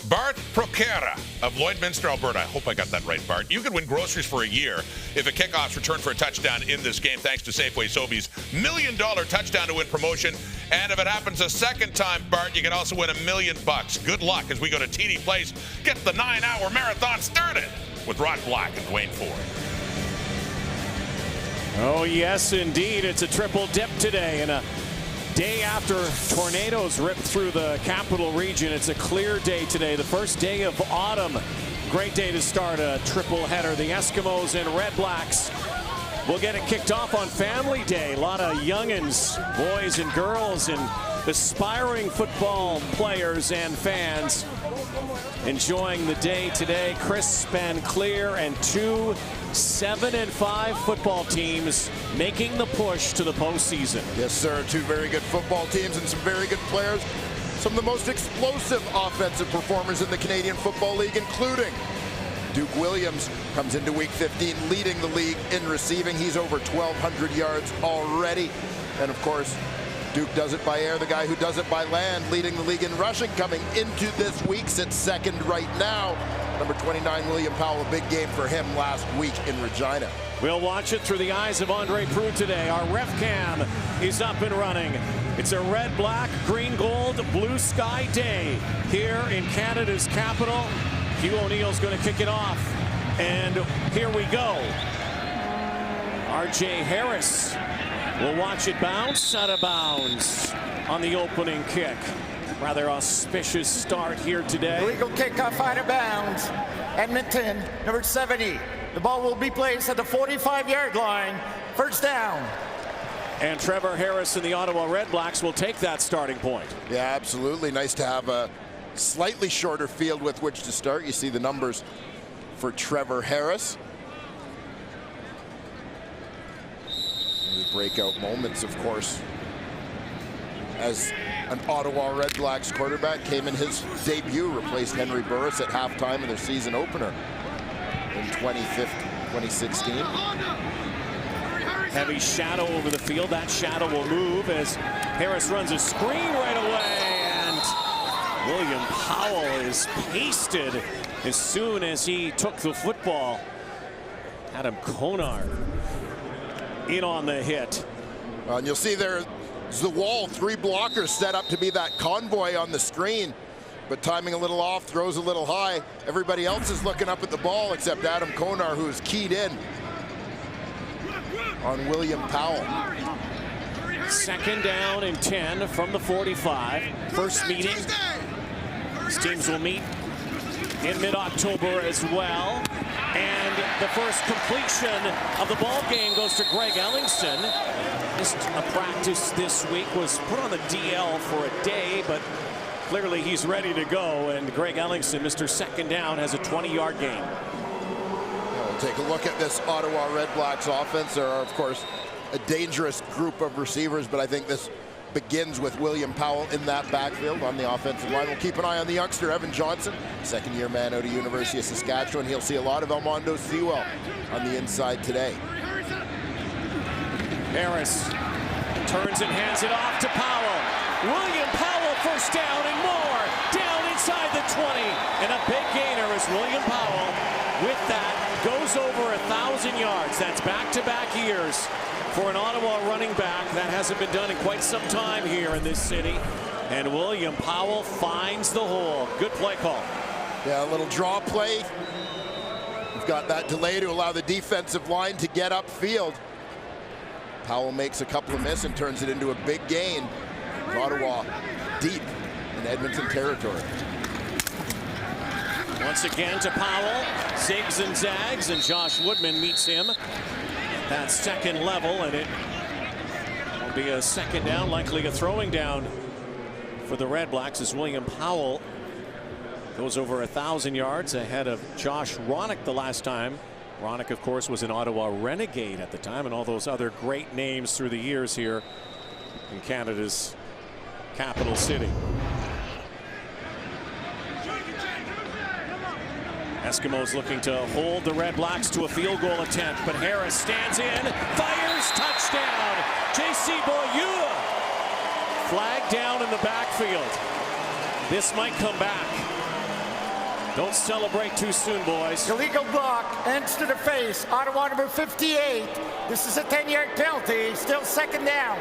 Bart Procera of Lloydminster, Alberta. I hope I got that right, Bart. You could win groceries for a year if a kickoff's returned for a touchdown in this game, thanks to Safeway Sobeys' $1 million touchdown to win promotion. And if it happens a second time, Bart, you can also win $1 million. Good luck as we go to TD Place. Get the 9-hour marathon started with Rod Black and Dwayne Ford. Oh, yes, indeed. It's a triple dip today. And a day after tornadoes ripped through the capital region, it's a clear day today, the first day of autumn. Great day to start a triple header. The Eskimos and REDBLACKS will get it kicked off on Family Day. A lot of youngins, boys and girls, and aspiring football players and fans enjoying the day today. Crisp and clear, and 2 7-5 football teams making the push to the postseason. Yes, sir. 2 very good football teams and some very good players. Some of the most explosive offensive performers in the Canadian Football League, including Duke Williams, comes into week 15 leading the league in receiving. He's over 1,200 yards already. And of course, Duke does it by air. The guy who does it by land, leading the league in rushing, coming into this week, sits second right now. Number 29, William Powell, a big game for him last week in Regina. We'll watch it through the eyes of Andre Proulx today. Our ref cam is up and running. It's a red, black, green, gold, blue sky day here in Canada's capital. Hugh O'Neill's going to kick it off. And here we go. R.J. Harris will watch it bounce out of bounds on the opening kick. Rather auspicious start here today. Illegal kickoff out of bounds. Edmonton, number 70. The ball will be placed at the 45-yard line. First down. And Trevor Harris and the Ottawa REDBLACKS will take that starting point. Yeah, absolutely. Nice to have a slightly shorter field with which to start. You see the numbers for Trevor Harris. The breakout moments, of course, as an Ottawa REDBLACKS quarterback, came in his debut, replaced Henry Burris at halftime in their season opener in 2016. Heavy shadow over the field. That shadow will move as Harris runs a screen right away, and William Powell is pasted as soon as he took the football. Adam Konar in on the hit. And you'll see there's the wall, 3 blockers set up to be that convoy on the screen, but timing a little off, throws a little high. Everybody else is looking up at the ball except Adam Konar, who's keyed in on William Powell. Second down and 10 from the 45. First meeting. These teams will meet in mid-October as well. And the first completion of the ball game goes to Greg Ellingson. Just a practice this week, was put on the DL for a day, but clearly he's ready to go. And Greg Ellingson, Mr. Second Down, has a 20-yard gain. We'll take a look at this Ottawa REDBLACKS offense. There are, of course, a dangerous group of receivers, but I think this begins with William Powell in that backfield on the offensive line. We'll keep an eye on the youngster, Evan Johnson, second-year man out of University of Saskatchewan. He'll see a lot of Elmondo Sewell on the inside today. Harris turns and hands it off to Powell. William Powell, first down and more. Down inside the 20. And a big gainer as William Powell, with that, goes over 1,000 yards. That's back-to-back years for an Ottawa running back. That hasn't been done in quite some time here in this city. And William Powell finds the hole. Good play call. Yeah, a little draw play. We've got that delay to allow the defensive line to get upfield. Powell makes a couple of misses and turns it into a big gain. Ottawa deep in Edmonton territory. Once again to Powell. Zigs and zags, and Josh Woodman meets him at that second level, and it will be a second down, likely a throwing down for the REDBLACKS as William Powell goes over 1,000 yards ahead of Josh Ronick the last time. Ronick, of course, was an Ottawa Renegade at the time, and all those other great names through the years here in Canada's capital city. Eskimos looking to hold the REDBLACKS to a field goal attempt, but Harris stands in, fires, touchdown. J.C. Beaulieu, flag down in the backfield. This might come back. Don't celebrate too soon, boys. Illegal block, ends to the face, Ottawa number 58. This is a 10-yard penalty, still second down.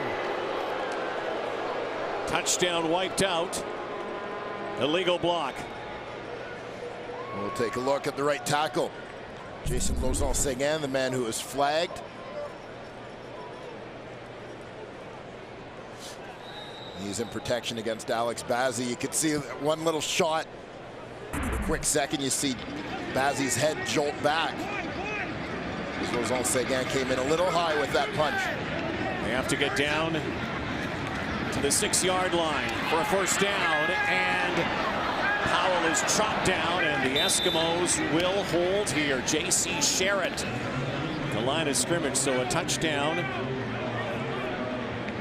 Touchdown wiped out. Illegal block. We'll take a look at the right tackle. Jason Lauzon-Seguin, the man who was flagged. He's in protection against Alex Bazzi. You could see one little shot. For a quick second, you see Bazzi's head jolt back. Lauzon-Seguin came in a little high with that punch. They have to get down to the 6-yard line for a first down, and Powell is chopped down, and the Eskimos will hold here. J.C. Sherritt, the line of scrimmage, so a touchdown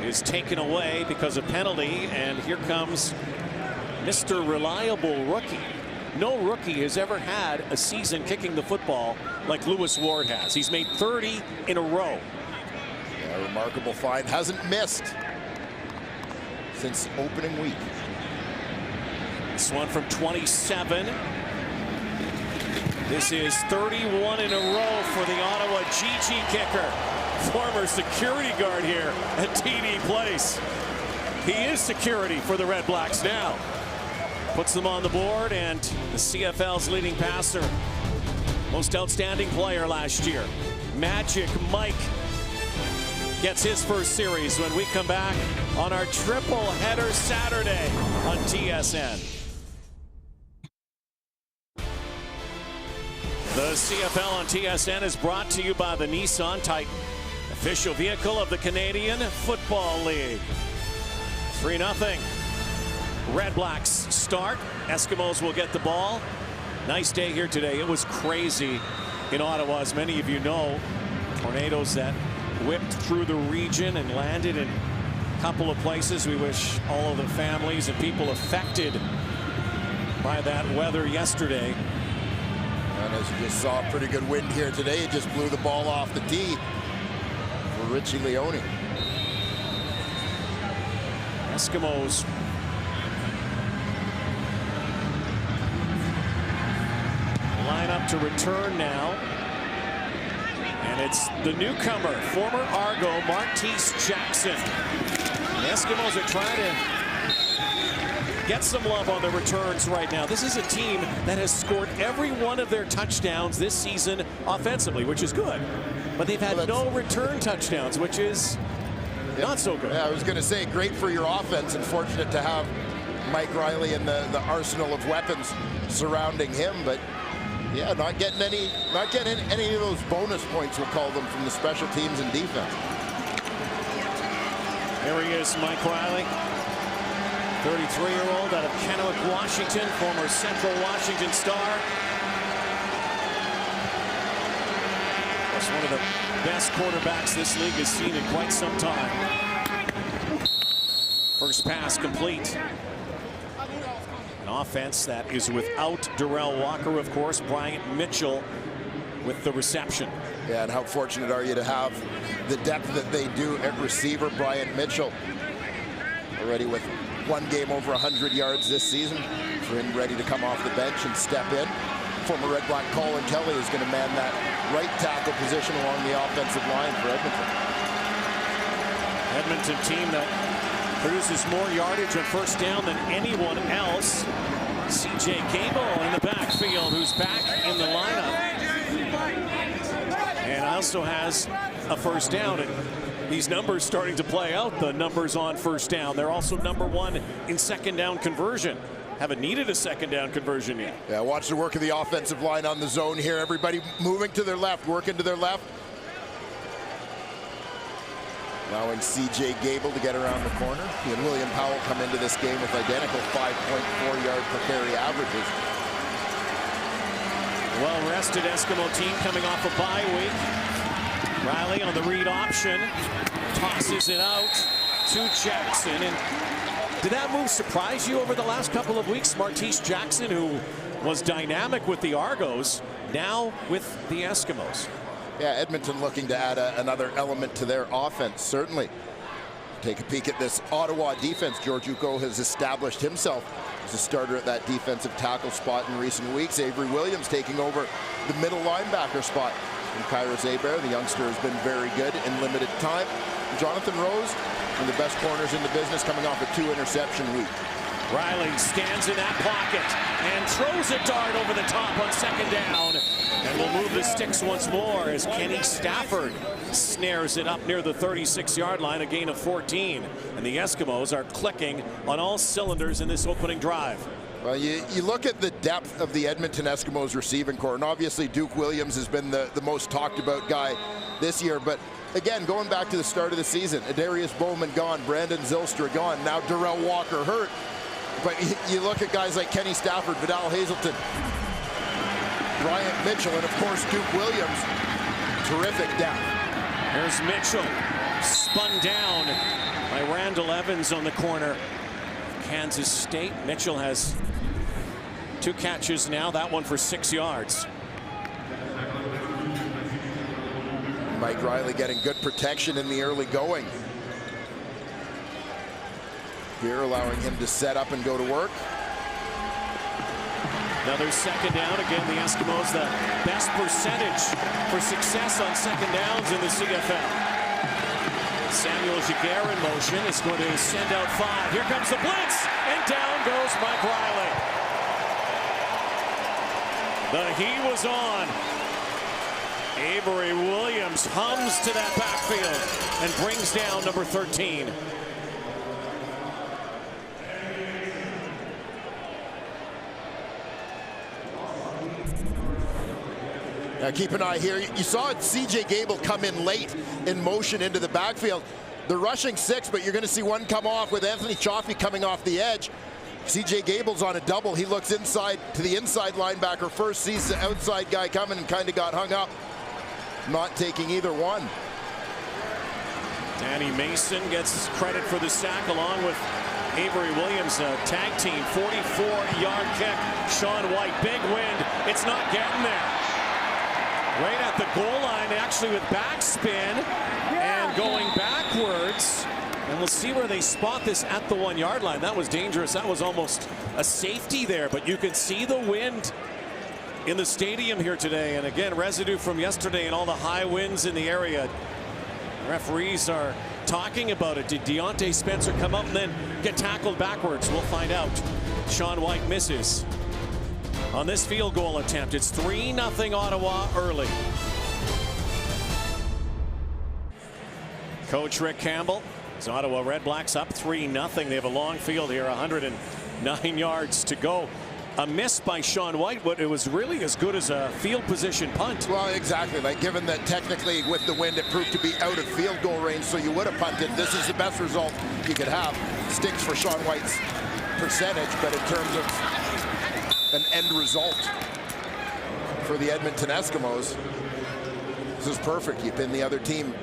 is taken away because of penalty, and here comes Mr. Reliable Rookie. No rookie has ever had a season kicking the football like Lewis Ward has. He's made 30 in a row. Yeah, remarkable find. Hasn't missed since opening week. This one from 27. This is 31 in a row for the Ottawa GG kicker. Former security guard here at TD Place. He is security for the Red Blacks now. Puts them on the board, and the CFL's leading passer. Most outstanding player last year. Magic Mike gets his first series when we come back on our triple header Saturday on TSN. The CFL on TSN is brought to you by the Nissan Titan, official vehicle of the Canadian Football League. 3-0. Red Blacks start. Eskimos will get the ball. Nice day here today. It was crazy in Ottawa, as many of you know. Tornadoes that whipped through the region and landed in a couple of places. We wish all of the families and people affected by that weather yesterday. And as you just saw, pretty good wind here today. It just blew the ball off the tee for Richie Leone. Eskimos line up to return now. And it's the newcomer, former Argo, Martese Jackson. The Eskimos are trying to get some love on the returns right now. This is a team that has scored every one of their touchdowns this season offensively, which is good. But they've had no return touchdowns, which is not so good. Yeah, I was going to say, great for your offense, and fortunate to have Mike Riley and the arsenal of weapons surrounding him. But yeah, not getting any of those bonus points, we'll call them, from the special teams and defense. There he is, Mike Riley, 33-year-old out of Kennewick, Washington, former Central Washington star. That's one of the best quarterbacks this league has seen in quite some time. First pass complete. An offense that is without Darrell Walker, of course. Bryant Mitchell with the reception. Yeah, and how fortunate are you to have the depth that they do at receiver. Bryant Mitchell already with one game over 100 yards this season, for him ready to come off the bench and step in. Former Red Black Colin Kelly is going to man that right tackle position along the offensive line for Edmonton. Edmonton team that produces more yardage on first down than anyone else. C.J. Gable in the backfield, who's back in the lineup. And also has a first down. And these numbers starting to play out, the numbers on first down. They're also #1 in second down conversion. Haven't needed a second down conversion yet. Yeah, watch the work of the offensive line on the zone here. Everybody moving to their left, working to their left. Allowing C.J. Gable to get around the corner. He and William Powell come into this game with identical 5.4 yard per carry averages. Well-rested Eskimo team coming off a bye week. Riley on the read option. Tosses it out to Jackson. And did that move surprise you over the last couple of weeks? Martese Jackson, who was dynamic with the Argos, now with the Eskimos. Yeah, Edmonton looking to add another element to their offense, certainly. Take a peek at this Ottawa defense. George Uko has established himself He's a starter at that defensive tackle spot in recent weeks. Avery Williams taking over the middle linebacker spot. And Kairos Hebert, the youngster, has been very good in limited time. Jonathan Rose, one of the best corners in the business, coming off a 2-interception week. Riley stands in that pocket and throws a dart over the top on second down. And will move the sticks once more as Kenny Stafford snares it up near the 36-yard line, a gain of 14. And the Eskimos are clicking on all cylinders in this opening drive. Well, you look at the depth of the Edmonton Eskimos receiving corps, and obviously Duke Williams has been the most talked about guy this year. But again, going back to the start of the season, Adarius Bowman gone, Brandon Zylstra gone, now Darrell Walker hurt. But you look at guys like Kenny Stafford, Vidal Hazelton, Ryan Mitchell, and of course Duke Williams. Terrific depth. Here's Mitchell, spun down by Randall Evans on the corner. Kansas State. Mitchell has 2 catches now, that one for 6 yards. Mike Riley getting good protection in the early going. Here allowing him to set up and go to work. Another second down. Again, the Eskimos the best percentage for success on second downs in the CFL. Samuel Giguère in motion is going to send out 5. Here comes the blitz, and down goes Mike Riley. The heat was on. Avery Williams hums to that backfield and brings down number 13. Now keep an eye here. You saw C.J. Gable come in late in motion into the backfield. They're rushing 6, but you're going to see one come off with Anthony Chaffee coming off the edge. C.J. Gable's on a double. He looks inside to the inside linebacker first, sees the outside guy coming and kind of got hung up. Not taking either one. Danny Mason gets credit for the sack along with Avery Williams, a tag team, 44-yard kick. Sean White, big wind. It's not getting there. Right at the goal line, actually with backspin and going backwards. And we'll see where they spot this at the 1-yard line. That was dangerous. That was almost a safety there, but you can see the wind in the stadium here today. And again, residue from yesterday and all the high winds in the area. Referees are talking about it. Did Deontay Spencer come up and then get tackled backwards? We'll find out. Sean White misses on this field goal attempt. It's 3-0 Ottawa early. Coach Rick Campbell. His Ottawa REDBLACKS up 3-0. They have a long field here, 109 yards to go. A miss by Sean White, but it was really as good as a field position punt. Well, exactly. Like, given that technically with the wind it proved to be out of field goal range, so you would have punted. This is the best result you could have. Stinks for Sean White's percentage, but in terms of an end result for the Edmonton Eskimos, this is perfect. You pin the other team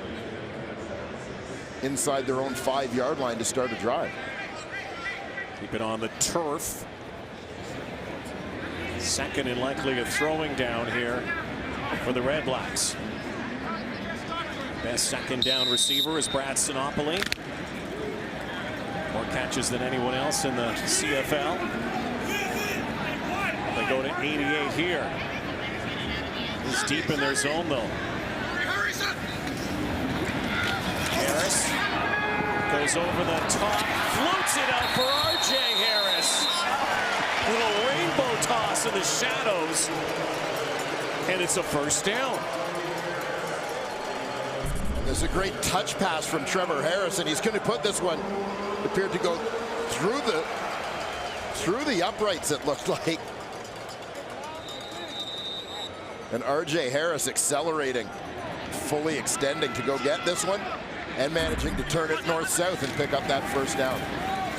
inside their own 5-yard line to start a drive. Keep it on the turf. Second and likely a throwing down here for the REDBLACKS. Best second down receiver is Brad Sinopoli. More catches than anyone else in the CFL. They go to 88 here. He's deep in their zone though. Harris goes over the top, floats it out for R.J. Harris. Little rainbow toss in the shadows, and it's a first down. There's a great touch pass from Trevor Harris, and he's going to put this one, appeared to go through the uprights, it looked like. And R.J. Harris accelerating, fully extending to go get this one, and managing to turn it north-south and pick up that first down.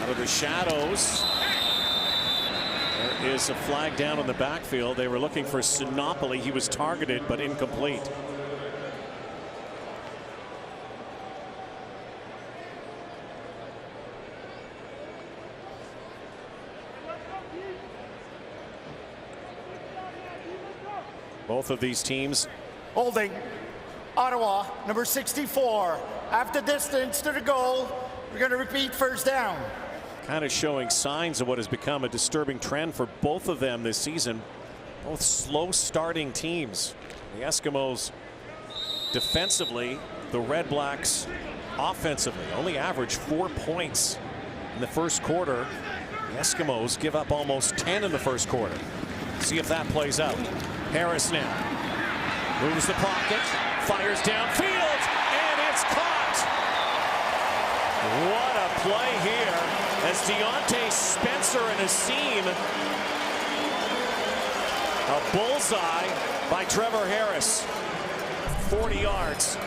Out of the shadows. There is a flag down in the backfield. They were looking for Sinopoli. He was targeted, but incomplete. Both of these teams holding. Ottawa, number 64. After distance to the goal, we're going to repeat first down. kind of showing signs of what has become a disturbing trend for both of them this season. Both slow starting teams. The Eskimos defensively, the Red Blacks offensively only average 4 points in the first quarter. The Eskimos give up almost 10 in the first quarter. See if that plays out. Harris now moves the pocket, fires downfield, and it's caught. What a play here as Deontay Spencer and a seam. A bullseye by Trevor Harris. 40 yards.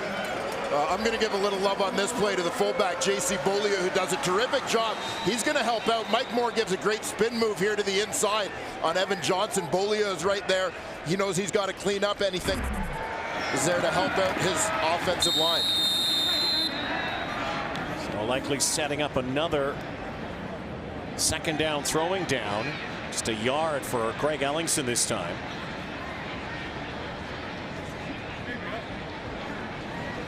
I'm going to give a little love on this play to the fullback, J.C. Beaulieu, who does a terrific job. He's going to help out. Mike Moore gives a great spin move here to the inside on Evan Johnson. Beaulieu is right there. He knows he's got to clean up anything. Is there to help out his offensive line. So likely setting up another second down, throwing down. Just a yard for Craig Ellingson this time.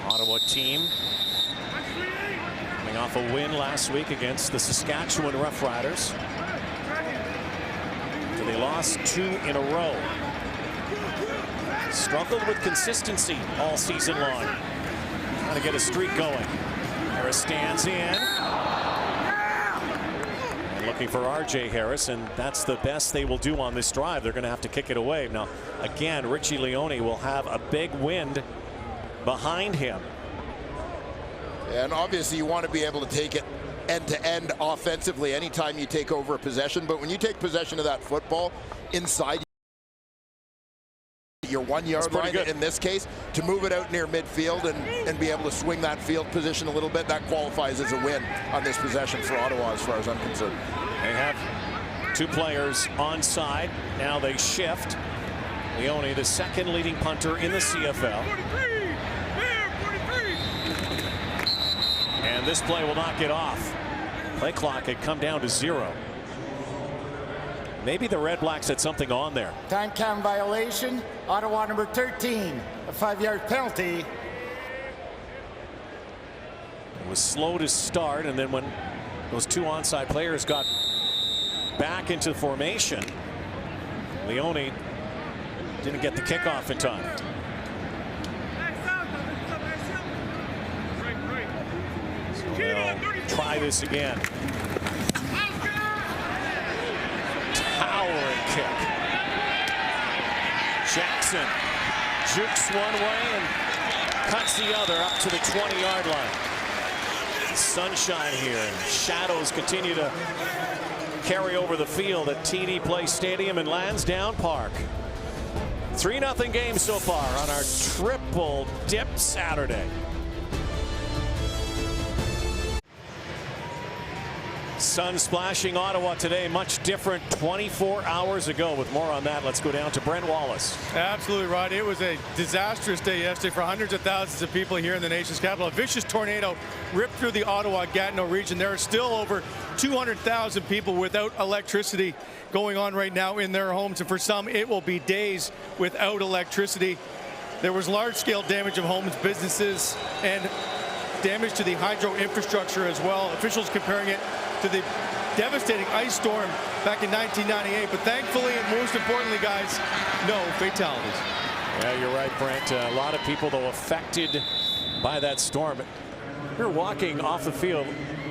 Ottawa team coming off a win last week against the Saskatchewan Roughriders. So they lost 2 in a row. Struggled with consistency all season long. Trying to get a streak going. Harris stands in. And looking for R.J. Harris, and that's the best they will do on this drive. They're going to have to kick it away. Now, again, Richie Leone will have a big wind behind him. And obviously you want to be able to take it end to end offensively anytime you take over a possession, but when you take possession of that football inside your 1 yard line, in this case, to move it out near midfield and be able to swing that field position a little bit, that qualifies as a win on this possession for Ottawa as far as I'm concerned. They have 2 players onside. Now they shift. Leone, the second leading punter in the CFL. And this play will not get off. Play clock had come down to 0. Maybe the Red Blacks had something on there. Time count violation. Ottawa number 13. A 5-yard penalty. It was slow to start, and then when those 2 onside players got back into formation, Leone didn't get the kickoff in time. So they'll try this again. Towering kick. Jackson jukes one way and cuts the other up to the 20-yard line. Sunshine here, and shadows continue to carry over the field at TD Place Stadium in Lansdowne Park. 3-0 game so far on our triple dip Saturday. Sun splashing Ottawa today, much different 24 hours ago. With more on that, let's go down to Brent Wallace. Absolutely right. It was a disastrous day yesterday for hundreds of thousands of people here in the nation's capital. A vicious tornado ripped through the Ottawa-Gatineau region. There are still over 200,000 people without electricity going on right now in their homes, and for some it will be days without electricity. There was large-scale damage of homes, businesses, and damage to the hydro infrastructure as well. Officials comparing it to the devastating ice storm back in 1998. But thankfully, and most importantly, guys, no fatalities. Yeah, you're right, Brent. A lot of people, though, affected by that storm. We were walking off the field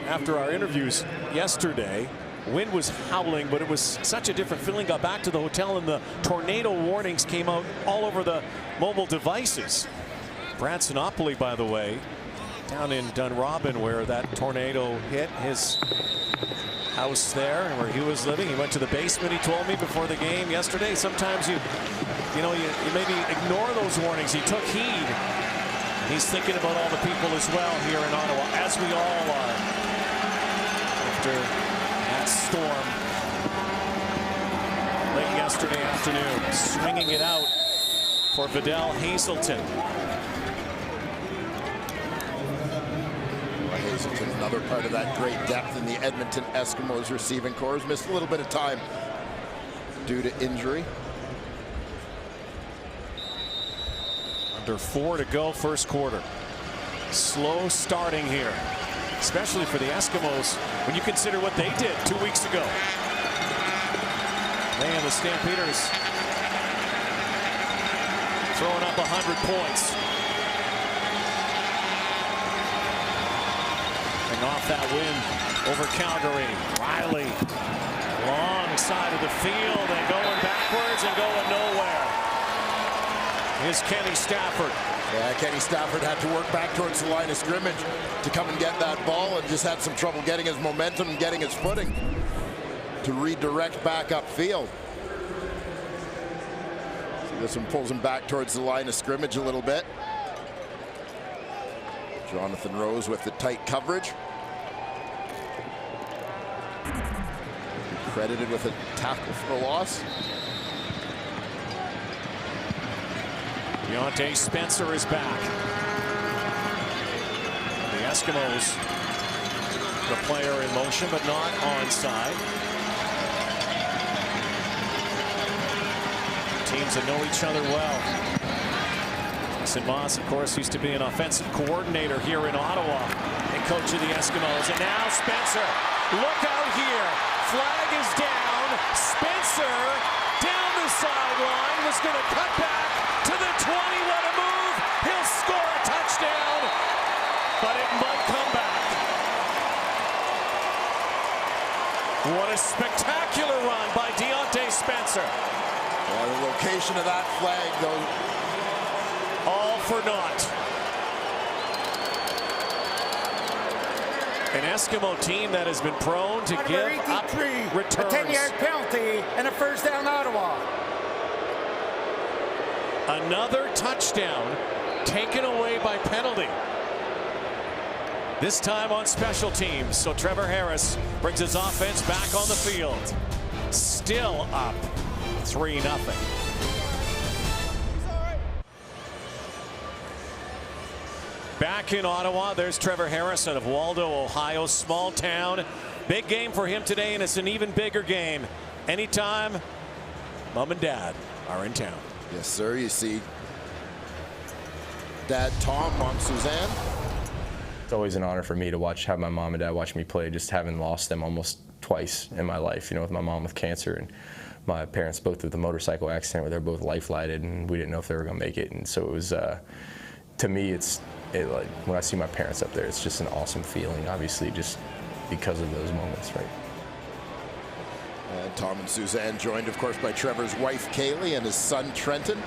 after our interviews yesterday. Wind was howling, but it was such a different feeling. Got back to the hotel, and the tornado warnings came out all over the mobile devices. Brad Sinopoli, by the way, down in Dunrobin, where that tornado hit his house there and where he was living. He went to the basement, he told me before the game yesterday. Sometimes you maybe ignore those warnings. He took heed. He's thinking about all the people as well here in Ottawa, as we all are, after that storm late yesterday afternoon. Swinging it out for Vidal Hazelton. Hazelton, another part of that great depth in the Edmonton Eskimos receiving corps, missed a little bit of time due to injury. Under 4 to go, first quarter. Slow starting here. especially for the Eskimos when you consider what they did 2 weeks ago. Man, the Stampeders throwing up 100 points. And off that win over Calgary. Riley, long side of the field and going backwards and going nowhere. Here's Kenny Stafford. Yeah, Kenny Stafford had to work back towards the line of scrimmage to come and get that ball, and just had some trouble getting his momentum and getting his footing to redirect back upfield. So this one pulls him back towards the line of scrimmage a little bit. Jonathan Rose with the tight coverage. Credited with a tackle for a loss. Deontay Spencer is back. The Eskimos, the player in motion, but not onside. Teams that know each other well. Jason Moss, of course, used to be an offensive coordinator here in Ottawa and coach of the Eskimos. And now Spencer, look out here. Flag is down. Spencer down the sideline, was going to cut back to the 20. What a move. He'll score a touchdown, but it might come back. What a spectacular run by Deontay Spencer. Well, the location of that flag, though. All for naught. An Eskimo team that has been prone to give up returns. A 10-yard penalty and a first down Ottawa. Another touchdown taken away by penalty. This time on special teams. So Trevor Harris brings his offense back on the field. Still up 3-0. Back in Ottawa, there's Trevor Harris out of Waldo, Ohio. Small town. Big game for him today, and it's an even bigger game. Anytime Mom and Dad are in town. Yes, sir. You see Dad Tom, Mom Suzanne. It's always an honor for me to have my mom and dad watch me play, just having lost them almost twice in my life, you know, with my mom with cancer and my parents both with a motorcycle accident where they're both life-flighted and we didn't know if they were going to make it. And so it was, to me, like when I see my parents up there, it's just an awesome feeling, obviously, just because of those moments, right? And Tom and Suzanne joined, of course, by Trevor's wife, Kaylee, and his son, Trenton,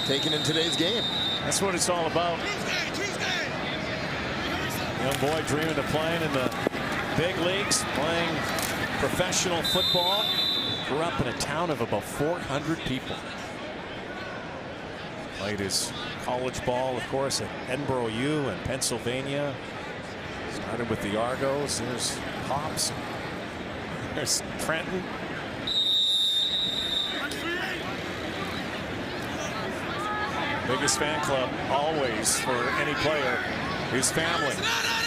taken in today's game. That's what it's all about. Young boy dreaming of playing in the big leagues, playing professional football. Grew up in a town of about 400 people. Played his college ball, of course, at Edinburgh U in Pennsylvania. Started with the Argos. There's Pops. There's Trenton. Biggest fan club always for any player, his family.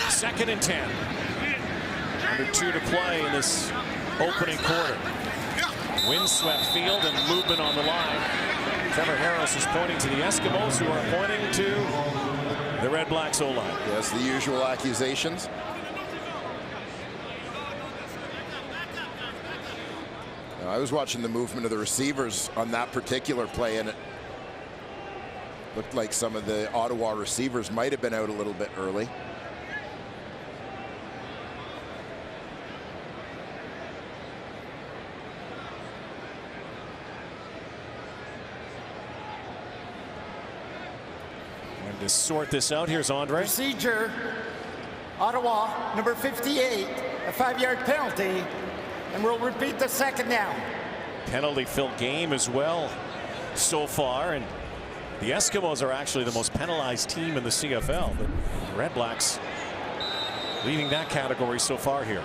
2nd and 10. Under 2 to play in this opening quarter. Windswept field and movement on the line. Trevor Harris is pointing to the Eskimos, who are pointing to the REDBLACKS O-line. Yes, the usual accusations. I was watching the movement of the receivers on that particular play, and it looked like some of the Ottawa receivers might have been out a little bit early. To sort this out, here's Andre. Procedure, Ottawa, number 58, a 5-yard penalty, and we'll repeat the 2nd down. Penalty-filled game as well so far, and the Eskimos are actually the most penalized team in the CFL. The REDBLACKS leading that category so far here.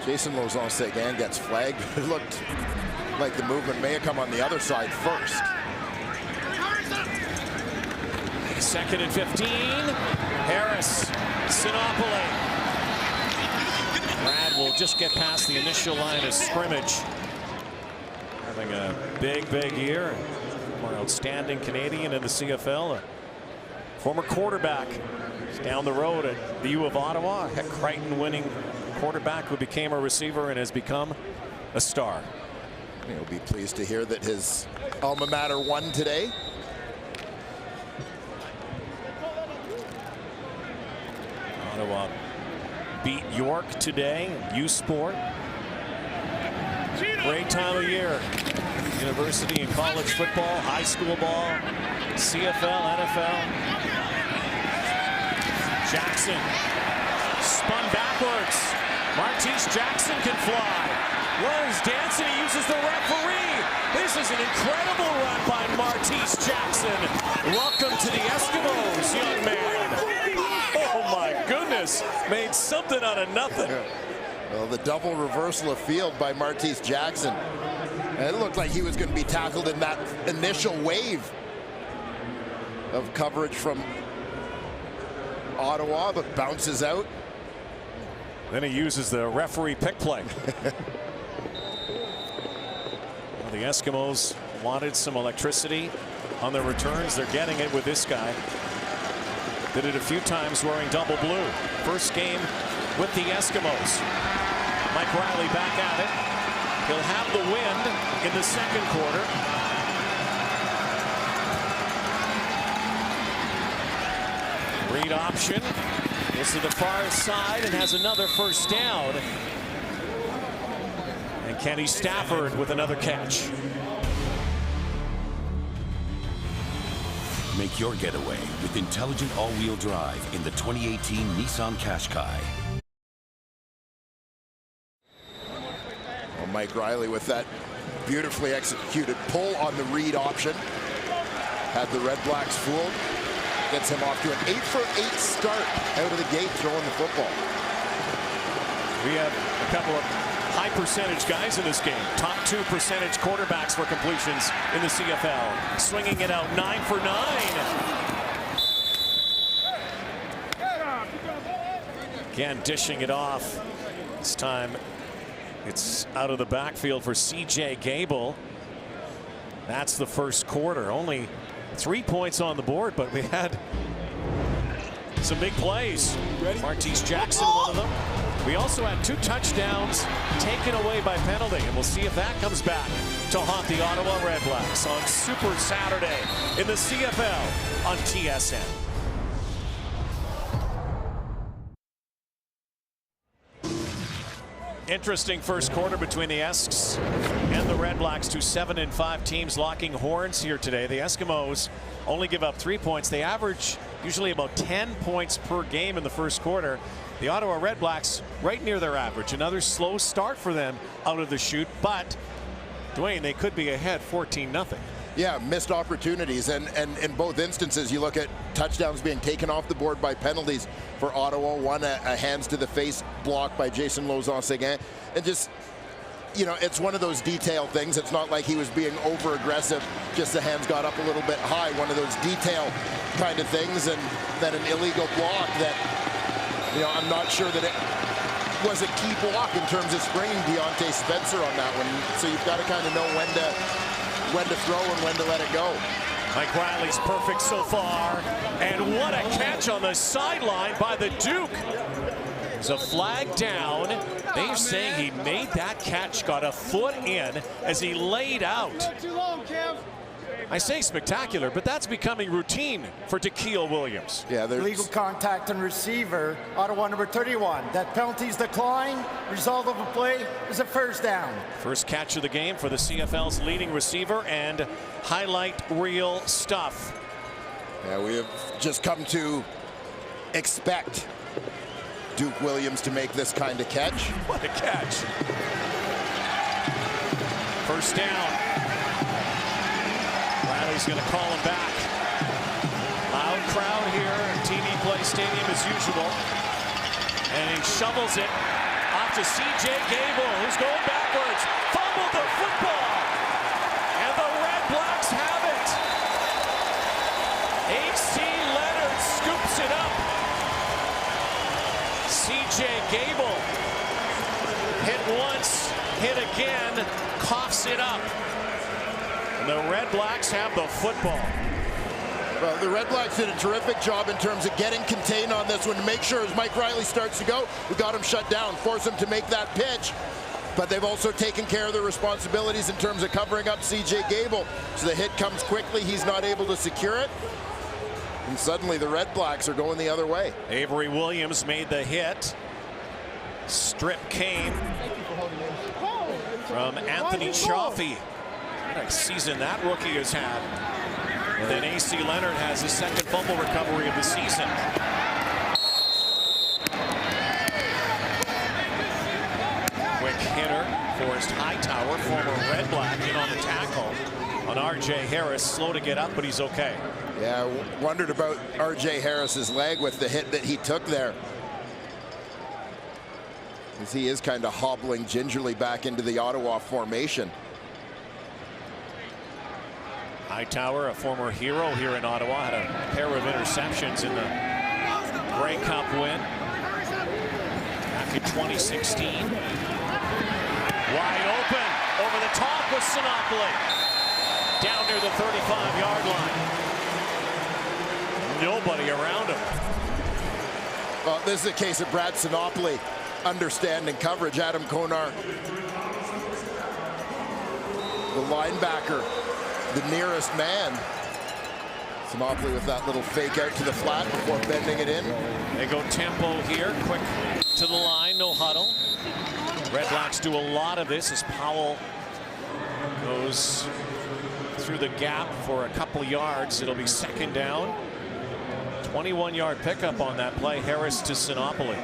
Jason Lauzon-Seguin gets flagged. It looked like the movement may have come on the other side first. 2nd and 15. Harris, Sinopoli. Brad will just get past the initial line of scrimmage. Having a big year. outstanding Canadian in the CFL, a former quarterback. He's down the road at the U of Ottawa, a Crichton winning quarterback who became a receiver and has become a star. He'll be pleased to hear that his alma mater won today. Ottawa beat York today in U Sport. Great time of year. University and college football, high school ball, CFL, NFL. Jackson spun backwards. Martese Jackson can fly. Runs dancing, he uses the referee. This is an incredible run by Martese Jackson. Welcome to the Eskimos, young man. Oh my goodness, made something out of nothing. Well, the double reversal of field by Martese Jackson. And it looked like he was going to be tackled in that initial wave of coverage from Ottawa, but bounces out. Then he uses the referee pick play. Well, the Eskimos wanted some electricity on their returns. They're getting it with this guy. Did it a few times wearing double blue. First game with the Eskimos. Mike Riley back at it. He'll have the wind in the second quarter. Read option. Goes to the far side and has another first down. And Kenny Stafford with another catch. Make your getaway with intelligent all-wheel drive in the 2018 Nissan Qashqai. Well, Mike Riley with that beautifully executed pull on the read option. Had the Red Blacks fooled. Gets him off to an 8-for-8 start out of the gate throwing the football. We have a couple of high percentage guys in this game. Top 2 percentage quarterbacks for completions in the CFL. Swinging it out 9 for 9. Again, dishing it off. This time it's out of the backfield for C.J. Gable. That's the first quarter. Only 3 points on the board, but we had some big plays. Martese Jackson, one of them. We also had 2 touchdowns taken away by penalty, and we'll see if that comes back to haunt the Ottawa Red Blacks on Super Saturday in the CFL on TSN. Interesting first quarter between the Esks and the Red Blacks, 2 7-5 teams locking horns here today. The Eskimos only give up 3 points. They average usually about 10 points per game in the first quarter. The Ottawa Red Blacks right near their average. Another slow start for them out of the chute, but Dwayne, they could be ahead 14-0. Yeah, missed opportunities, and in both instances you look at touchdowns being taken off the board by penalties for Ottawa. One a hands to the face block by Jason Lauzon-Seguin, and just, you know, it's one of those detail things. It's not like he was being over aggressive, just the hands got up a little bit high. One of those detail kind of things, and then an illegal block that, you know, I'm not sure that it was a key block in terms of springing Deontay Spencer on that one. So you've got to kind of know when to throw and when to let it go. Mike Riley's perfect so far, and what a catch on the sideline by the Duke. There's a flag down. They're saying he made that catch, got a foot in as he laid out. I say spectacular, but that's becoming routine for Da'Keil Williams. Yeah, there's Legal contact and receiver, Ottawa number 31. That penalty's declined. Result of the play is a first down. First catch of the game for the CFL's leading receiver, and highlight reel stuff. Yeah, we have just come to expect Duke Williams to make this kind of catch. What a catch. First down. Riley's going to call him back. Loud crowd here at TD Play Stadium as usual. And he shovels it off to C.J. Gable, who's going backwards. Fumbled the football. And the Red Blacks have it. H.C. Leonard scoops it up. C.J. Gable hit once, hit again, coughs it up. And the Red Blacks have the football. Well, the Red Blacks did a terrific job in terms of getting contained on this one to make sure as Mike Riley starts to go, we got him shut down, force him to make that pitch. But they've also taken care of their responsibilities in terms of covering up C.J. Gable. So the hit comes quickly, he's not able to secure it. And suddenly the Red Blacks are going the other way. Avery Williams made the hit. Strip came from Anthony Chaffee. What a season that rookie has had. And then A.C. Leonard has his second fumble recovery of the season. Quick hitter, Forrest Hightower, former Red Black, in on the tackle on R.J. Harris. Slow to get up, but he's okay. Yeah, wondered about R.J. Harris's leg with the hit that he took there. As he is kind of hobbling gingerly back into the Ottawa formation. Hightower, a former hero here in Ottawa, had a pair of interceptions in the Grey Cup win back in 2016. Wide open, over the top was Sinopoli. Down near the 35-yard line. Nobody around him. Well, this is a case of Brad Sinopoli understanding coverage. Adam Konar, the linebacker, the nearest man. Sinopoli with that little fake out to the flat before bending it in. They go tempo here, quick to the line, no huddle. Red Blacks do a lot of this as Powell goes through the gap for a couple yards. It'll be second down. 21-yard pickup on that play. Harris to Sinopoli.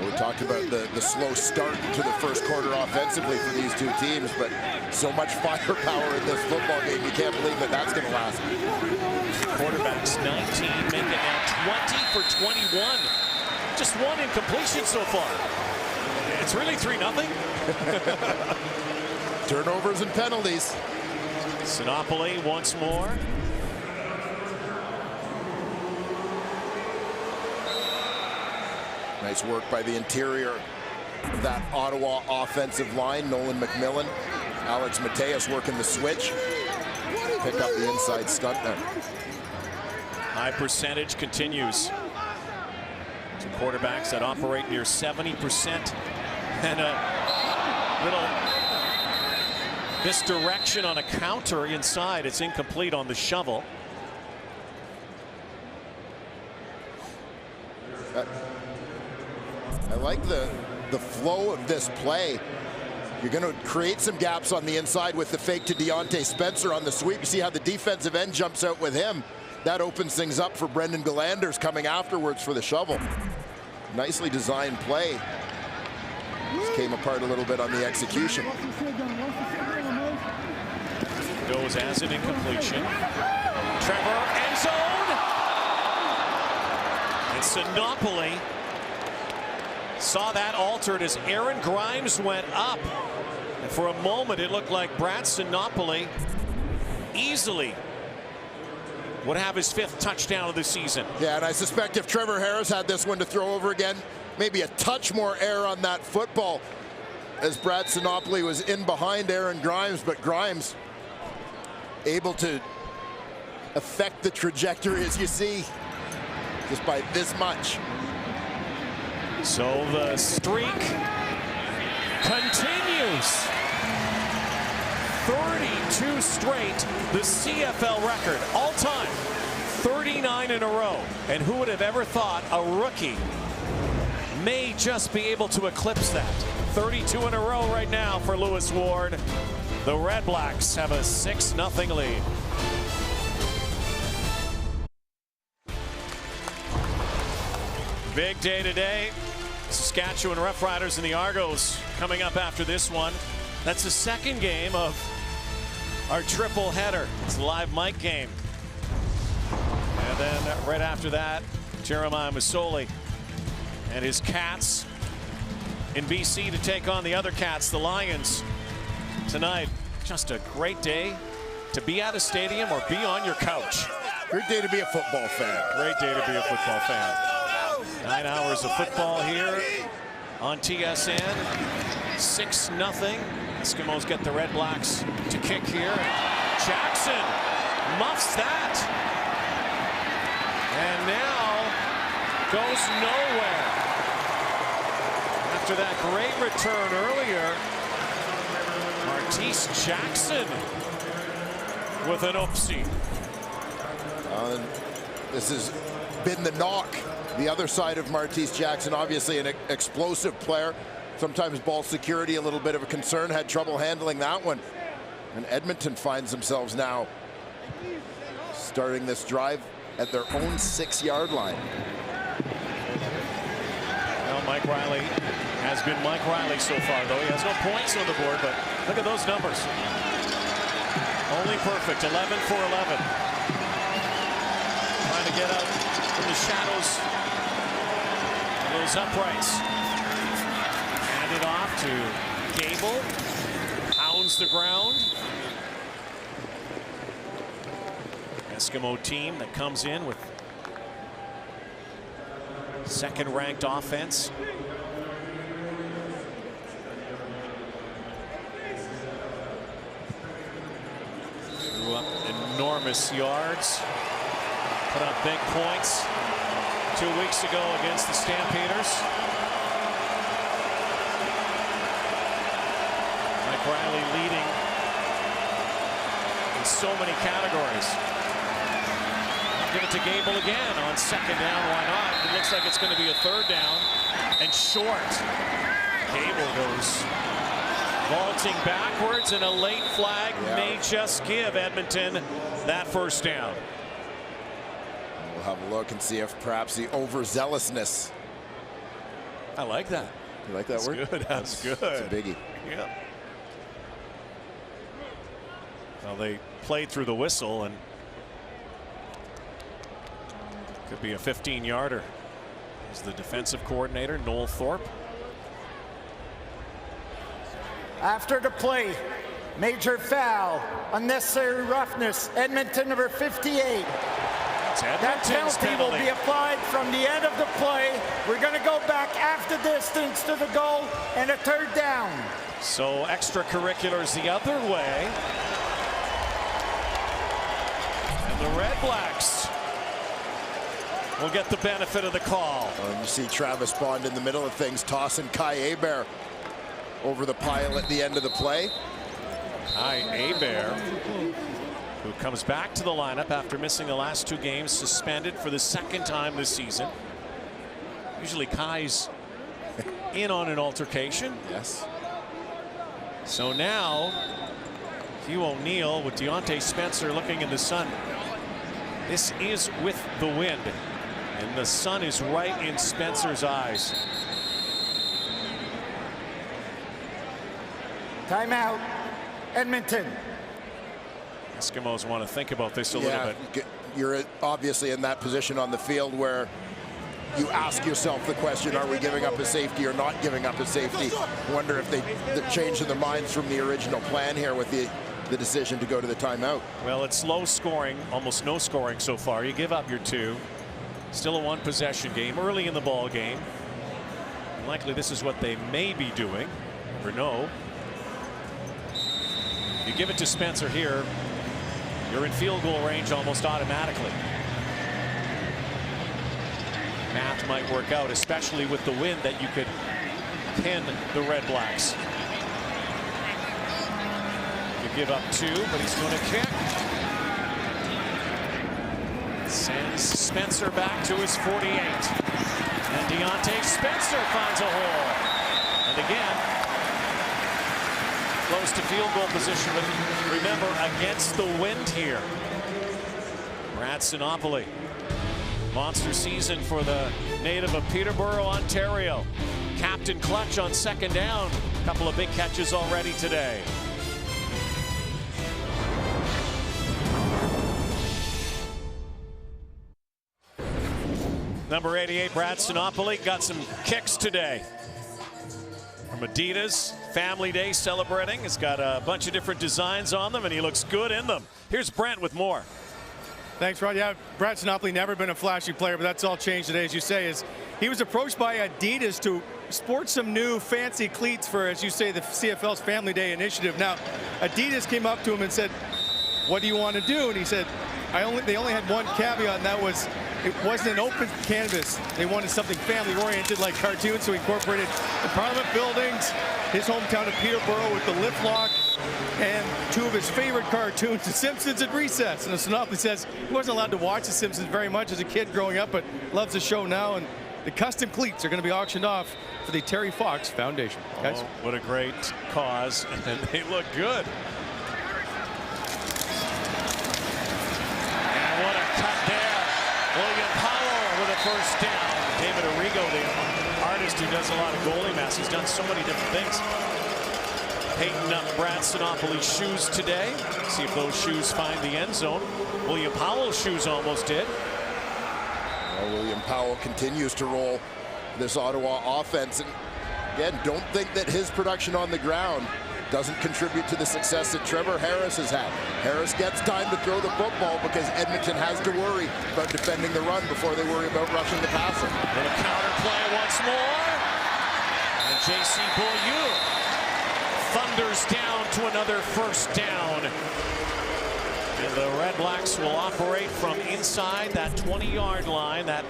We talked about the slow start to the first quarter offensively for these two teams, but so much firepower in this football game, you can't believe that that's going to last. Quarterbacks 19, make it now 20 for 21. Just one incompletion so far. It's really 3-0. Turnovers and penalties. Sinopoli once more. Nice work by the interior of that Ottawa offensive line. Nolan McMillan, Alex Mateus working the switch. Pick up the inside stunt there. High percentage continues. Two quarterbacks that operate near 70%. And a little misdirection on a counter inside. It's incomplete on the shovel. I like the flow of this play. You're going to create some gaps on the inside with the fake to Deontay Spencer on the sweep. You see how the defensive end jumps out with him. That opens things up for Brendan Galanders coming afterwards for the shovel. Nicely designed play. Just came apart a little bit on the execution. Goes as an incompletion. Trevor, end zone. And Sinopoli saw that altered as Aaron Grimes went up. And for a moment, it looked like Brad Sinopoli easily would have his 5th touchdown of the season. Yeah, and I suspect if Trevor Harris had this one to throw over again, maybe a touch more air on that football as Brad Sinopoli was in behind Aaron Grimes, but Grimes able to affect the trajectory, as you see, just by this much. So the streak continues. 32 straight, the CFL record, all time, 39 in a row. And who would have ever thought a rookie may just be able to eclipse that? 32 in a row right now for Lewis Ward. The Red Blacks have a 6-0 lead. Big day today. Saskatchewan Roughriders and the Argos coming up after this one. That's the second game of our triple header. It's a live mic game. And then right after that, Jeremiah Masoli and his Cats in BC to take on the other Cats, the Lions, tonight. Just a great day to be at a stadium or be on your couch. Great day to be a football fan. Great day to be a football fan. 9 hours of football here on TSN. 6-0. Eskimos get the Red Blacks to kick here. Jackson muffs that. And now goes nowhere. After that great return earlier, Martese Jackson with an oopsie. This has been the knock. The other side of Martese Jackson, obviously an explosive player. Sometimes ball security a little bit of a concern. Had trouble handling that one. And Edmonton finds themselves now starting this drive at their own 6-yard line. Well, Mike Riley has been Mike Riley so far, though. He has no points on the board, but look at those numbers. Only perfect, 11 for 11. Trying to get out from the shadows of those uprights. Hand it off to Gable. Pounds the ground. Eskimo team that comes in with second-ranked offense. Threw up enormous yards. Put up big points 2 weeks ago against the Stampeders. Mike Riley leading in so many categories. Give it to Gable again on second down. Why not? It looks like it's going to be a third down and short. Gable goes vaulting backwards, and a late flag may just give Edmonton that first down. We'll have a look and see if perhaps the overzealousness. I like that. You like that word? Good. That's good. It's a biggie. Yeah. Well, they played through the whistle, and could be a 15-yarder. As the defensive coordinator, Noel Thorpe. After the play, major foul, unnecessary roughness, Edmonton number 58. That penalty will be applied from the end of the play. We're going to go back half the distance to the goal and a third down. So extracurriculars the other way. And the Red Blacks will get the benefit of the call. You see Travis Bond in the middle of things, tossing Kai Hebert over the pile at the end of the play. Kai Hebert, who comes back to the lineup after missing the last 2 games, suspended for the second time this season. Usually Kai's in on an altercation. Yes. So now Hugh O'Neill with Deontay Spencer looking in the sun. This is with the wind, and the sun is right in Spencer's eyes. Timeout, Edmonton. Eskimos want to think about this a little bit. You're obviously in that position on the field where you ask yourself the question, are we giving up a safety or not giving up a safety? Wonder if they're changing their minds from the original plan here with the decision to go to the timeout. Well, it's low scoring, almost no scoring so far. You give up your 2. Still a 1-possession game early in the ball game. Likely this is what they may be doing. Never know. You give it to Spencer here, you're in field goal range almost automatically. Math might work out, especially with the wind, that you could pin the Red Blacks. You give up 2, but he's going to kick. Sends Spencer back to his 48. And Deontay Spencer finds a hole. And again, close to field goal position, but remember, against the wind here. Brad Sinopoli. Monster season for the native of Peterborough, Ontario. Captain clutch on second down. A couple of big catches already today. Number 88, Brad Sinopoli, got some kicks today. From Adidas, Family Day celebrating. It's got a bunch of different designs on them, and he looks good in them. Here's Brent with more. Thanks, Rod. Yeah, Brad Sinopoli never been a flashy player, but that's all changed today, as you say. He was approached by Adidas to sport some new fancy cleats for, as you say, the CFL's Family Day initiative. Now, Adidas came up to him and said, "What do you want to do?" And he said, they only had one caveat, and that was it wasn't an open canvas. They wanted something family-oriented like cartoons, so he incorporated the Parliament buildings, his hometown of Peterborough with the lift lock, and two of his favorite cartoons, The Simpsons and Recess. And the Sinopoli says he wasn't allowed to watch The Simpsons very much as a kid growing up, but loves the show now. And the custom cleats are going to be auctioned off for the Terry Fox Foundation. Guys. Oh, what a great cause, and they look good. And what a cut there. William Powell with a first down. David Arrigo, the artist who does a lot of goalie masks, he's done so many different things. Painting up Brad Sinopoli's shoes today. See if those shoes find the end zone. William Powell's shoes almost did. Well, William Powell continues to roll this Ottawa offense. And again, don't think that his production on the ground doesn't contribute to the success that Trevor Harris has had. Harris gets time to throw the football because Edmonton has to worry about defending the run before they worry about rushing the passer. And a counter play once more. And J.C. Beaulieu thunders down to another first down. And the Red Blacks will operate from inside that 20-yard line, that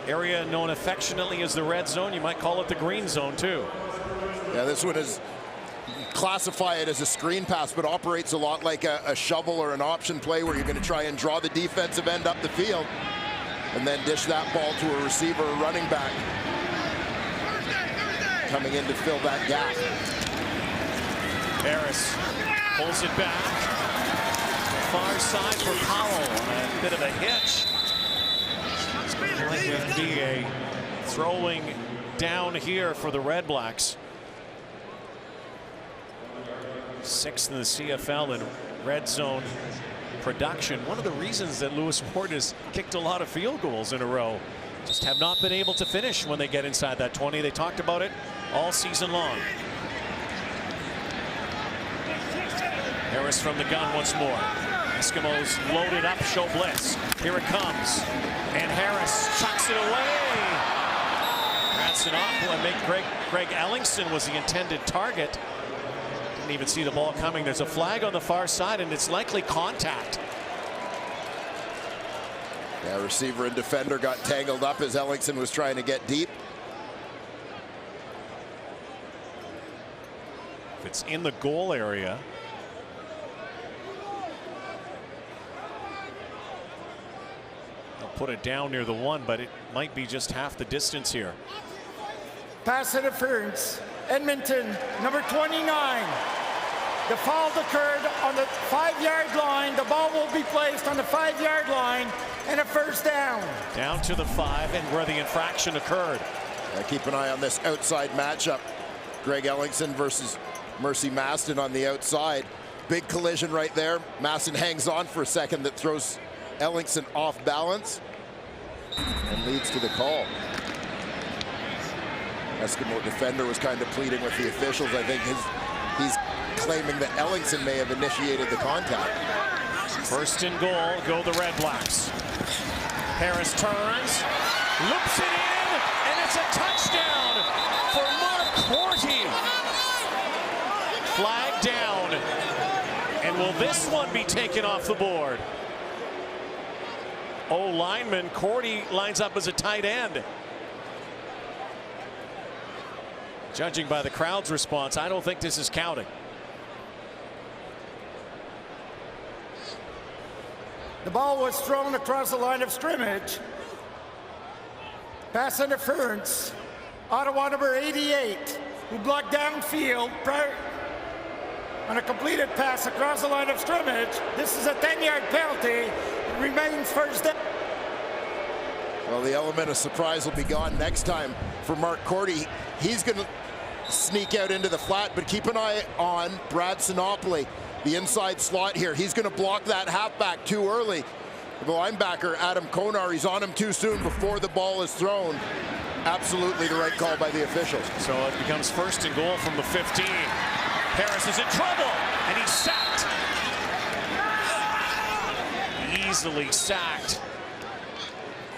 area known affectionately as the red zone. You might call it the green zone too. Yeah, this one is, classify it as a screen pass, but operates a lot like a shovel or an option play where you're going to try and draw the defensive end up the field and then dish that ball to a receiver or running back coming in to fill that gap. Harris pulls it back. Far side for Powell. A bit of a hitch. It's going to be a throwing down here for the Red Blacks. 6th in the CFL in red zone production. One of the reasons that Lewis Ward has kicked a lot of field goals in a row. Just have not been able to finish when they get inside that 20. They talked about it all season long. Harris from the gun once more. Eskimos loaded up, show blitz. Here it comes. And Harris chucks it away. That's an awful. I think Greg Ellingson was the intended target. Didn't even see the ball coming. There's a flag on the far side, and it's likely contact. Yeah, receiver and defender got tangled up as Ellingson was trying to get deep. If it's in the goal area, they'll put it down near the 1, but it might be just half the distance here. Pass interference. Edmonton, number 29. The foul occurred on the 5-yard line. The ball will be placed on the 5-yard line and a first down. Down to the 5 and where the infraction occurred. Yeah, keep an eye on this outside matchup. Greg Ellingson versus Mercy Maston on the outside. Big collision right there. Maston hangs on for a second. That throws Ellingson off balance and leads to the call. Eskimo defender was kind of pleading with the officials. I think he's claiming that Ellingson may have initiated the contact. First and goal, go the Red Blacks. Harris turns, loops it in, and it's a touchdown for Mark Corti. Flag down, and will this one be taken off the board? Lineman Corti lines up as a tight end. Judging by the crowd's response, I don't think this is counting. The ball was thrown across the line of scrimmage. Pass interference. Ottawa number 88, who blocked downfield on a completed pass across the line of scrimmage. This is a 10-yard penalty. It remains first down. Well, the element of surprise will be gone next time for Mark Corti. He's going to sneak out into the flat, but keep an eye on Brad Sinopoli, the inside slot here. He's going to block that halfback too early. The linebacker, Adam Konar, he's on him too soon before the ball is thrown. Absolutely the right call by the officials. So it becomes first and goal from the 15. Harris is in trouble, and he's sacked. Easily sacked.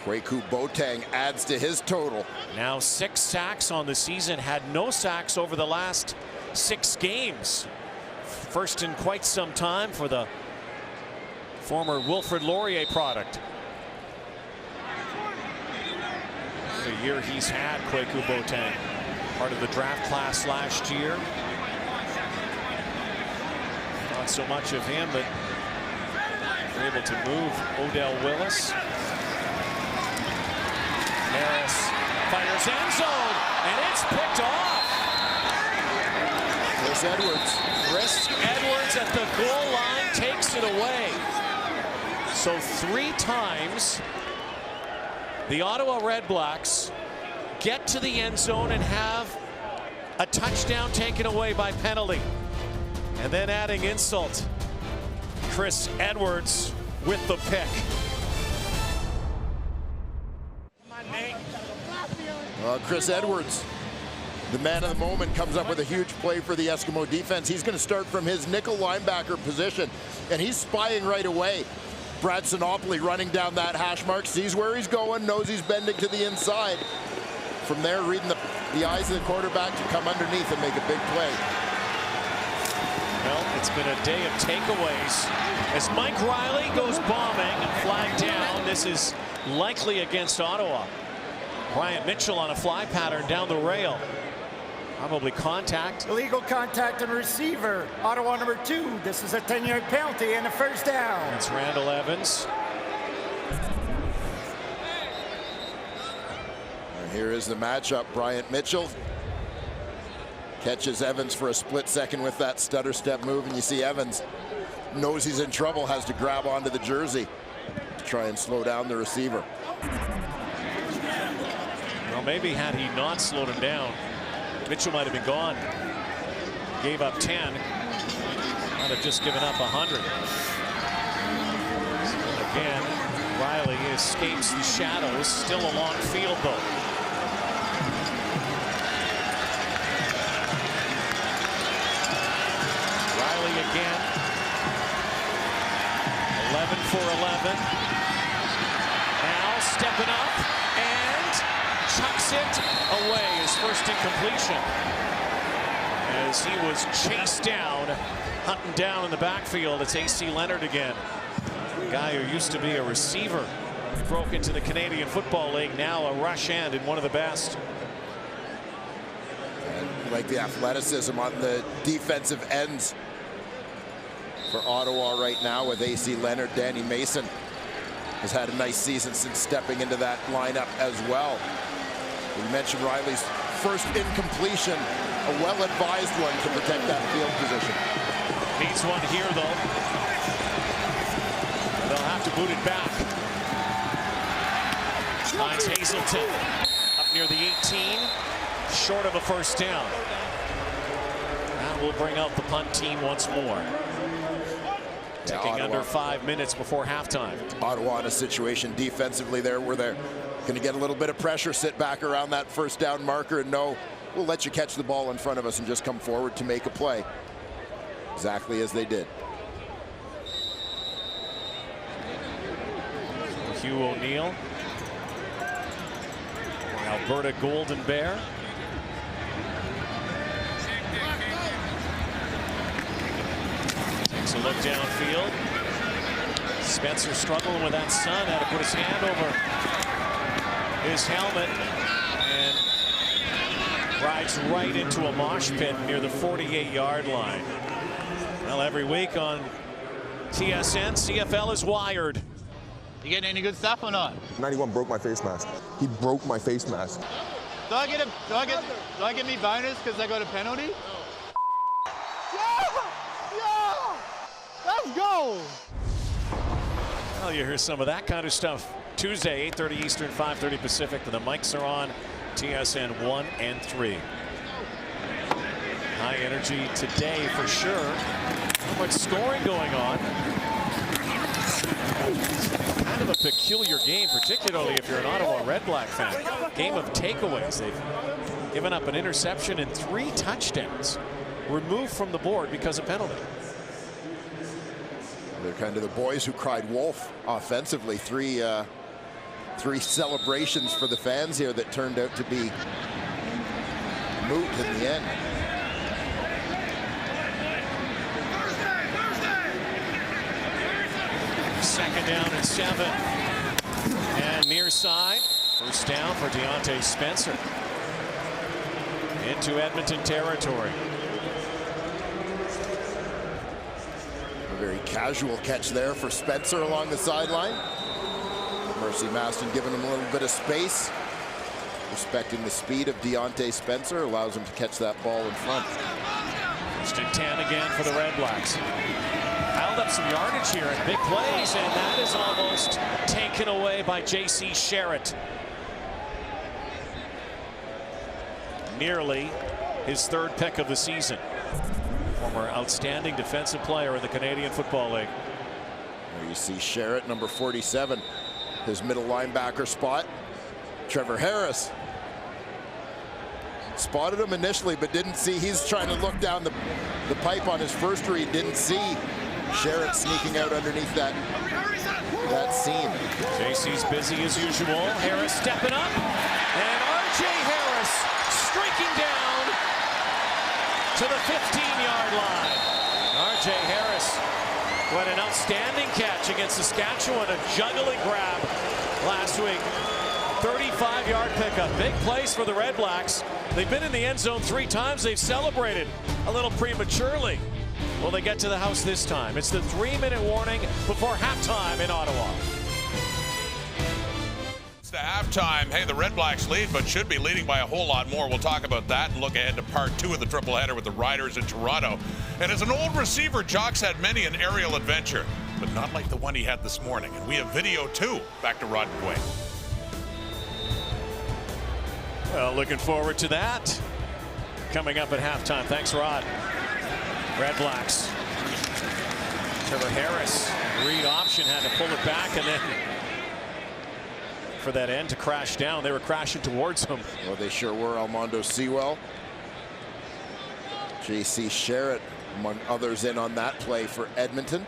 Kwaku Boateng adds to his total. Now 6 sacks on the season, had no sacks over the last 6 games. First in quite some time for the former Wilfrid Laurier product. The year he's had, Kwaku Boateng, part of the draft class last year. Not so much of him, but they're able to move Odell Willis. Harris fires end zone, and it's picked off. Chris Edwards. Chris Edwards at the goal line takes it away. So 3 times the Ottawa REDBLACKS get to the end zone and have a touchdown taken away by penalty. And then adding insult, Chris Edwards with the pick. Chris Edwards, the man of the moment, comes up with a huge play for the Eskimo defense. He's going to start from his nickel linebacker position, and he's spying right away. Brad Sinopoli running down that hash mark, sees where he's going, knows he's bending to the inside. From there, reading the eyes of the quarterback to come underneath and make a big play. Well, it's been a day of takeaways as Mike Riley goes bombing and flagged down. This is likely against Ottawa. Bryant Mitchell on a fly pattern down the rail. Probably contact. Illegal contact on receiver. Ottawa number 2. This is a 10-yard penalty and a first down. It's Randall Evans. And here is the matchup. Bryant Mitchell catches Evans for a split second with that stutter step move, and you see Evans knows he's in trouble, has to grab onto the jersey to try and slow down the receiver. Well, maybe had he not slowed him down, Mitchell might have been gone. Gave up 10. Might have just given up 100. So again, Riley escapes the shadows. Still a long field, though. Riley again. 11 for 11. Now stepping up and chucks it away. His first incompletion as he was chased down, hunting down in the backfield. It's AC Leonard again, a guy who used to be a receiver, broke into the Canadian Football League, now a rush end and one of the best. And like the athleticism on the defensive ends for Ottawa right now with AC Leonard. Danny Mason has had a nice season since stepping into that lineup as well. We mentioned Riley's first incompletion, a well-advised one to protect that field position. Needs one here, though. They'll have to boot it back. Finds Hazelton up near the 18, short of a first down. That will bring out the punt team once more. Taking under 5 minutes before halftime. Ottawa in a situation defensively there where they're going to get a little bit of pressure, sit back around that first down marker and know we'll let you catch the ball in front of us and just come forward to make a play. Exactly as they did. Hugh O'Neill. Alberta Golden Bear. Takes a look downfield. Spencer struggling with that sun, had to put his hand over his helmet and rides right into a mosh pit near the 48-yard line. Well, every week on TSN, CFL is wired. You getting any good stuff or not? 91 broke my face mask. He broke my face mask. Do I get me bonus because I got a penalty? Yeah! Let's go! Well, you hear some of that kind of stuff Tuesday, 8:30 Eastern, 5:30 Pacific. The mics are on TSN 1 and 3. High energy today for sure. So much scoring going on. Kind of a peculiar game, particularly if you're an Ottawa REDBLACK fan. Game of takeaways. They've given up an interception and 3 touchdowns removed from the board because of penalty. They're kind of the boys who cried wolf offensively. Three 3 celebrations for the fans here that turned out to be moot in the end. Second down and 7. And near side. First down for Deontay Spencer. Into Edmonton territory. A very casual catch there for Spencer along the sideline. Mercy Maston giving him a little bit of space. Respecting the speed of Deontay Spencer allows him to catch that ball in front. First and 10 again for the Red Blacks. Piled up some yardage here and big plays, and that is almost taken away by J.C. Sherritt. Nearly his 3rd pick of the season. Former outstanding defensive player in the Canadian Football League. There you see Sherritt, number 47, his middle linebacker spot. Trevor Harris spotted him initially, but didn't see. He's trying to look down the pipe on his first read. Didn't see Sherritt sneaking out underneath that seam. JC's busy as usual. Harris stepping up, and R.J. Harris streaking down to the 15-yard line. R.J. Harris, what an outstanding catch against Saskatchewan, a juggling grab last week. 35-yard pickup. Big place for the Red Blacks. They've been in the end zone 3 times. They've celebrated a little prematurely. Will they get to the house this time? It's the 3-minute warning before halftime in Ottawa. It's the halftime. Hey, the Red Blacks lead, but should be leading by a whole lot more. We'll talk about that and look ahead to part 2 of the tripleheader with the Riders in Toronto. And as an old receiver, Jock's had many an aerial adventure, but not like the one he had this morning. And we have video too. Back to Rod and Dwayne. Well, looking forward to that. Coming up at halftime. Thanks, Rod. Red Blacks. Trevor Harris, read option, had to pull it back, and then for that end to crash down. They were crashing towards him. Well, they sure were. Almondo Sewell. J.C. Sherritt, among others, in on that play for Edmonton.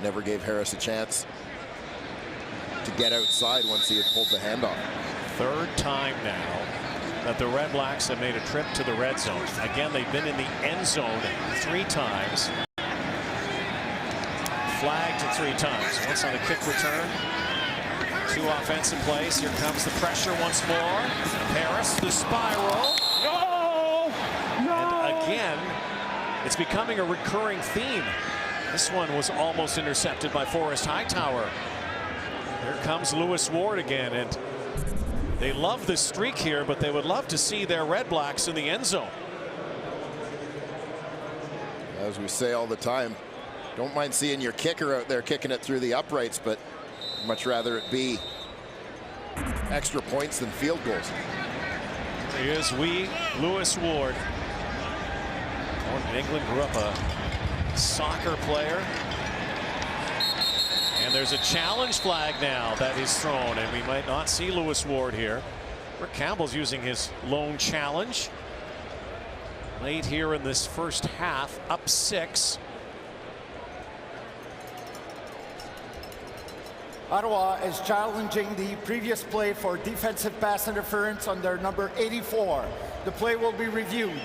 Never gave Harris a chance to get outside once he had pulled the handoff. 3rd time now that the Red Blacks have made a trip to the red zone. Again, they've been in the end zone 3 times. Flagged 3 times. Once on a kick return. 2 offensive plays. Here comes the pressure once more. Harris, the spiral. No! And again, it's becoming a recurring theme. This one was almost intercepted by Forrest Hightower. Here comes Lewis Ward again, and they love the streak here, but they would love to see their Red Blacks in the end zone. As we say all the time, don't mind seeing your kicker out there kicking it through the uprights, but much rather it be extra points than field goals. Here's Lewis Ward. Born in England, grew up a soccer player. And there's a challenge flag now that is thrown, and we might not see Lewis Ward here. Rick Campbell's using his lone challenge. Late here in this first half, up 6. Ottawa is challenging the previous play for defensive pass interference on their number 84. The play will be reviewed.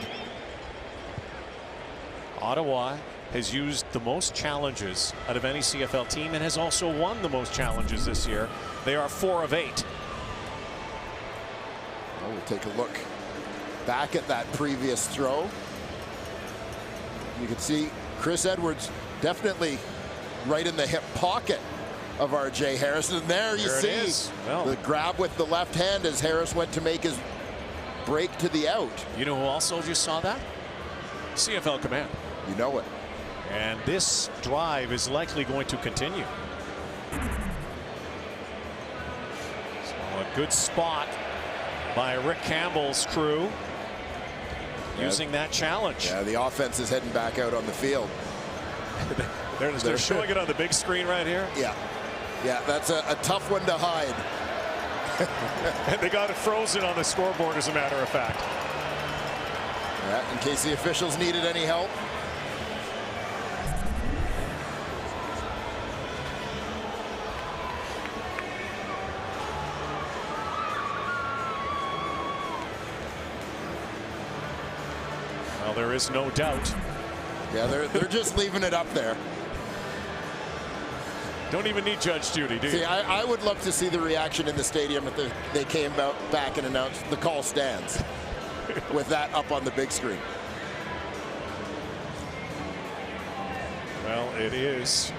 Ottawa has used the most challenges out of any CFL team and has also won the most challenges this year. They are 4 of 8. Well, we'll take a look back at that previous throw. You can see Chris Edwards definitely right in the hip pocket of R.J. Harris. And there you see the grab with the left hand as Harris went to make his break to the out. You know who also just saw that? CFL Command. You know it. And this drive is likely going to continue. So a good spot by Rick Campbell's crew using that challenge. Yeah, the offense is heading back out on the field. They're showing it on the big screen right here. Yeah. Yeah, that's a tough one to hide. And they got it frozen on the scoreboard, as a matter of fact. Yeah, in case the officials needed any help. there is no doubt. Yeah, they're just leaving it up there. Don't even need Judge Judy, do you? See, I would love to see the reaction in the stadium if they came back and announced the call stands with that up on the big screen. Well, it is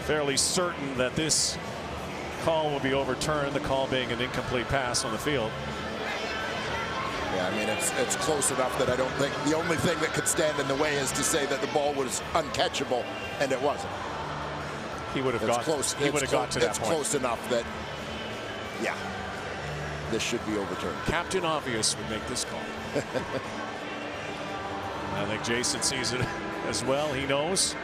fairly certain that this call will be overturned, the call being an incomplete pass on the field. Yeah, I mean, it's close enough that I don't think the only thing that could stand in the way is to say that the ball was uncatchable, and it wasn't. He would have got close. He would have got to that point. It's close enough that, yeah, this should be overturned. Captain Obvious would make this call. I think Jason sees it as well. He knows.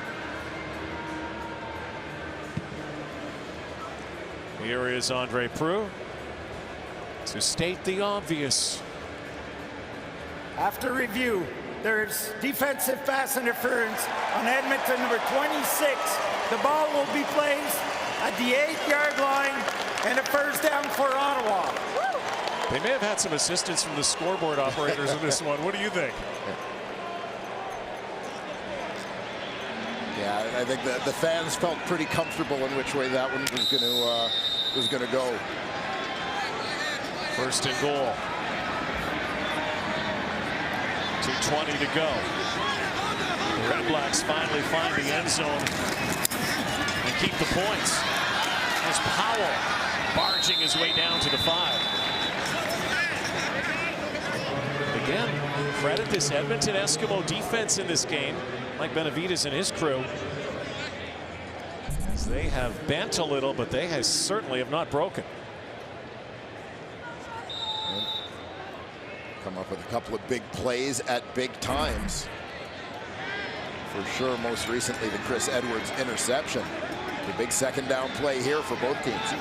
Here is Andre Proulx to state the obvious. After review, there's defensive pass interference on Edmonton number 26. The ball will be placed at the 8-yard line and a first down for Ottawa. They may have had some assistance from the scoreboard operators in this one. What do you think? Yeah, I think the fans felt pretty comfortable in which way that one was going to go. First and goal. 2:20 to go. The REDBLACKS finally find the end zone and keep the points. As Powell barging his way down to the 5. Again, credit this Edmonton Eskimo defense in this game. Mike Benavides and his crew. As they have bent a little, but they certainly have not broken. Come up with a couple of big plays at big times. For sure, most recently the Chris Edwards interception. The big second down play here for both teams.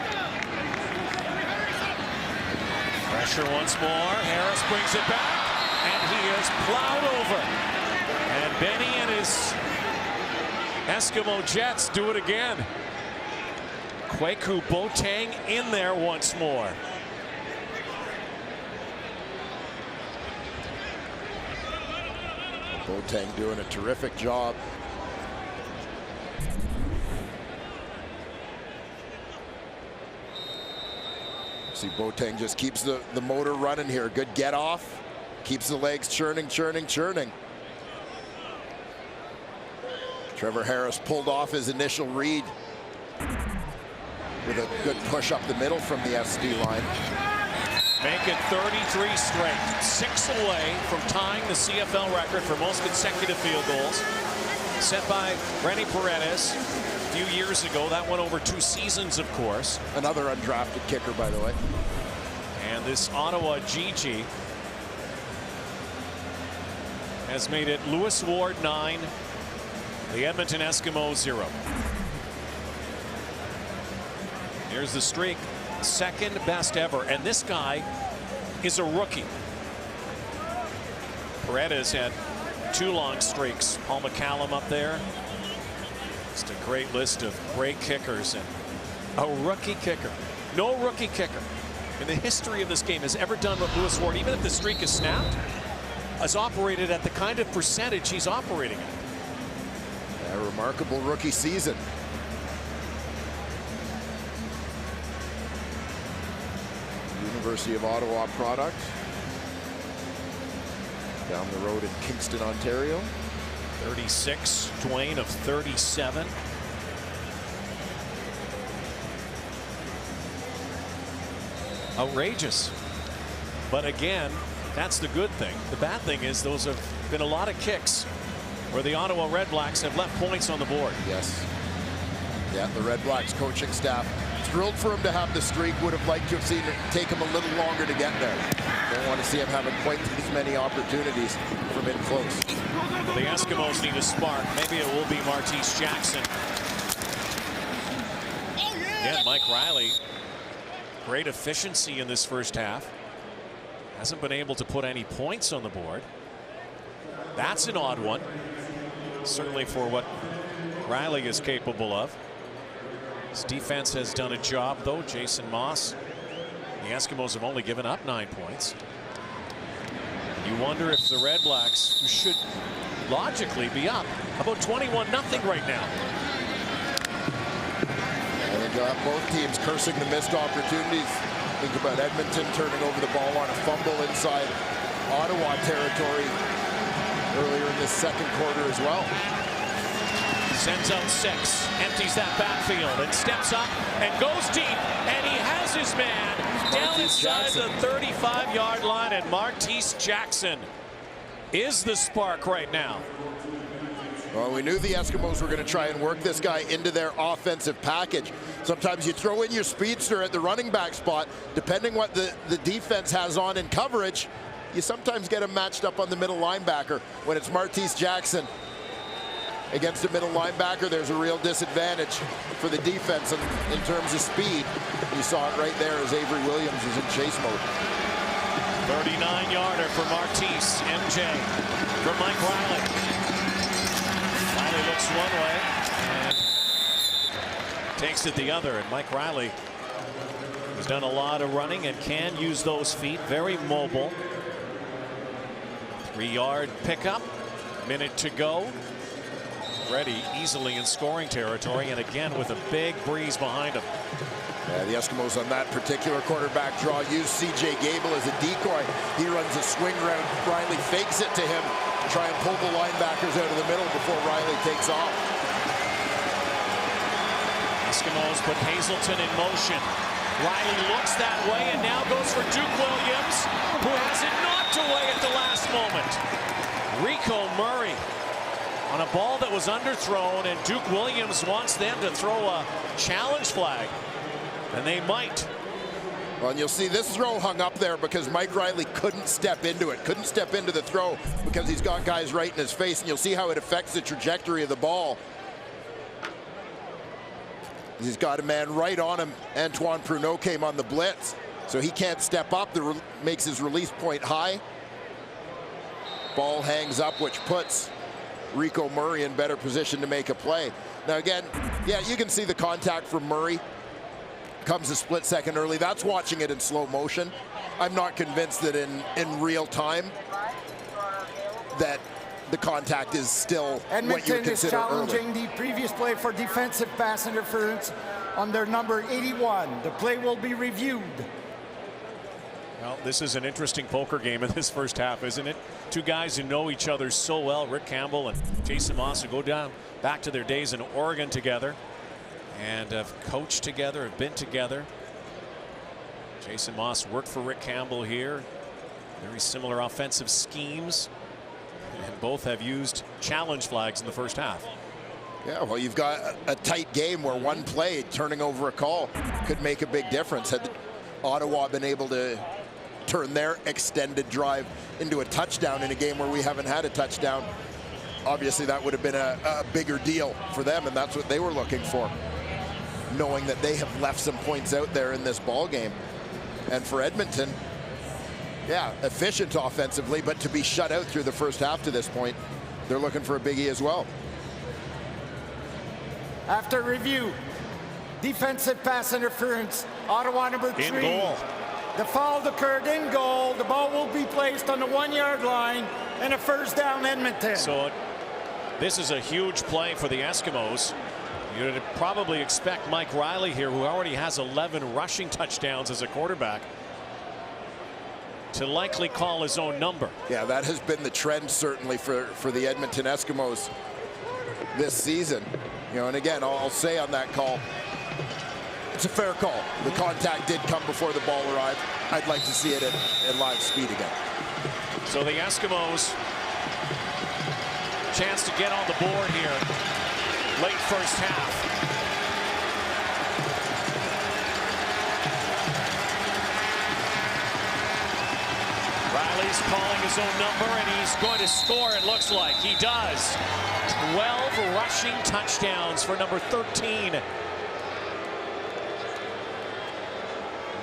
Pressure once more. Harris brings it back, and he is plowed over. And Benny and his Eskimo Jets do it again. Kwaku Boateng in there once more. Boateng doing a terrific job. See, Boateng just keeps the motor running here. Good get off. Keeps the legs churning, churning, churning. Trevor Harris pulled off his initial read with a good push up the middle from the SD line. Making 33 straight, 6 away from tying the CFL record for most consecutive field goals, set by Rennie Paredes a few years ago. That went over 2 seasons, of course. Another undrafted kicker, by the way. And this Ottawa GG has made it Lewis Ward 9, the Edmonton Eskimos 0. Here's the streak. Second best ever, and this guy is a rookie. Paredes had 2 long streaks. Paul McCallum up there. Just a great list of great kickers, and a rookie kicker. No rookie kicker in the history of this game has ever done what Lewis Ward, even if the streak is snapped, has operated at the kind of percentage he's operating at. A remarkable rookie season. University of Ottawa product. Down the road in Kingston, Ontario. 36, Dwayne of 37. Outrageous. But again, that's the good thing. The bad thing is those have been a lot of kicks where the Ottawa REDBLACKS have left points on the board. Yes. Yeah, the REDBLACKS coaching staff thrilled for him to have the streak. Would have liked to have seen it take him a little longer to get there. Don't want to see him having quite as many opportunities from in close. Well, the Eskimos need a spark. Maybe it will be Martese Jackson. Again, Mike Riley, great efficiency in this first half. Hasn't been able to put any points on the board. That's an odd one. Certainly for what Riley is capable of. His defense has done a job, though. Jason Moss. The Eskimos have only given up 9 points. You wonder if the Red Blacks, who should logically be up about 21-0 right now. I think both teams cursing the missed opportunities. Think about Edmonton turning over the ball on a fumble inside Ottawa territory earlier in this second quarter as well. Sends out 6, empties that backfield, and steps up and goes deep, and he has his man down inside the 35-yard line, and Martese Jackson is the spark right now. Well, we knew the Eskimos were going to try and work this guy into their offensive package. Sometimes you throw in your speedster at the running back spot. Depending what the defense has on in coverage, you sometimes get him matched up on the middle linebacker. When it's Martese Jackson against a middle linebacker, there's a real disadvantage for the defense in terms of speed. You saw it right there as Avery Williams was in chase mode. 39-yarder for Martese. MJ for Mike Riley. Riley looks one way and takes it the other. And Mike Riley has done a lot of running and can use those feet. Very mobile. 3-yard pickup. Minute to go. Ready easily in scoring territory, and again with a big breeze behind him. Yeah, the Eskimos on that particular quarterback draw use C.J. Gable as a decoy. He runs a swing route. Riley fakes it to him to try and pull the linebackers out of the middle before Riley takes off. Eskimos put Hazelton in motion. Riley looks that way and now goes for Duke Williams, who has it knocked away at the last moment. Rico Murray on a ball that was underthrown, and Duke Williams wants them to throw a challenge flag, and they might. Well, and you'll see this throw hung up there because Mike Riley couldn't step into it, couldn't step into the throw because he's got guys right in his face, and you'll see how it affects the trajectory of the ball. He's got a man right on him. Antoine Pruneau came on the blitz, so he can't step up. That makes his release point high. Ball hangs up, which puts Rico Murray in better position to make a play. Now again, yeah, you can see the contact from Murray. Comes a split second early. That's watching it in slow motion. I'm not convinced that in real time that the contact is still Edmonton what you would consider is challenging early. the previous play for defensive pass interference on their number 81. The play will be reviewed. Well, this is an interesting poker game in this first half, isn't it? Two guys who know each other so well, Rick Campbell and Jason Moss, who go down back to their days in Oregon together and have coached together, have been together. Jason Moss worked for Rick Campbell here. Very similar offensive schemes, and both have used challenge flags in the first half. Yeah, well, you've got a tight game where one play turning over a call could make a big difference. Had Ottawa been able to turn their extended drive into a touchdown in a game where we haven't had a touchdown, obviously that would have been a bigger deal for them, and that's what they were looking for, knowing that they have left some points out there in this ball game. And for Edmonton, yeah, efficient offensively, but to be shut out through the first half to this point, they're looking for a biggie as well. After review, defensive pass interference, Ottawa number 3. In goal. The foul occurred in goal. The ball will be placed on the 1-yard line and a first down Edmonton. So this is a huge play for the Eskimos. You'd probably expect Mike Riley here, who already has 11 rushing touchdowns as a quarterback, to likely call his own number. Yeah, that has been the trend certainly for the Edmonton Eskimos this season. You know, and again, I'll say on that call, it's a fair call. The contact did come before the ball arrived. I'd like to see it at live speed again. So the Eskimos, chance to get on the board here late first half. Riley's calling his own number, and he's going to score, it looks like. He does. 12 rushing touchdowns for number 13.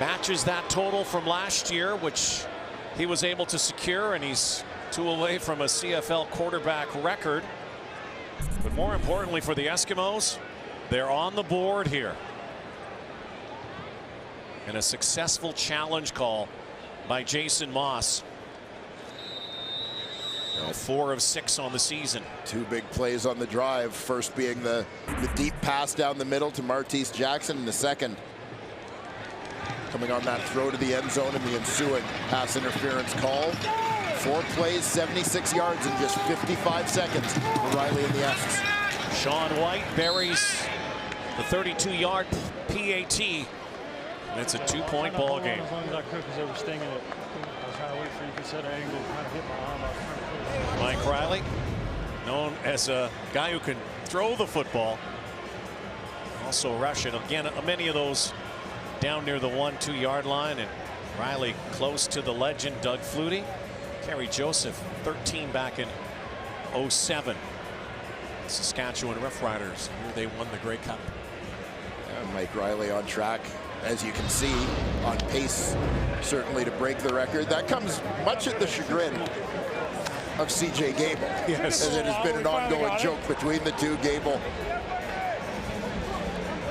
Matches that total from last year, which he was able to secure, and he's 2 away from a CFL quarterback record. But more importantly for the Eskimos, they're on the board here. And a successful challenge call by Jason Moss. 4 of 6 on the season. 2 big plays on the drive. First being the deep pass down the middle to Martese Jackson, and the second coming on that throw to the end zone and the ensuing pass interference call. 4 plays, 76 yards in just 55 seconds for Riley and the Esks. Sean White buries the 32-yard PAT. And it's a 2-point ball game. As long as I could, because they were stinging it. I was trying to wait for you to set an angle, kind of hit my arm. I was trying to put it Mike Riley, known as a guy who can throw the football, also rush it. Again, many of those down near the 1-2 yard line, and Riley close to the legend Doug Flutie. Kerry Joseph, 13 back in 07. Saskatchewan Roughriders. Here they won the Grey Cup. Mike Riley on track, as you can see, on pace certainly to break the record. That comes much at the chagrin of CJ Gable. Yes. As it has been an ongoing joke between the two. Gable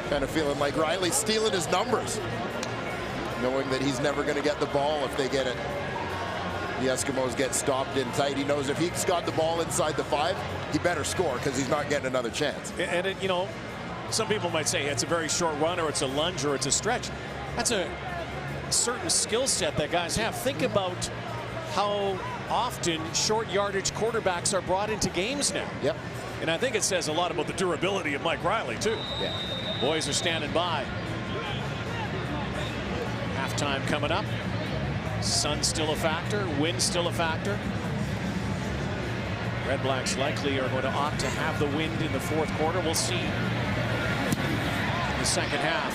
kind of feeling like Riley's stealing his numbers, knowing that he's never going to get the ball if they get it. The Eskimos get stopped in tight. He knows if he's got the ball inside the 5, he better score, because he's not getting another chance. And it, you know, some people might say it's a very short run, or it's a lunge, or it's a stretch. That's a certain skill set that guys have. Think about how often short yardage quarterbacks are brought into games now. Yep. And I think it says a lot about the durability of Mike Riley, too. Yeah. Boys are standing by. Halftime coming up. Sun still a factor. Wind still a factor. Red Blacks likely are going to opt to have the wind in the 4th quarter. We'll see in the second half.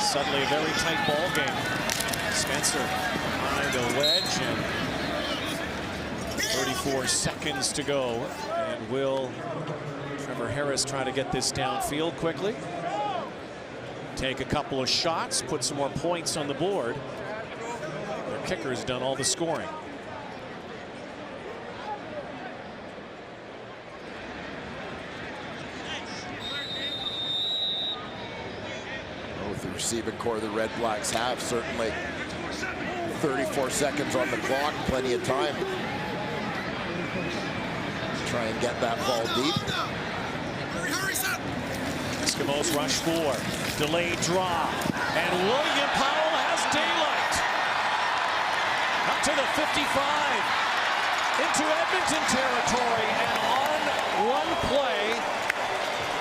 Suddenly a very tight ball game. Spencer behind a wedge, and 34 seconds to go. And will Trevor Harris try to get this downfield quickly? Take a couple of shots, put some more points on the board. Their kicker's done all the scoring. With the receiving core the Red Blacks have, certainly 34 seconds on the clock, plenty of time. Try and get that ball deep. Eskimos rush 4, delayed draw, and William Powell has daylight. Up to the 55, into Edmonton territory, and on one play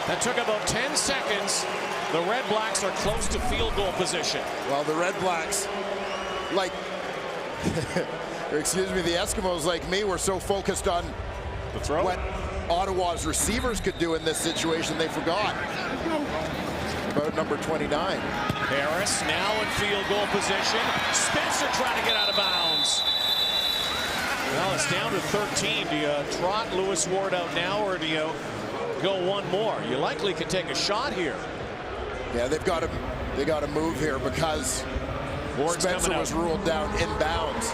that took about 10 seconds, the Red Blacks are close to field goal position. Well, the Red Blacks, like, or excuse me, the Eskimos, like me, were so focused on the throw. What Ottawa's receivers could do in this situation, they forgot about number 29. Harris now in field goal position. Spencer trying to get out of bounds. Well, it's down to 13. Do you trot Lewis Ward out now, or do you go one more? You likely can take a shot here. Yeah, they got to move here, because Ward's Spencer was ruled down inbounds.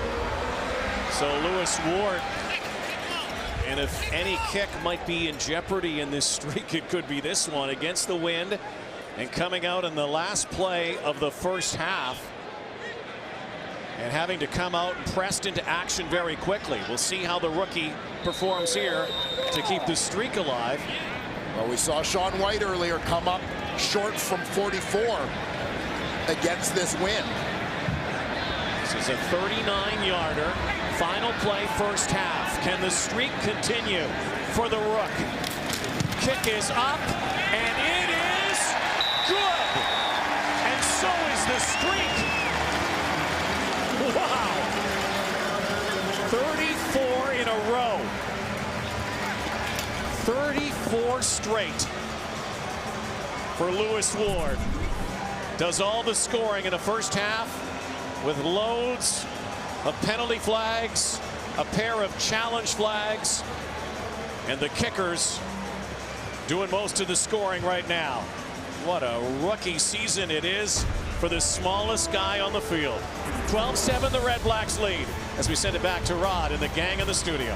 So Lewis Ward, and if any kick might be in jeopardy in this streak, it could be this one against the wind, and coming out in the last play of the first half, and having to come out and pressed into action very quickly. We'll see how the rookie performs here to keep the streak alive. Well, we saw Sean White earlier come up short from 44 against this win. This is a 39-yarder. Final play, first half. Can the streak continue for the Rook? Kick is up, and it is good. And so is the streak. Wow. 34 in a row. 34 straight for Lewis Ward. Does all the scoring in the first half with loads of penalty flags, a pair of challenge flags, and the kickers doing most of the scoring right now. What a rookie season it is for the smallest guy on the field. 12-7 the Red Blacks lead as we send it back to Rod and the gang in the studio.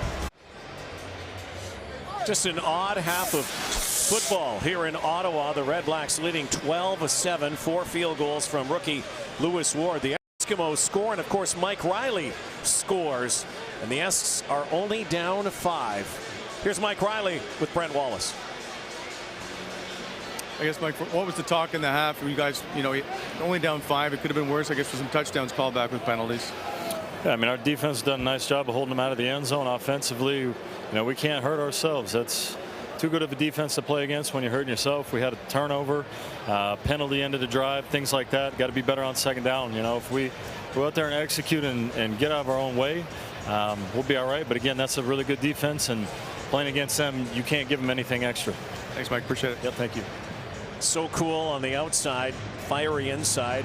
Just an odd half of football here in Ottawa. The Red Blacks leading 12-7, 4 field goals from rookie Lewis Ward. The Eskimos score, and of course Mike Riley scores And the Esks are only down 5. Here's Mike Riley with Brent Wallace. I guess, Mike, what was the talk in the half? You guys, only down 5. It could have been worse, I guess, for some touchdowns called back with penalties. Yeah, I mean, our defense has done a nice job of holding them out of the end zone. Offensively, we can't hurt ourselves. That's too good of a defense to play against when you're hurting yourself. We had a turnover, penalty end of the drive, things like that. Got to be better on second down. If we go out there and execute and get out of our own way, we'll be all right. But again, that's a really good defense, and playing against them, you can't give them anything extra. Thanks, Mike. Appreciate it. Yep, thank you. So cool on the outside, fiery inside.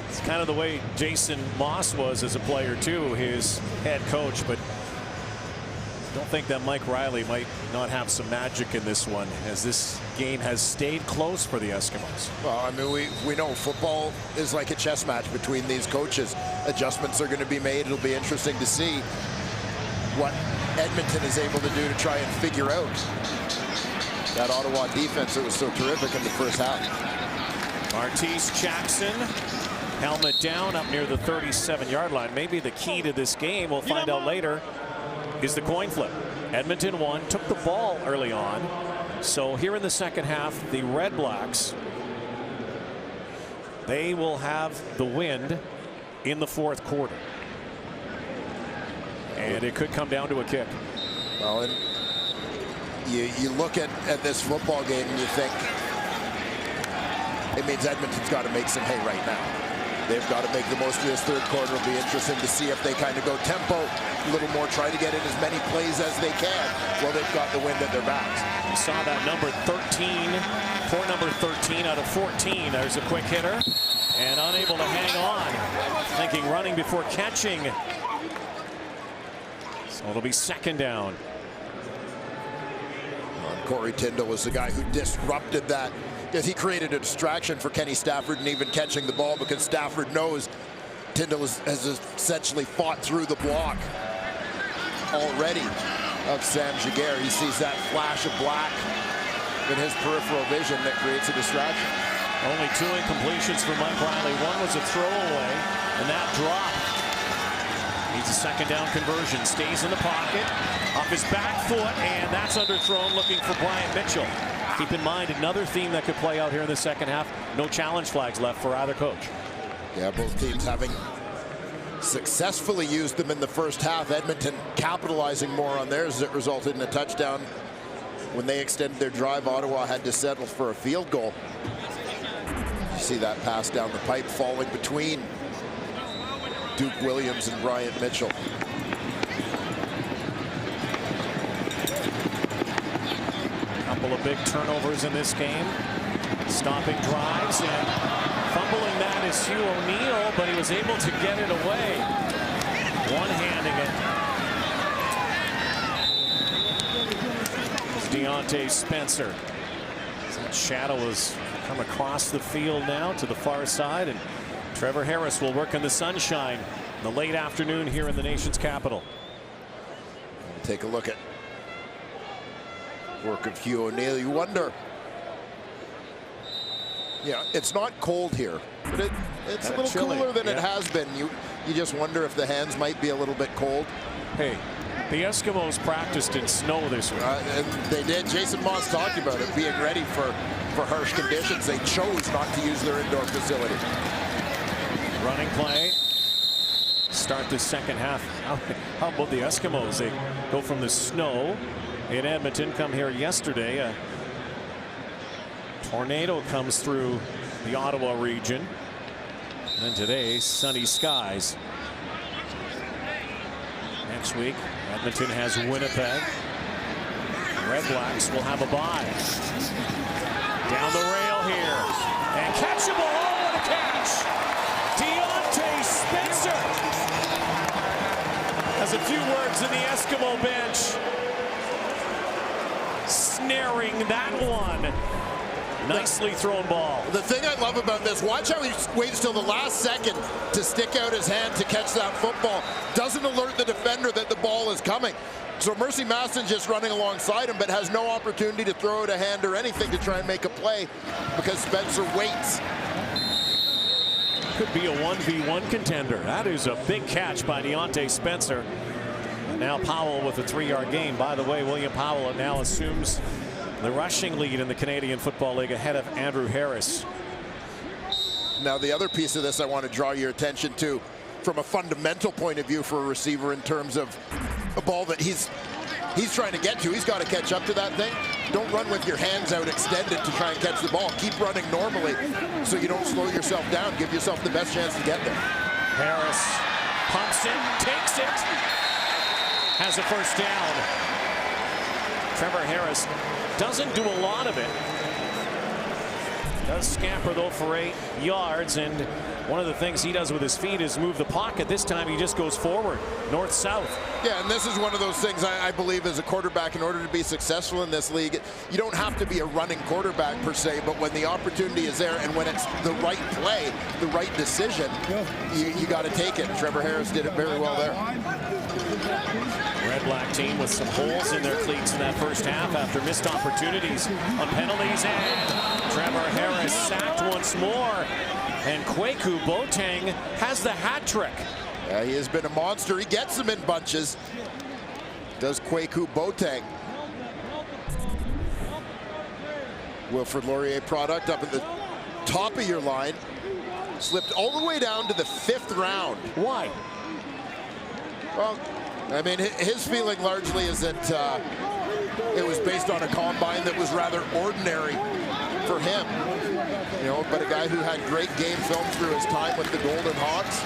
It's kind of the way Jason Moss was as a player too, his head coach. But don't think that Mike Riley might not have some magic in this one, as this game has stayed close for the Eskimos. Well, I mean, we know football is like a chess match between these coaches. Adjustments are going to be made. It'll be interesting to see what Edmonton is able to do to try and figure out that Ottawa defense that was so terrific in the first half. Martese Jackson, helmet down up near the 37-yard line. Maybe the key to this game, we'll find out later, is the coin flip. Edmonton won, took the ball early on. So here in the second half, the REDBLACKS, they will have the wind in the fourth quarter. And it could come down to a kick. Well, and you look at this football game and you think it means Edmonton's got to make some hay right now. They've got to make the most of this third quarter. It'll be interesting to see if they kind of go tempo a little more, try to get in as many plays as they can while they've got the wind at their backs. You saw that number 13, for number 13 out of 14. There's a quick hitter and unable to hang on. Thinking running before catching. So it'll be second down. Corey Tyndall was the guy who disrupted that. He created a distraction for Kenny Stafford and even catching the ball, because Stafford knows Tyndall has essentially fought through the block already of Sam Giguère. He sees that flash of black in his peripheral vision that creates a distraction. Only 2 incompletions for Mike Riley. One was a throwaway, and that dropped. Needs a second down conversion. Stays in the pocket, off his back foot, and that's underthrown, looking for Bryant Mitchell. Keep in mind, another theme that could play out here in the second half. No challenge flags left for either coach. Yeah, both teams having successfully used them in the first half. Edmonton capitalizing more on theirs as it resulted in a touchdown. When they extended their drive, Ottawa had to settle for a field goal. You see that pass down the pipe falling between Duke Williams and Bryant Mitchell. Couple of big turnovers in this game. Stopping drives, and fumbling that is Hugh O'Neill, but he was able to get it away. One-handing it. It's Deontay Spencer. That shadow has come across the field now to the far side, and Trevor Harris will work in the sunshine in the late afternoon here in the nation's capital. Take a look at work of Hugh O'Neill. You wonder, it's not cold here, but it's a little cooler than it has been. You just wonder if the hands might be a little bit cold. Hey, the Eskimos practiced in snow this week. And they did. Jason Moss talked about it, being ready for harsh conditions. They chose not to use their indoor facility. Running play. Start the second half. How about the Eskimos? They go from the snow in Edmonton, come here yesterday. A tornado comes through the Ottawa region. And today, sunny skies. Next week, Edmonton has Winnipeg. REDBLACKS will have a bye. Down the rail here. And catchable. Oh, what a catch! Deontay Spencer has a few words in the Eskimo bench. Snaring that one. Nicely thrown ball. The thing I love about this, watch how he waits till the last second to stick out his hand to catch that football. Doesn't alert the defender that the ball is coming. So Mercy Masson just running alongside him, but has no opportunity to throw out a hand or anything to try and make a play because Spencer waits. Could be a 1v1 contender. That is a big catch by Deontay Spencer. now Powell with a 3-yard gain. By the way, William Powell now assumes the rushing lead in the Canadian Football League ahead of Andrew Harris. Now the other piece of this I want to draw your attention to from a fundamental point of view for a receiver in terms of a ball that he's trying to get to. He's got to catch up to that thing. Don't run with your hands out extended to try and catch the ball. Keep running normally so you don't slow yourself down. Give yourself the best chance to get there. Harris pumps it, takes it, has a first down. Trevor Harris doesn't do a lot of it. Does scamper though for 8 yards, and one of the things he does with his feet is move the pocket. This time he just goes forward, north-south. Yeah, and this is one of those things I believe as a quarterback, in order to be successful in this league, you don't have to be a running quarterback per se, but when the opportunity is there and when it's the right play, the right decision, you got to take it. Trevor Harris did it very well there. Red Black team with some holes in their cleats in that first half after missed opportunities on penalties, and Trevor Harris sacked once more, and Kwaku Boateng has the hat trick. Yeah, he has been a monster. He gets them in bunches. Does Kwaku Boateng. Wilfrid Laurier product up at the top of your line. Slipped all the way down to the 5th round. Why? Well, I mean, his feeling largely is that it was based on a combine that was rather ordinary for him. You know, but a guy who had great game film through his time with the Golden Hawks.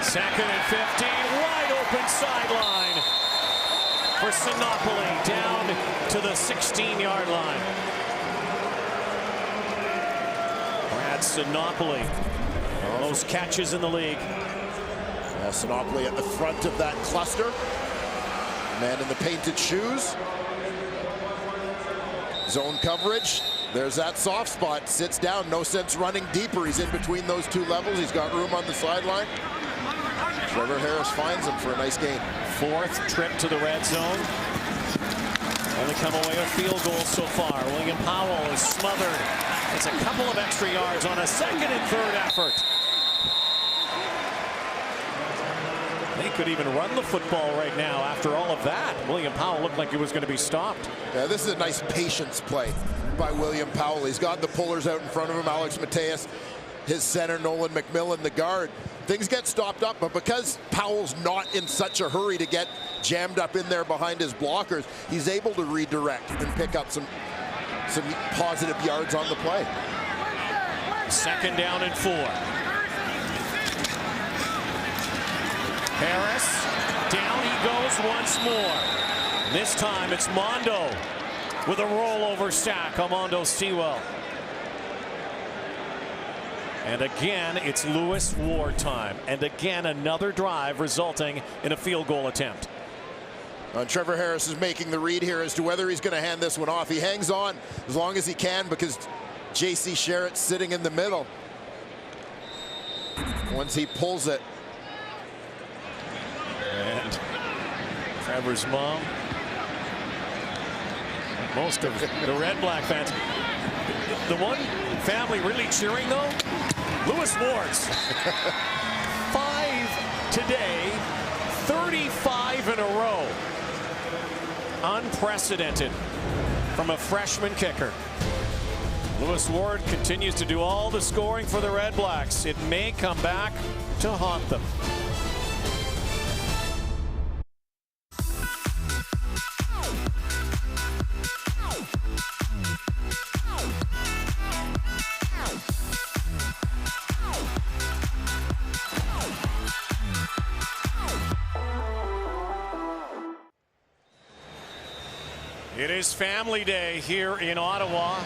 2nd and 15, wide open sideline for Sinopoli, down to the 16-yard line. Brad Sinopoli, most catches in the league. Sinopoli at the front of that cluster. Man in the painted shoes. Zone coverage. There's that soft spot. Sits down. No sense running deeper. He's in between those 2 levels. He's got room on the sideline. Trevor Harris finds him for a nice gain. 4th trip to the red zone. Only come away with field goals so far. William Powell is smothered. It's a couple of extra yards on a 2nd and 3rd effort. They could even run the football right now after all of that. William Powell looked like he was going to be stopped. Yeah, this is a nice patience play by William Powell. He's got the pullers out in front of him. Alex Mateus, his center, Nolan McMillan, the guard. Things get stopped up, but because Powell's not in such a hurry to get jammed up in there behind his blockers, he's able to redirect and pick up some positive yards on the play. 2nd down and 4. Harris, down he goes once more. This time it's Mondo with a rollover sack on Mondo Sewell. And again, it's Lewis Ward time. And again, another drive resulting in a field goal attempt. Trevor Harris is making the read here as to whether he's going to hand this one off. He hangs on as long as he can because J.C. Sherritt's sitting in the middle. Once he pulls it. And Trevor's mom. Most of the Red Black fans. The one family really cheering, though, Lewis Ward's. 5 today, 35 in a row. Unprecedented from a freshman kicker. Lewis Ward continues to do all the scoring for the Red Blacks. It may come back to haunt them. It is family day here in Ottawa.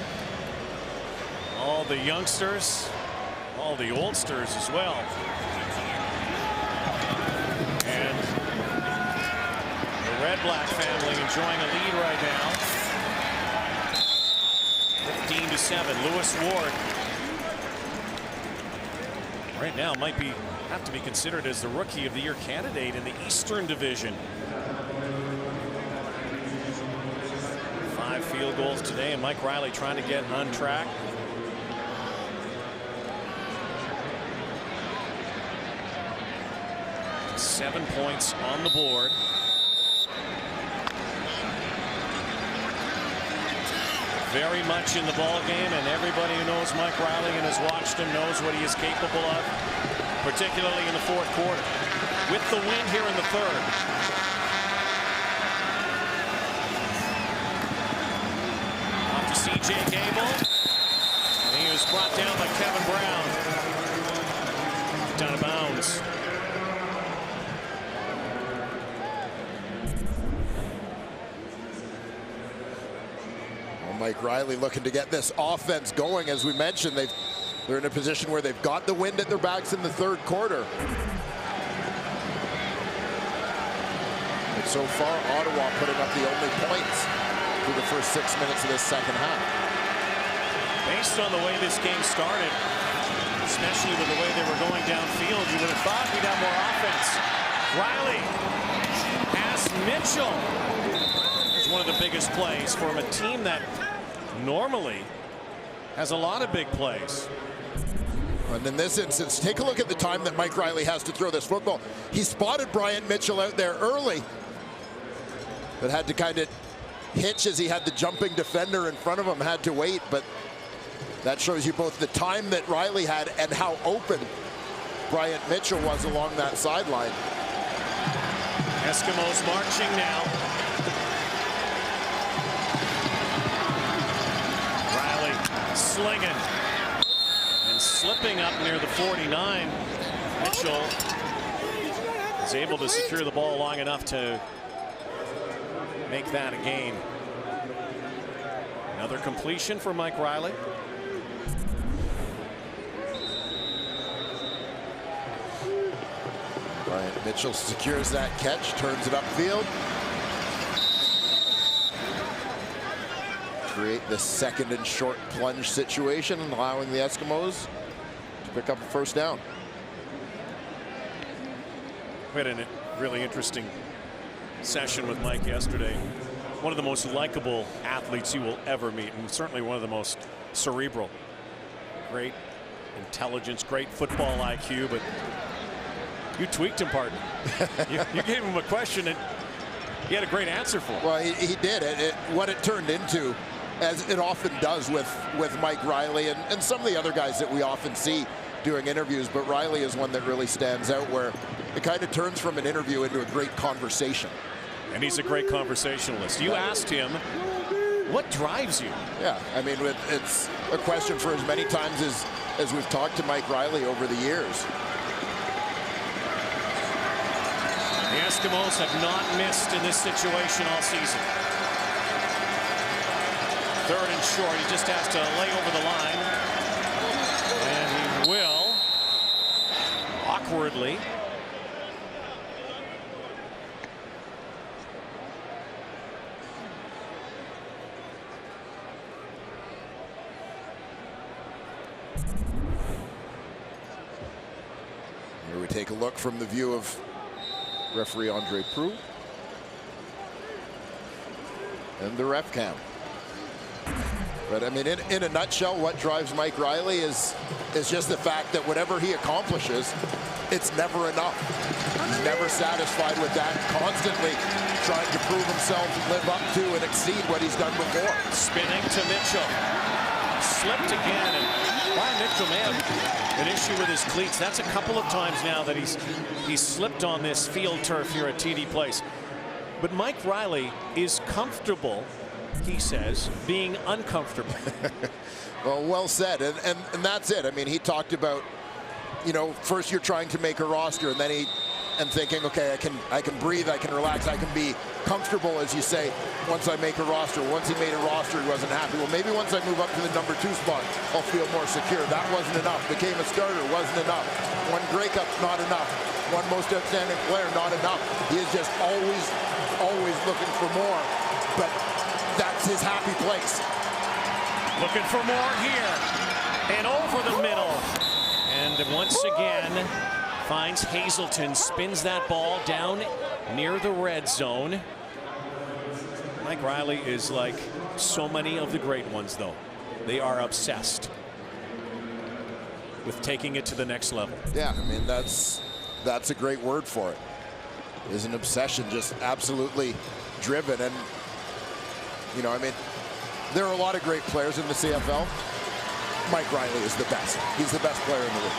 All the youngsters, all the oldsters as well. And the Red Black family enjoying a lead right now. 15-7, Lewis Ward. Right now might have to be considered as the Rookie of the Year candidate in the Eastern Division. 5 field goals today, and Mike Riley trying to get on track. 7 points on the board. Very much in the ball game, and everybody who knows Mike Riley and has watched him knows what he is capable of, particularly in the fourth quarter. With the win here in the third. Off to C.J. Gable. And he was brought down by Kevin Brown. Down of bounds. Mike Riley looking to get this offense going. As we mentioned, they're in a position where they've got the wind at their backs in the third quarter. But so far, Ottawa putting up the only points through the first 6 minutes of this second half. Based on the way this game started, especially with the way they were going downfield, you would have thought we'd have more offense. Riley has Mitchell. It's one of the biggest plays from a team that normally has a lot of big plays. And in this instance, take a look at the time that Mike Riley has to throw this football. He spotted Bryant Mitchell out there early, but had to kind of hitch as he had the jumping defender in front of him, had to wait. But that shows you both the time that Riley had and how open Bryant Mitchell was along that sideline. Eskimos marching now. Riley slinging and slipping up near the 49. Mitchell is able to secure the ball long enough to make that a gain. Another completion for Mike Riley. Bryant Mitchell secures that catch, turns it upfield. Create the second and short plunge situation, and allowing the Eskimos to pick up a first down. We had a really interesting session with Mike yesterday. One of the most likable athletes you will ever meet, and certainly one of the most cerebral. Great intelligence, great football IQ, but you tweaked him, partner. you gave him a question and he had a great answer for it. Well, he did. What it turned into, as it often does with Mike Riley and some of the other guys that we often see doing interviews, but Riley is one that really stands out, where it kind of turns from an interview into a great conversation. And he's a great conversationalist. You asked him, what drives you? Yeah, I mean, it's a question for as many times as we've talked to Mike Riley over the years. The Eskimos have not missed in this situation all season. Third and short, he just has to lay over the line. And he will. Awkwardly. Here we take a look from the view of referee Andre Proulx and the ref cam. But I mean, in a nutshell, what drives Mike Riley is just the fact that whatever he accomplishes, it's never enough. He's never satisfied with that, constantly trying to prove himself, live up to and exceed what he's done before. Spinning to Mitchell. Slipped again, and Brian Mitchell may have an issue with his cleats. That's a couple of times now that he's slipped on this field turf here at TD Place. But Mike Riley is comfortable, he says, being uncomfortable. Well said, and that's it. I mean, he talked about, you know, first you're trying to make a roster, and then thinking, okay, I can breathe, I can relax, I can be comfortable, as you say, once I make a roster. Once he made a roster, he wasn't happy. Well, maybe once I move up to the number 2 spot, I'll feel more secure. That wasn't enough. Became a starter, wasn't enough. One Grey Cup, not enough. One most outstanding player, not enough. He is just always looking for more, but that's his happy place. Looking for more here, and over the middle. And once again, finds Hazelton, spins that ball down near the red zone. Mike Riley is like so many of the great ones, though. They are obsessed with taking it to the next level. Yeah, I mean, that's that's a great word for it. Is an obsession, just absolutely driven. And, you know, I mean, there are a lot of great players in the CFL. Mike Riley is the best. He's the best player in the league.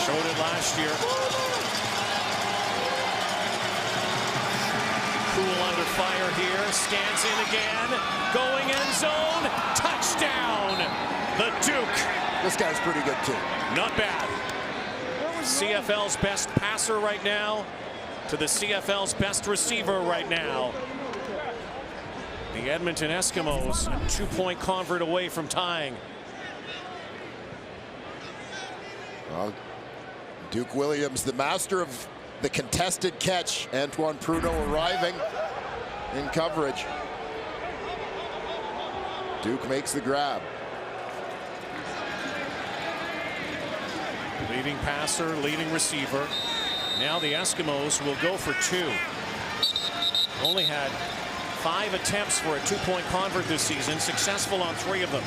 Showed it last year. Cool under fire here. Stands in again. Going end zone. Touchdown. The Duke. This guy's pretty good too. Not bad. CFL's best passer right now to the CFL's best receiver right now. The Edmonton Eskimos, a 2-point convert away from tying. Well, Duke Williams, the master of the contested catch. Antoine Pruneau arriving in coverage. Duke makes the grab. Leading passer, leading receiver. Now the Eskimos will go for 2. Only had 5 attempts for a 2-point convert this season, successful on 3 of them.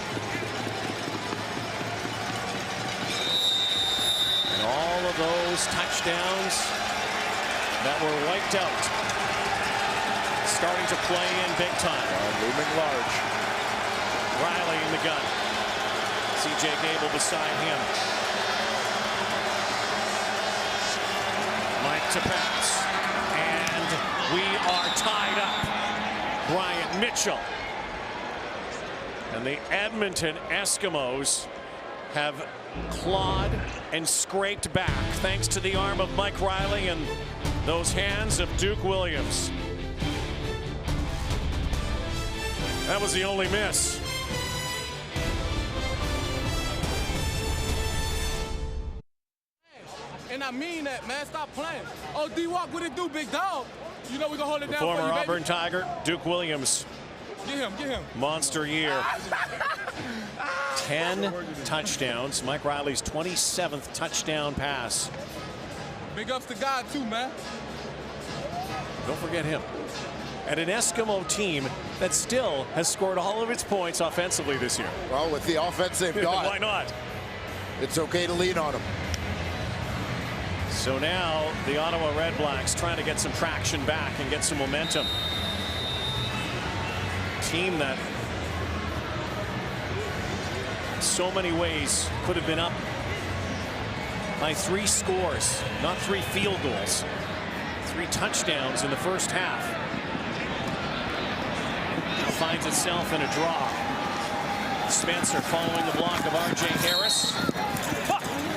And all of those touchdowns that were wiped out, starting to play in big time. Looming large. Riley in the gun. C.J. Gable beside him. Mike to pass. And we are tied up. Bryant Mitchell. And the Edmonton Eskimos have clawed and scraped back thanks to the arm of Mike Riley and those hands of Duke Williams. That was the only miss. And I mean that, man. Stop playing. Oh, D-Walk, what it do, big dog? You know we're going to hold it down for you, Former baby. Auburn Tiger, Duke Williams. Get him, get him. Monster year. 10 touchdowns. Mike Riley's 27th touchdown pass. Big ups to God, too, man. Don't forget him. And an Eskimo team that still has scored all of its points offensively this year. Well, with the offense they've got. Why not? It's okay to lean on them. So now the Ottawa REDBLACKS trying to get some traction back and get some momentum. Team that in so many ways could have been up by 3 scores, not 3 field goals. 3 touchdowns in the first half. Now finds itself in a draw. Spencer following the block of R.J. Harris.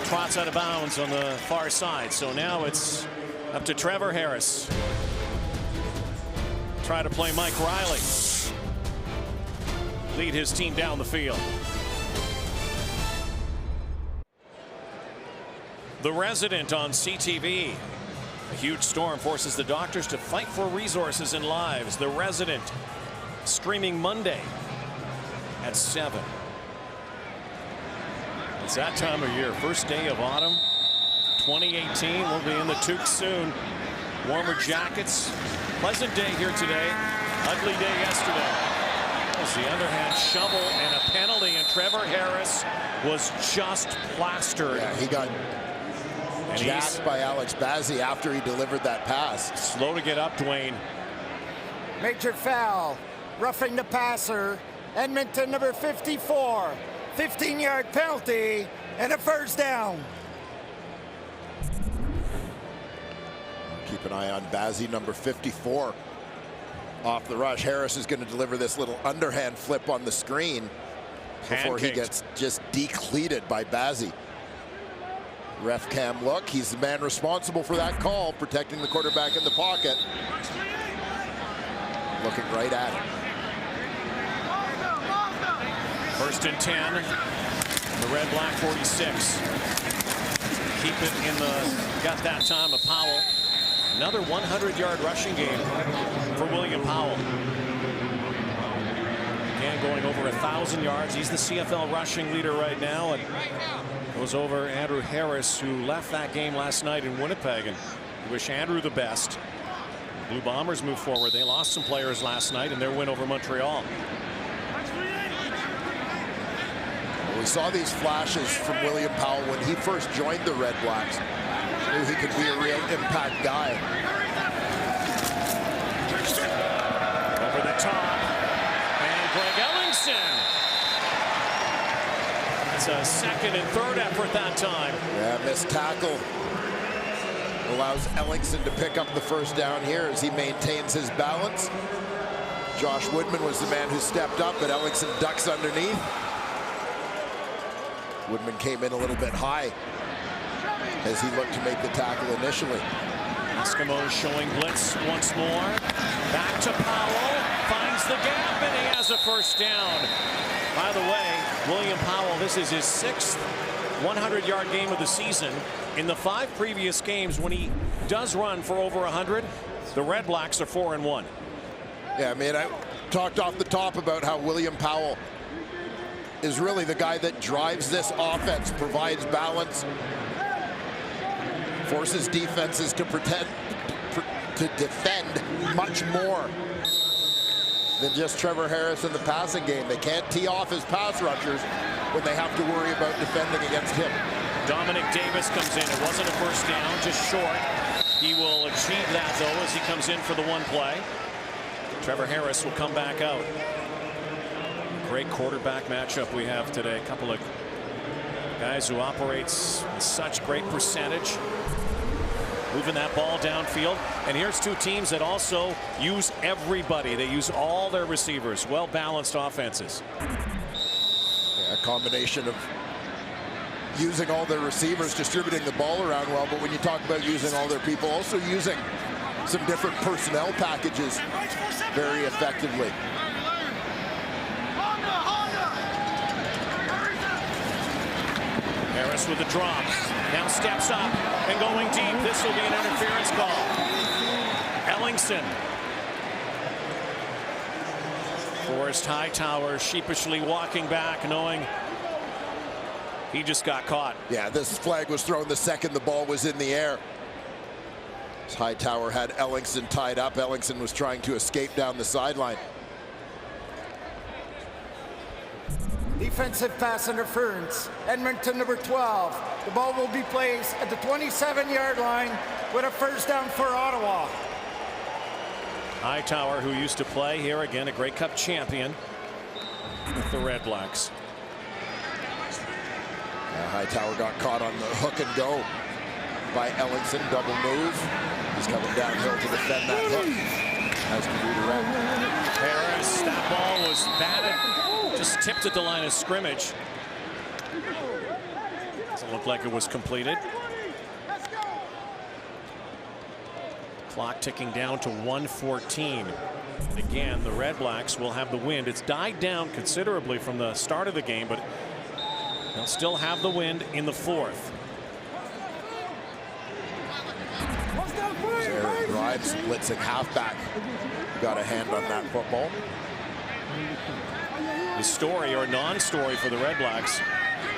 Trots out of bounds on the far side. So now it's up to Trevor Harris. Try to play Mike Riley. Lead his team down the field. The Resident on CTV. A huge storm forces the doctors to fight for resources and lives. The Resident streaming Monday at 7. It's that time of year. First day of autumn 2018. We'll be in the toque soon. Warmer jackets. Pleasant day here today. Ugly day yesterday. As the underhand shovel and a penalty, and Trevor Harris was just plastered. Yeah, he got jacked by Alex Bazzi after he delivered that pass. Slow to get up, Dwayne. Major foul. Roughing the passer. Edmonton number 54. 15-yard penalty and a first down. Keep an eye on Bazzi, number 54, off the rush. Harris is going to deliver this little underhand flip on the screen before he gets just decleated by Bazzi. Ref cam look. He's the man responsible for that call, protecting the quarterback in the pocket. Looking right at him. First and 10. The REDBLACK 46. Keep it in the gut that time of Powell. Another 100-yard rushing game for William Powell. Again, going over 1,000 yards. He's the CFL rushing leader right now, and goes over Andrew Harris, who left that game last night in Winnipeg. And we wish Andrew the best. The Blue Bombers move forward. They lost some players last night in their win over Montreal. We saw these flashes from William Powell when he first joined the REDBLACKS. Knew he could be a real impact guy. Over the top. And Greg Ellingson. It's a second and third effort that time. Yeah, missed tackle. Allows Ellingson to pick up the first down here as he maintains his balance. Josh Woodman was the man who stepped up, but Ellingson ducks underneath. Woodman came in a little bit high as he looked to make the tackle initially. Eskimos showing blitz once more. Back to Powell. Finds the gap, and he has a first down. By the way, William Powell, this is his 6th 100-yard game of the season. In the 5 previous games, when he does run for over 100, the Red Blacks are 4-1. Yeah, I mean, I talked off the top about how William Powell is really the guy that drives this offense, provides balance, forces defenses to defend much more than just Trevor Harris in the passing game. They can't tee off his pass rushers when they have to worry about defending against him. Dominic Davis comes in. It wasn't a first down, just short. He will achieve that, though, as he comes in for the one play. Trevor Harris will come back out. Great quarterback matchup we have today. A couple of guys who operates with such great percentage. Moving that ball downfield. And here's two teams that also use everybody. They use all their receivers. Well-balanced offenses. Yeah, a combination of using all their receivers, distributing the ball around well, but when you talk about using all their people, also using some different personnel packages very effectively. Harris with the drop. Now steps up and going deep. This will be an interference call. Ellingson. Forrest Hightower sheepishly walking back, knowing he just got caught. Yeah, this flag was thrown the second the ball was in the air. Hightower had Ellingson tied up. Ellingson was trying to escape down the sideline. Defensive pass interference. Edmonton number 12. The ball will be placed at the 27-yard line with a first down for Ottawa. Hightower, who used to play here, again a Grey Cup champion with the Red Blacks. Hightower got caught on the hook and go by Ellingson. Double move. He's coming downhill to defend that hook. As to do direct. Harris, that ball was batted. Just tipped at the line of scrimmage. Doesn't look like it was completed. Clock ticking down to 1:14. Again, the Red Blacks will have the wind. It's died down considerably from the start of the game, but they'll still have the wind in the fourth. Eric Grimes blitzing halfback. Got a hand on that football. The story or non-story for the Red Blacks,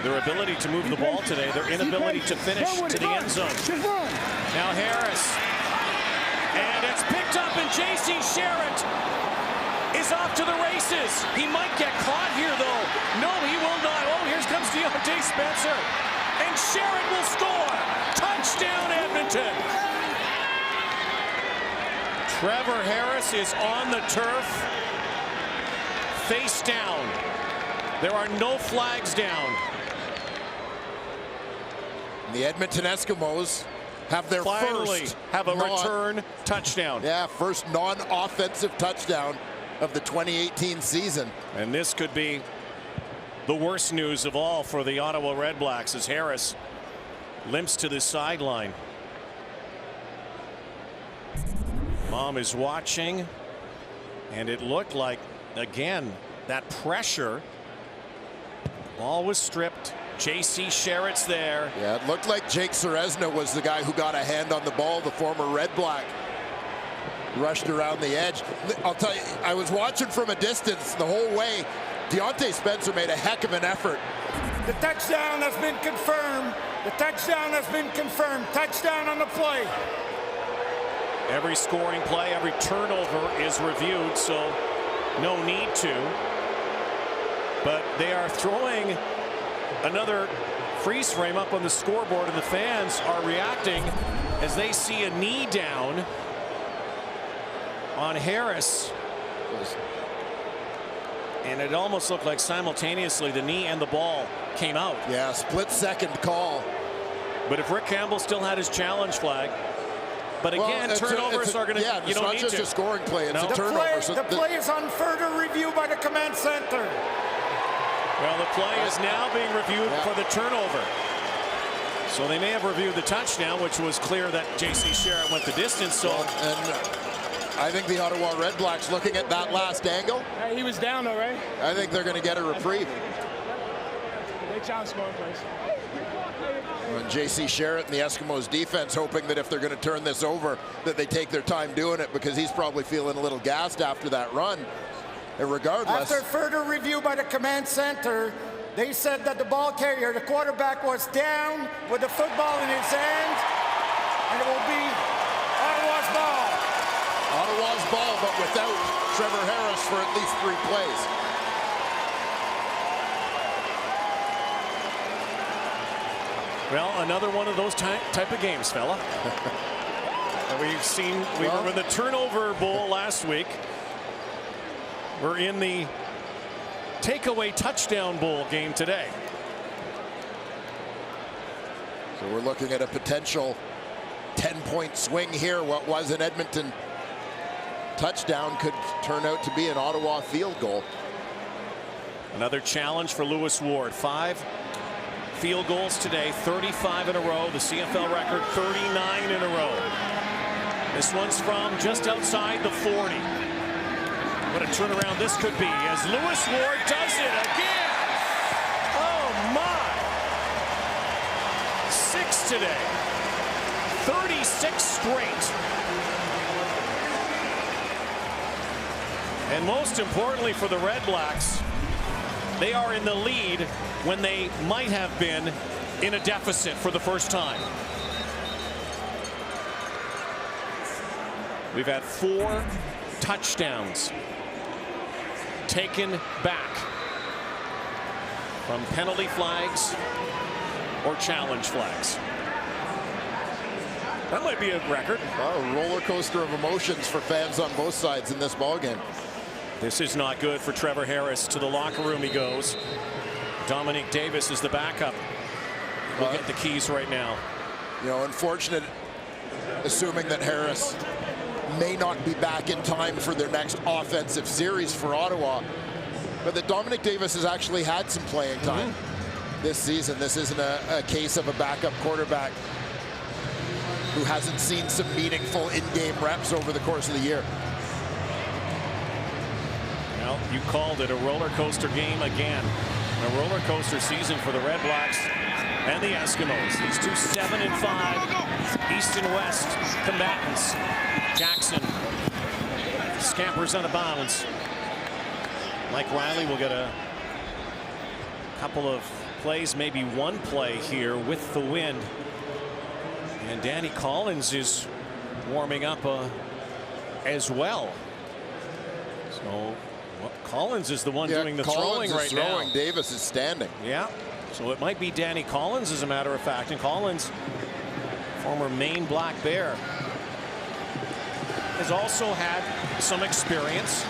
their ability to move the ball today, their inability to finish to the end zone. Now Harris, and it's picked up, and J.C. Sherritt is off to the races. He might get caught here, though. No, he will not. Oh, here comes Deontay Spencer, and Sherritt will score. Touchdown, Edmonton. Trevor Harris is on the turf. Face down. There are no flags down. The Edmonton Eskimos have their first return touchdown. Yeah, first non-offensive touchdown of the 2018 season. And this could be the worst news of all for the Ottawa Red Blacks as Harris limps to the sideline. Mom is watching, and it looked like, again, that pressure. Ball was stripped. J.C. Sherritt's there. Yeah, it looked like Jake Serezna was the guy who got a hand on the ball, the former Red Black. Rushed around the edge. I'll tell you, I was watching from a distance the whole way. Deontay Spencer made a heck of an effort. The touchdown has been confirmed. The touchdown has been confirmed. Touchdown on the play. Every scoring play, every turnover is reviewed, so no need to. But they are throwing another freeze frame up on the scoreboard, and the fans are reacting as they see a knee down on Harris. And it almost looked like simultaneously the knee and the ball came out. Yeah, split-second call. But if Rick Campbell still had his challenge flag, but again, turnovers are going to, yeah, it's not just a scoring play, it's a turnover. The play is on further review by the command center. Well, the play is now being reviewed for the turnover. So they may have reviewed the touchdown, which was clear that J.C. Sherritt went the distance. So, and I think the Ottawa REDBLACKS, looking at that last angle, Hey, he was down though, right? I think they're going to get a reprieve. They challenge scoring plays. And J.C. Sherritt and the Eskimos defense hoping that if they're going to turn this over, that they take their time doing it, because he's probably feeling a little gassed after that run. And regardless, after further review by the command center, they said that the ball carrier, the quarterback, was down with the football in his hand, and it will be Ottawa's ball. Ottawa's ball, but without Trevor Harris for at least 3 plays. well, another one of those type of games, fella. We've seen, we were in the turnover bowl last week. We're in the takeaway touchdown bowl game today. So we're looking at a potential 10-point swing here. What was an Edmonton touchdown could turn out to be an Ottawa field goal. Another challenge for Lewis Ward. 5 field goals today, 35 in a row. The CFL record, 39 in a row. This one's from just outside the 40. What a turnaround this could be as Lewis Ward does it again. Oh my. 6 today. 36 straight. And most importantly for the REDBLACKS, they are in the lead when they might have been in a deficit for the first time. We've had 4 touchdowns taken back from penalty flags or challenge flags. That might be a record. A roller coaster of emotions for fans on both sides in this ballgame. This is not good for Trevor Harris. To the locker room he goes. Dominic Davis is the backup. We'll get the keys right now. You know, unfortunate, assuming that Harris may not be back in time for their next offensive series for Ottawa, but that Dominic Davis has actually had some playing time this season. This isn't a case of a backup quarterback who hasn't seen some meaningful in-game reps over the course of the year. Well, you called it a roller coaster game again. A roller coaster season for the REDBLACKS and the Eskimos. These two 7-5 East and West combatants. Jackson scampers out of bounds. Mike Riley will get a couple of plays, maybe one play here with the wind. And Danny Collins is warming up as well. So Collins is the one doing the throwing right now. Davis is standing. Yeah. So it might be Danny Collins, as a matter of fact. And Collins, former Maine Black Bear, has also had some experience.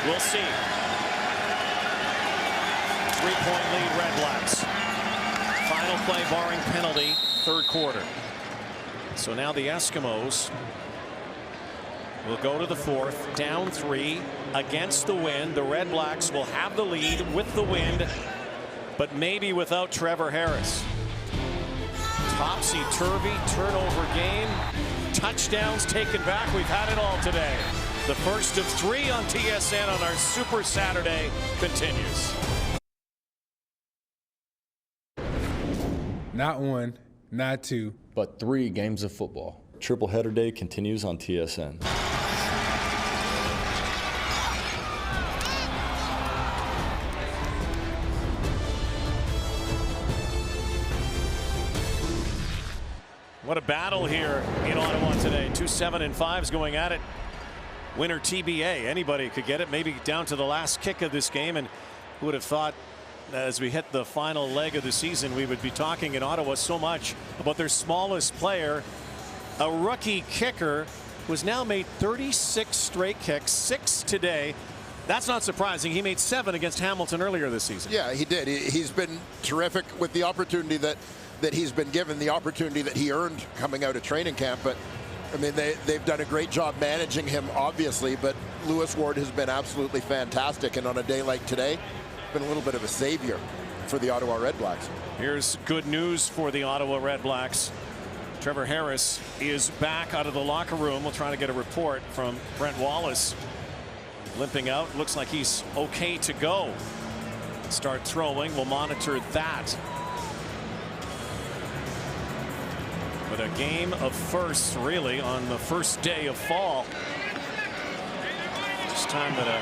We'll see. 3-point lead, REDBLACKS. Final play barring penalty, 3rd quarter. So now the Eskimos will go to the 4th, down 3 against the wind. The REDBLACKS will have the lead with the wind, but maybe without Trevor Harris. Topsy-turvy turnover game. Touchdowns taken back. We've had it all today. The first of 3 on TSN on our Super Saturday continues. Not 1, not 2, but 3 games of football. Triple header day continues on TSN. What a battle here in Ottawa today. 2 7-5s going at it. Winner TBA. Anybody could get it. Maybe down to the last kick of this game. And Who would have thought as we hit the final leg of the season we would be talking in Ottawa so much about their smallest player, a rookie kicker who's now made 36 straight kicks, 6 today. That's not surprising. He made 7 against Hamilton earlier this season. Yeah, he did. He's been terrific with the opportunity that he's been given, the opportunity that he earned coming out of training camp. But I mean, they've done a great job managing him, obviously, but Lewis Ward has been absolutely fantastic, and on a day like today, been a little bit of a savior for the Ottawa REDBLACKS. Here's good news for the Ottawa REDBLACKS. Trevor Harris is back out of the locker room. We'll try to get a report from Brent Wallace. Limping out, looks like he's okay to go. Start throwing, we'll monitor that. But a game of firsts, really, on the first day of fall. First time that a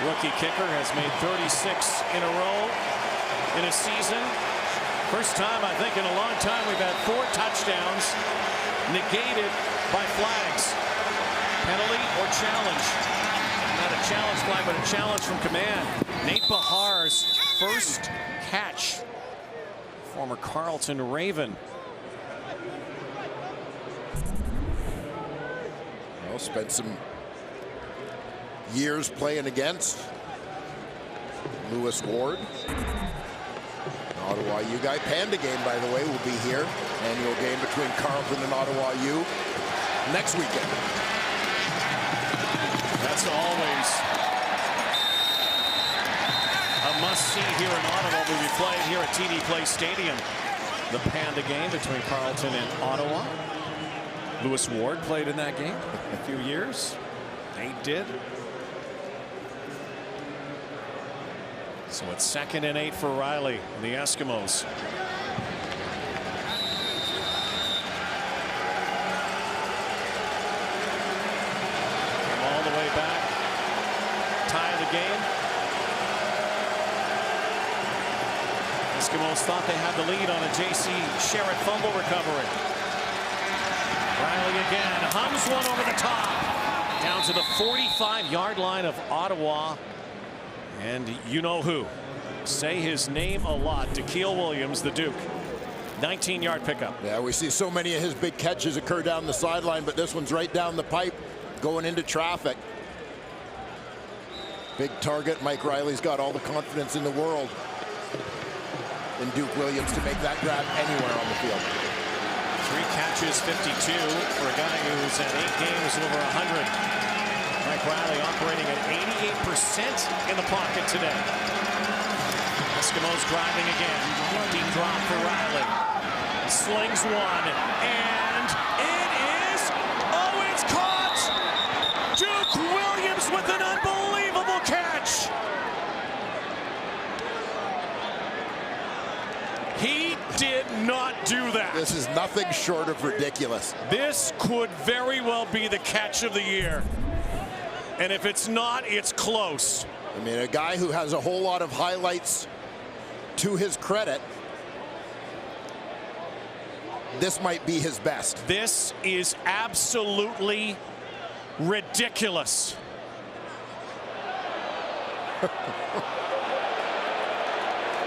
rookie kicker has made 36 in a row in a season. First time, I think, in a long time we've had 4 touchdowns negated by flags. Penalty or challenge. Not a challenge flag, but a challenge from command. Nate Bahar's first catch. Former Carleton Raven. Well, spent some years playing against Lewis Ward. Ottawa U guy. Panda game, by the way, will be here. Annual game between Carleton and Ottawa U next weekend. That's always a must-see here in Ottawa. We'll be playing here at TD Place Stadium. The Panda game between Carleton and Ottawa. Lewis Ward played in that game a few years. Nate did. So it's 2nd and 8 for Riley and the Eskimos. Came all the way back. Tie of the game. Eskimos thought they had the lead on a J.C. Sherritt fumble recovery. Riley again, hums one over the top. Down to the 45-yard line of Ottawa. And you know who. Say his name a lot. Daquille Williams, the Duke. 19-yard pickup. Yeah, we see so many of his big catches occur down the sideline, but this one's right down the pipe, going into traffic. Big target. Mike Riley's got all the confidence in the world in Duke Williams to make that grab anywhere on the field. 3 catches, 52 for a guy who's at 8 games over 100. Mike Riley operating at 88% in the pocket today. Eskimos driving again. Deep drop for Riley. Slings one, and it is, oh, it's caught! Duke Williams with an unbelievable catch. He did not do that. This is nothing short of ridiculous. This could very well be the catch of the year. And if it's not, it's close. I mean, a guy who has a whole lot of highlights to his credit, this might be his best. This is absolutely ridiculous.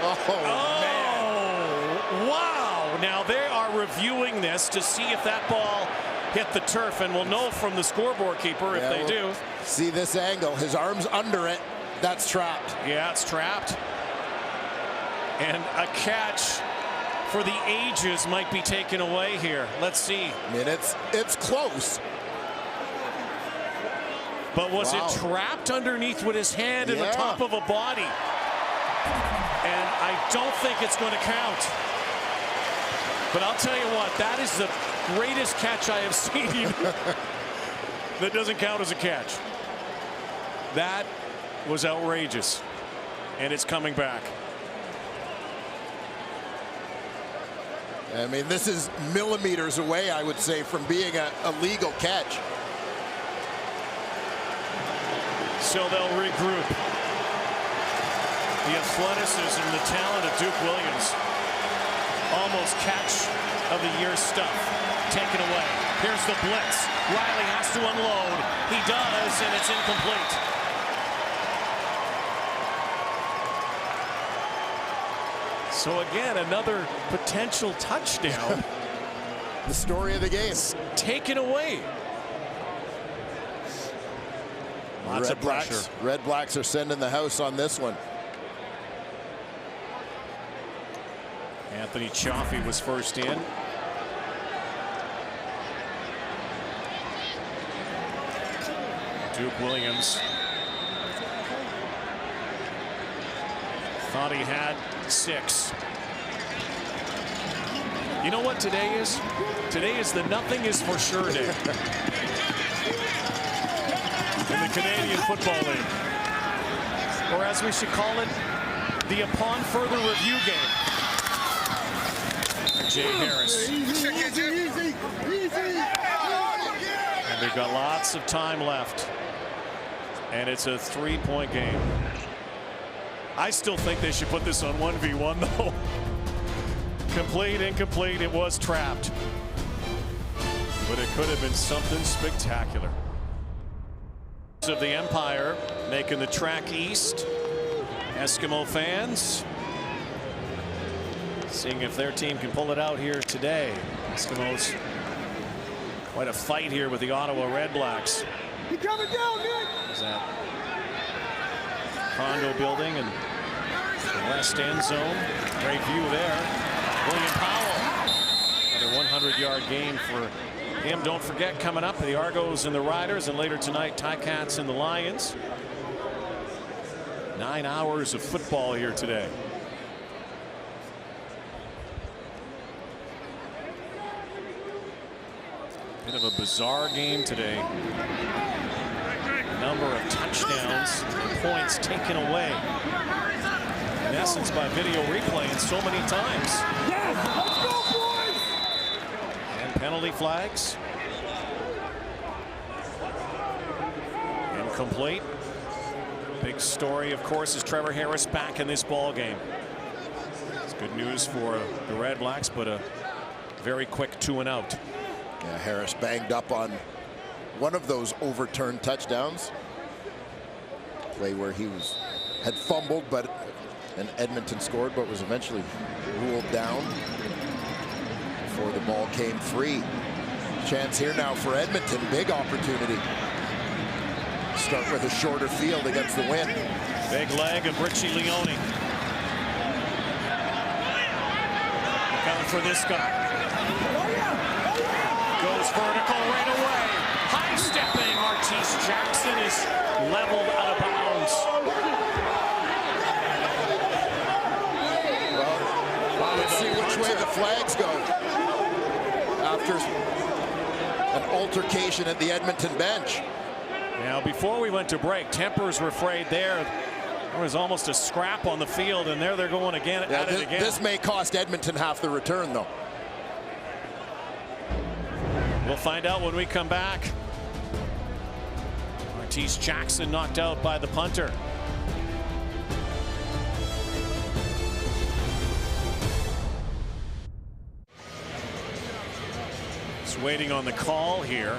Oh, man. Wow. Now they are reviewing this to see if that ball hit the turf, and we'll know from the scoreboard keeper if they do. See this angle, his arm's under it. That's trapped. Yeah, it's trapped. And a catch for the ages might be taken away here. Let's see. I mean, it's close. But was it trapped underneath with his hand in the top of a body? And I don't think it's going to count. But I'll tell you what, that is the greatest catch I have seen that doesn't count as a catch. That was outrageous, and it's coming back. I mean, this is millimeters away, I would say, from being a legal catch. So they'll regroup. The athleticism, the talent of Duke Williams. Almost catch of the year stuff. Taken away. Here's the blitz. Riley has to unload. He does, and it's incomplete. So again, another potential touchdown. The story of the game. Taken away. Lots of pressure. Red Blacks are sending the house on this one. Anthony Chaffee was first in. Duke Williams thought he had 6. You know what today is? Today is the nothing is for sure day in the Canadian Football League. Or as we should call it, the upon further review game. Jay Harris. And they've got lots of time left. And it's a 3-point game. I still think they should put this on 1v1 though. Complete, incomplete, it was trapped. But it could have been something spectacular. Of the Empire making the track east. Eskimo fans seeing if their team can pull it out here today. Eskimos, quite a fight here with the Ottawa REDBLACKS. He coming down, Nick. Is that condo building and the west end zone? Great view there. William Powell, another 100-yard gain for him. Don't forget, coming up, the Argos and the Riders, and later tonight, Ticats and the Lions. 9 hours of football here today. Bit of a bizarre game today. Number of touchdowns and points taken away. In essence, by video replay and so many times. Yes, let's go, boys! And penalty flags. Incomplete. Big story, of course, is Trevor Harris back in this ball game. It's good news for the REDBLACKS, but a very quick 2-and-out. Yeah, Harris banged up on one of those overturned touchdowns. Play where he had fumbled, and Edmonton scored, but was eventually ruled down before the ball came free. Chance here now for Edmonton, big opportunity. Start with a shorter field against the wind. Big leg of Richie Leone. Look out for this guy. Goes vertical right away. High stepping. Martese Jackson is leveled out of bounds. Well, let's see which way the flags go after an altercation at the Edmonton bench. Now, before we went to break, tempers were frayed there. There was almost a scrap on the field, and there they're going again at it again. This may cost Edmonton half the return, though. We'll find out when we come back. Martese Jackson knocked out by the punter. Just waiting on the call here.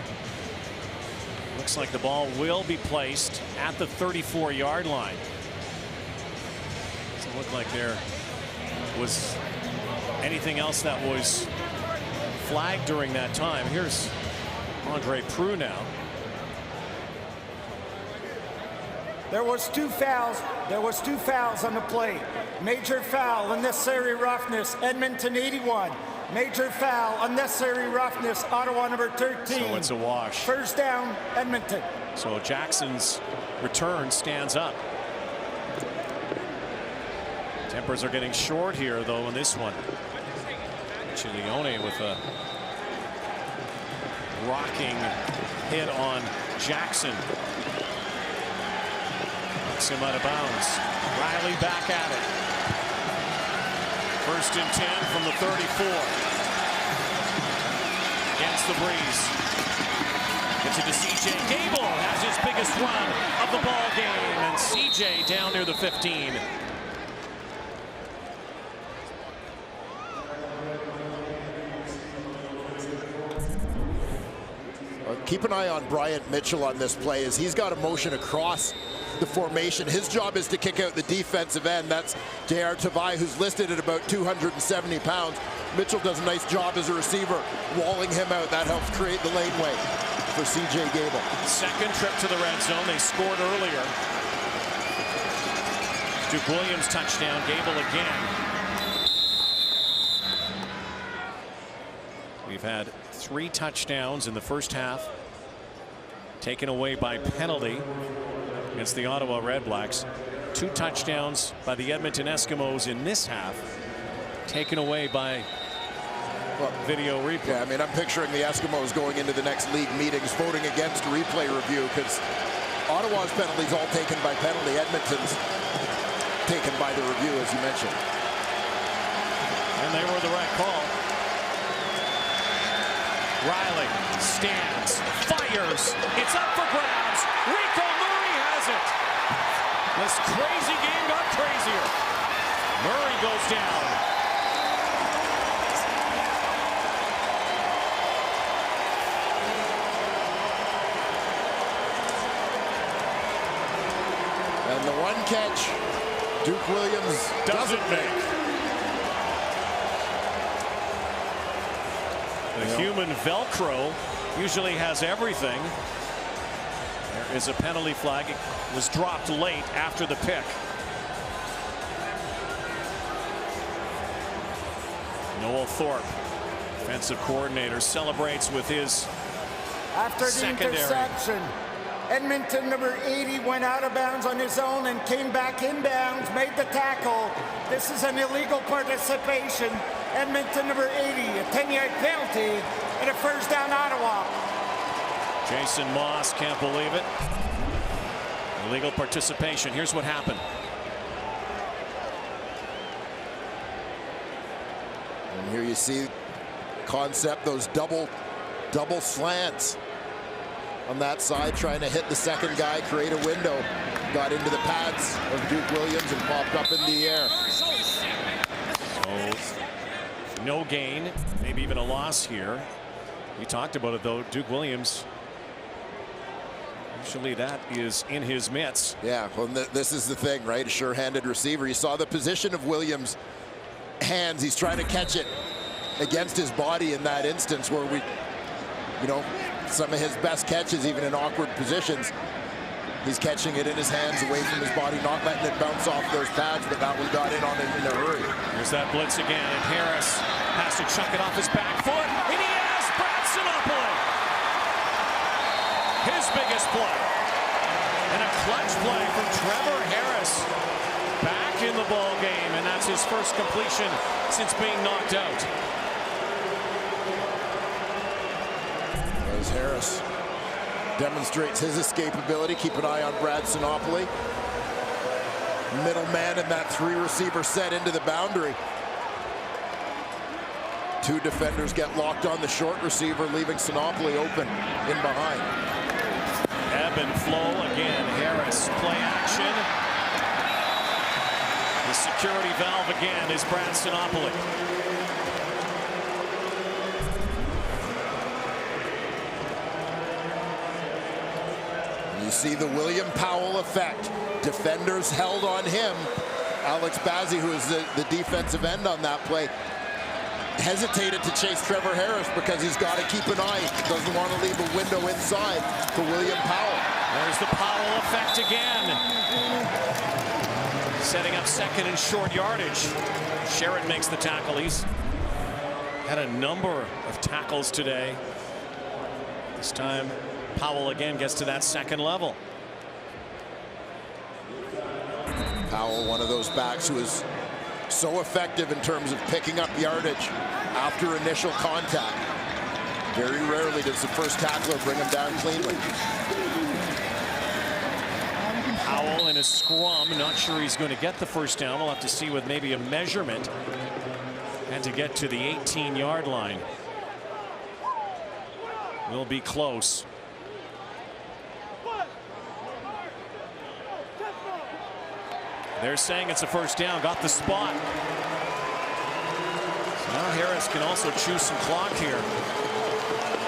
Looks like the ball will be placed at the 34-yard line. Doesn't look like there was anything else that was flagged during that time. Here's Andre Proulx now. There was 2 fouls. There was 2 fouls on the play. Major foul, unnecessary roughness, Edmonton 81. Major foul, unnecessary roughness, Ottawa number 13. So it's a wash. First down, Edmonton. So Jackson's return stands up. Tempers are getting short here, though, in this one. Leone with a rocking hit on Jackson. Knocks him out of bounds. Riley back at it. 1st and 10 from the 34. Against the breeze. Gets it to CJ. Gable has his biggest run of the ball game, and CJ down near the 15. Keep an eye on Bryant Mitchell on this play, as he's got a motion across the formation. His job is to kick out the defensive end. That's J.R. Tavai, who's listed at about 270 pounds. Mitchell does a nice job as a receiver, walling him out. That helps create the laneway for C.J. Gable. Second trip to the red zone. They scored earlier. Duke Williams touchdown. Gable again. We've had 3 touchdowns in the first half, taken away by penalty against the Ottawa REDBLACKS. 2 touchdowns by the Edmonton Eskimos in this half, taken away by video replay. Yeah, I mean, I'm picturing the Eskimos going into the next league meetings voting against replay review, because Ottawa's penalties all taken by penalty. Edmonton's taken by the review, as you mentioned. And they were the right call. Riley stands, fires, it's up for grabs. Rico Murray has it. This crazy game got crazier. Murray goes down. And the one catch Duke Williams doesn't make. The human Velcro usually has everything. There is a penalty flag. It was dropped late after the pick. Noel Thorpe, offensive coordinator, celebrates with his after the secondary. Interception. Edmonton number 80 went out of bounds on his own and came back inbounds, made the tackle. This is an illegal participation. Edmonton number 80, a 10-yard penalty, and a first down Ottawa. Jason Moss can't believe it. Illegal participation. Here's what happened. And here you see concept, those double slants on that side, trying to hit the second guy, create a window. Got into the pads of Duke Williams and popped up in the air. So no gain, maybe even a loss here. We talked about it though. Duke Williams, usually that is in his mitts. Yeah, well, this is the thing, right? A sure-handed receiver. You saw the position of Williams' hands. He's trying to catch it against his body in that instance where some of his best catches, even in awkward positions, he's catching it in his hands away from his body, not letting it bounce off those pads, but that one got in on him in a hurry. Here's that blitz again, and Harris has to chuck it off his back foot, and he has Brad Sinopoli. His biggest play. And a clutch play from Trevor Harris. Back in the ball game, and that's his first completion since being knocked out. As Harris demonstrates his escapability. Keep an eye on Brad Sinopoli. Middle man in that 3-receiver set into the boundary. 2 defenders get locked on the short receiver, leaving Sinopoli open in behind. Ebb and flow again. Harris, play action. The security valve again is Brad Sinopoli. You see the William Powell effect. Defenders held on him. Alex Bazzi, who is the defensive end on that play, hesitated to chase Trevor Harris because he's got to keep an eye. Doesn't want to leave a window inside for William Powell. There's the Powell effect again. Setting up second and short yardage. Sherritt makes the tackle. He's had a number of tackles today. This time Powell again gets to that second level. Powell, one of those backs who is so effective in terms of picking up yardage after initial contact. Very rarely does the first tackler bring him down cleanly. Powell in a scrum, not sure he's going to get the first down. We'll have to see with maybe a measurement. And to get to the 18-yard line. Will be close. They're saying it's a first down. Got the spot. So now Harris can also chew some clock here.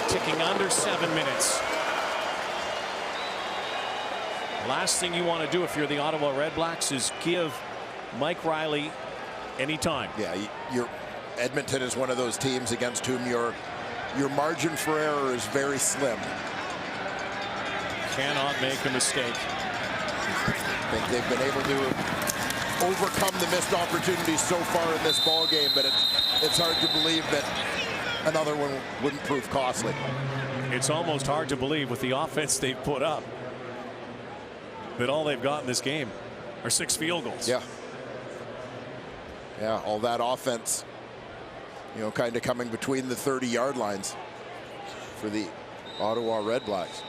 Ticking under 7 minutes. Last thing you want to do if you're the Ottawa REDBLACKS is give Mike Riley any time. Yeah, Edmonton is one of those teams against whom your margin for error is very slim. Cannot make a mistake. I think they've been able to overcome the missed opportunities so far in this ball game, but it's hard to believe that another one wouldn't prove costly. It's almost hard to believe with the offense they've put up that all they've got in this game are 6 field goals. Yeah, all that offense, kind of coming between the 30-yard lines for the Ottawa REDBLACKS.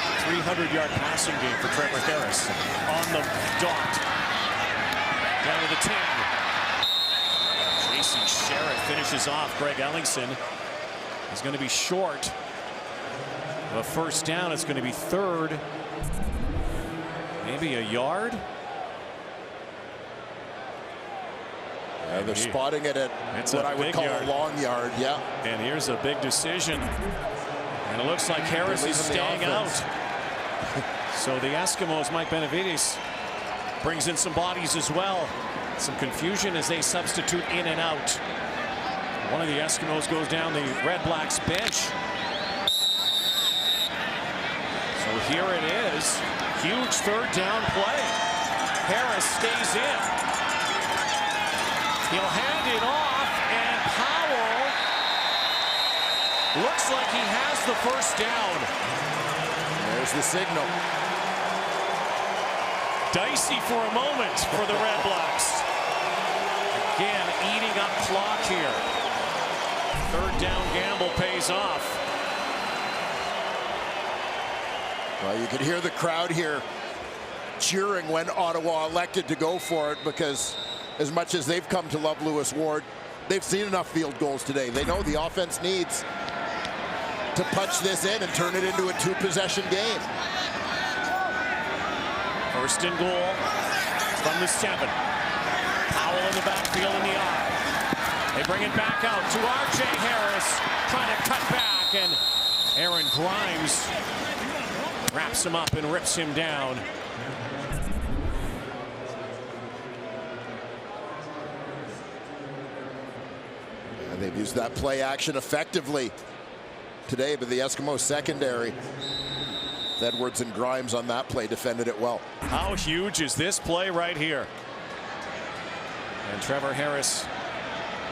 A 300-yard passing game for Trevor Harris on the dot. Down to the 10. J.C. Sheriff finishes off Greg Ellingson. He's going to be short of a first down. It's going to be 3rd. Maybe a yard. Yeah, they're spotting it at what I would call a long yard. Yeah. And here's a big decision. And it looks like Harris is staying out. So the Eskimos, Mike Benavides, brings in some bodies as well. Some confusion as they substitute in and out. One of the Eskimos goes down the REDBLACKS bench. So here it is. Huge 3rd down play. Harris stays in. He'll hand it off, and Powell looks like he has the first down. There's the signal. Dicey for a moment for the REDBLACKS. Again, eating up clock here. 3rd down gamble pays off. Well, you could hear the crowd here cheering when Ottawa elected to go for it, because as much as they've come to love Lewis Ward, they've seen enough field goals today. They know the offense needs to punch this in and turn it into a 2-possession game. 1st and goal from the 7. Powell in the backfield in the eye. They bring it back out to R.J. Harris, trying to cut back, and Aaron Grimes wraps him up and rips him down. And they've used that play action effectively today, but the Eskimos secondary, Edwards and Grimes on that play, defended it well. How huge is this play right here? And Trevor Harris,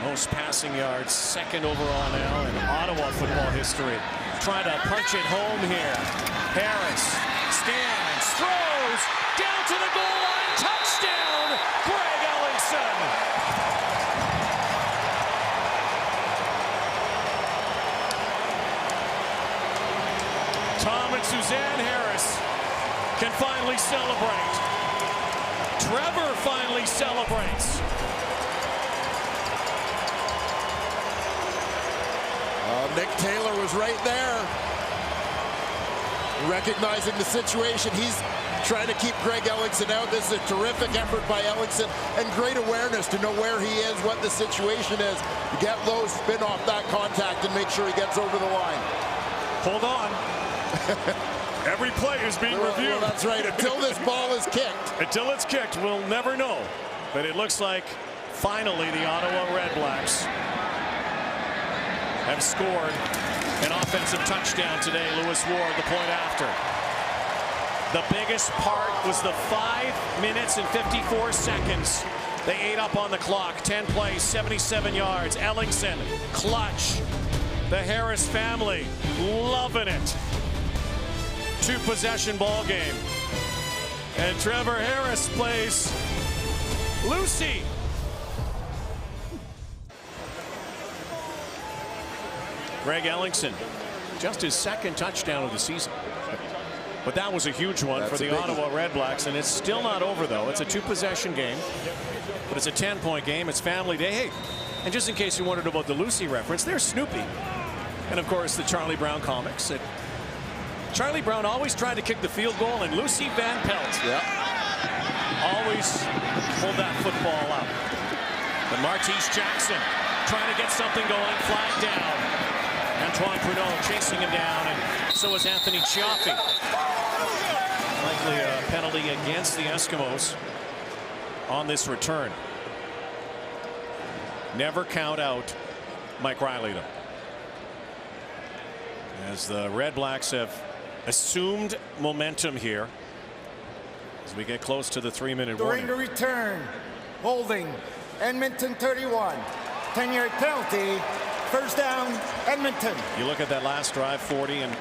most passing yards, 2nd overall now in Ottawa football history. Trying to punch it home here. Harris stands, throws, down to the goal line, touchdown, Greg Ellingson. Tom and Suzanne Harris can finally celebrate. Trevor finally celebrates. Nick Taylor was right there, recognizing the situation. He's trying to keep Greg Ellingson out. This is a terrific effort by Ellingson, and great awareness to know where he is, what the situation is. Get low, spin off that contact, and make sure he gets over the line. Hold on. Every play is being reviewed. Well, that's right. Until this ball is kicked. Until it's kicked, we'll never know. But it looks like finally the Ottawa REDBLACKS have scored an offensive touchdown today. Lewis Ward, the point after. The biggest part was the 5 minutes and 54 seconds. They ate up on the clock. 10 plays, 77 yards. Ellingson, clutch. The Harris family loving it. 2-possession ball game. And Trevor Harris plays Lucy. Greg Ellingson, just his 2nd touchdown of the season. But that was a huge one for the Ottawa REDBLACKS, and it's still not over, though. It's a 2-possession game, but it's a 10-point game. It's family day. Hey, and just in case you wondered about the Lucy reference, there's Snoopy. And, of course, the Charlie Brown comics. Charlie Brown always tried to kick the field goal, and Lucy Van Pelt always pulled that football up. But Martise Jackson trying to get something going. Flag down. Antoine Pruneau chasing him down, and so is Anthony Chiaffi. Likely a penalty against the Eskimos on this return. Never count out Mike Riley, though, as the Red Blacks have assumed momentum here as we get close to the 3-minute warning. During the return, holding Edmonton 31, 10-yard penalty, first down Edmonton. You look at that last drive, 40, and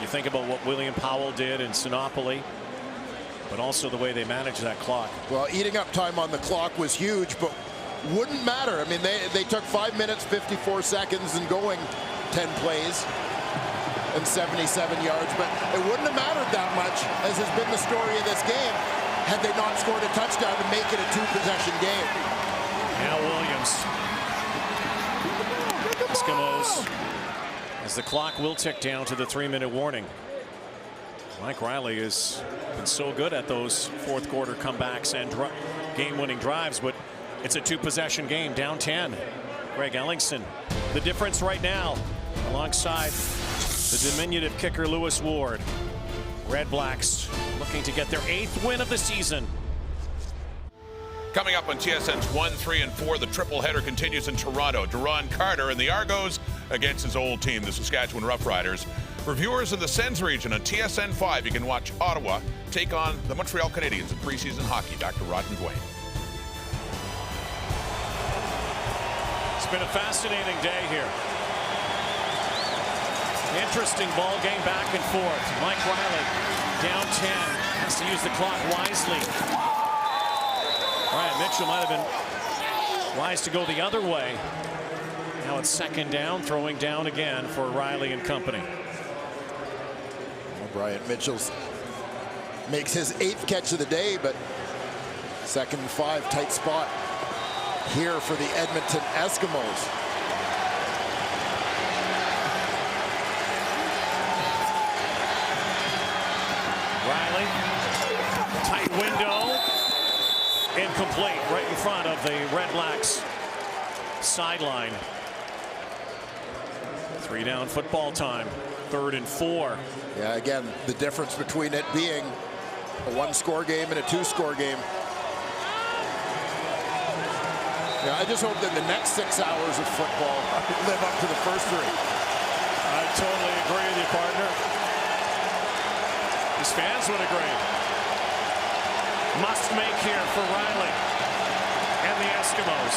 you think about what William Powell did in Sinopoli, but also the way they managed that clock. Well, eating up time on the clock was huge, but wouldn't matter. I mean, they took 5 minutes, 54 seconds and going 10 plays and 77 yards, but it wouldn't have mattered that much, as has been the story of this game, had they not scored a touchdown to make it a 2-possession game. Now Williams. Eskimos, as the clock will tick down to the 3-minute warning. Mike Riley has been so good at those fourth quarter comebacks and game-winning drives, but it's a 2-possession game, down 10. Greg Ellingson, the difference right now, alongside the diminutive kicker Lewis Ward. Red Blacks looking to get their 8th win of the season. Coming up on TSN's 1, 3, and 4, the triple header continues in Toronto. Duron Carter and the Argos against his old team, the Saskatchewan Roughriders. For viewers in the Sens region on TSN 5, you can watch Ottawa take on the Montreal Canadiens in preseason hockey. Back to Rod and Dwayne. It's been a fascinating day here. Interesting ball game back and forth. Mike Riley down 10, has to use the clock wisely. Ryan Mitchell might have been wise to go the other way. Now it's second down, throwing down again for Riley and company. Well, Brian Mitchell makes his 8th catch of the day, but 2nd and 5, tight spot here for the Edmonton Eskimos. Riley, tight window, incomplete, right in front of the Red Blacks sideline. 3-down football time, 3rd and 4. Yeah, again, the difference between it being a 1-score game and a 2-score game. Yeah, I just hope that the next 6 hours of football live up to the first 3. I totally agree with you, partner. His fans would agree. Must make here for Riley and the Eskimos.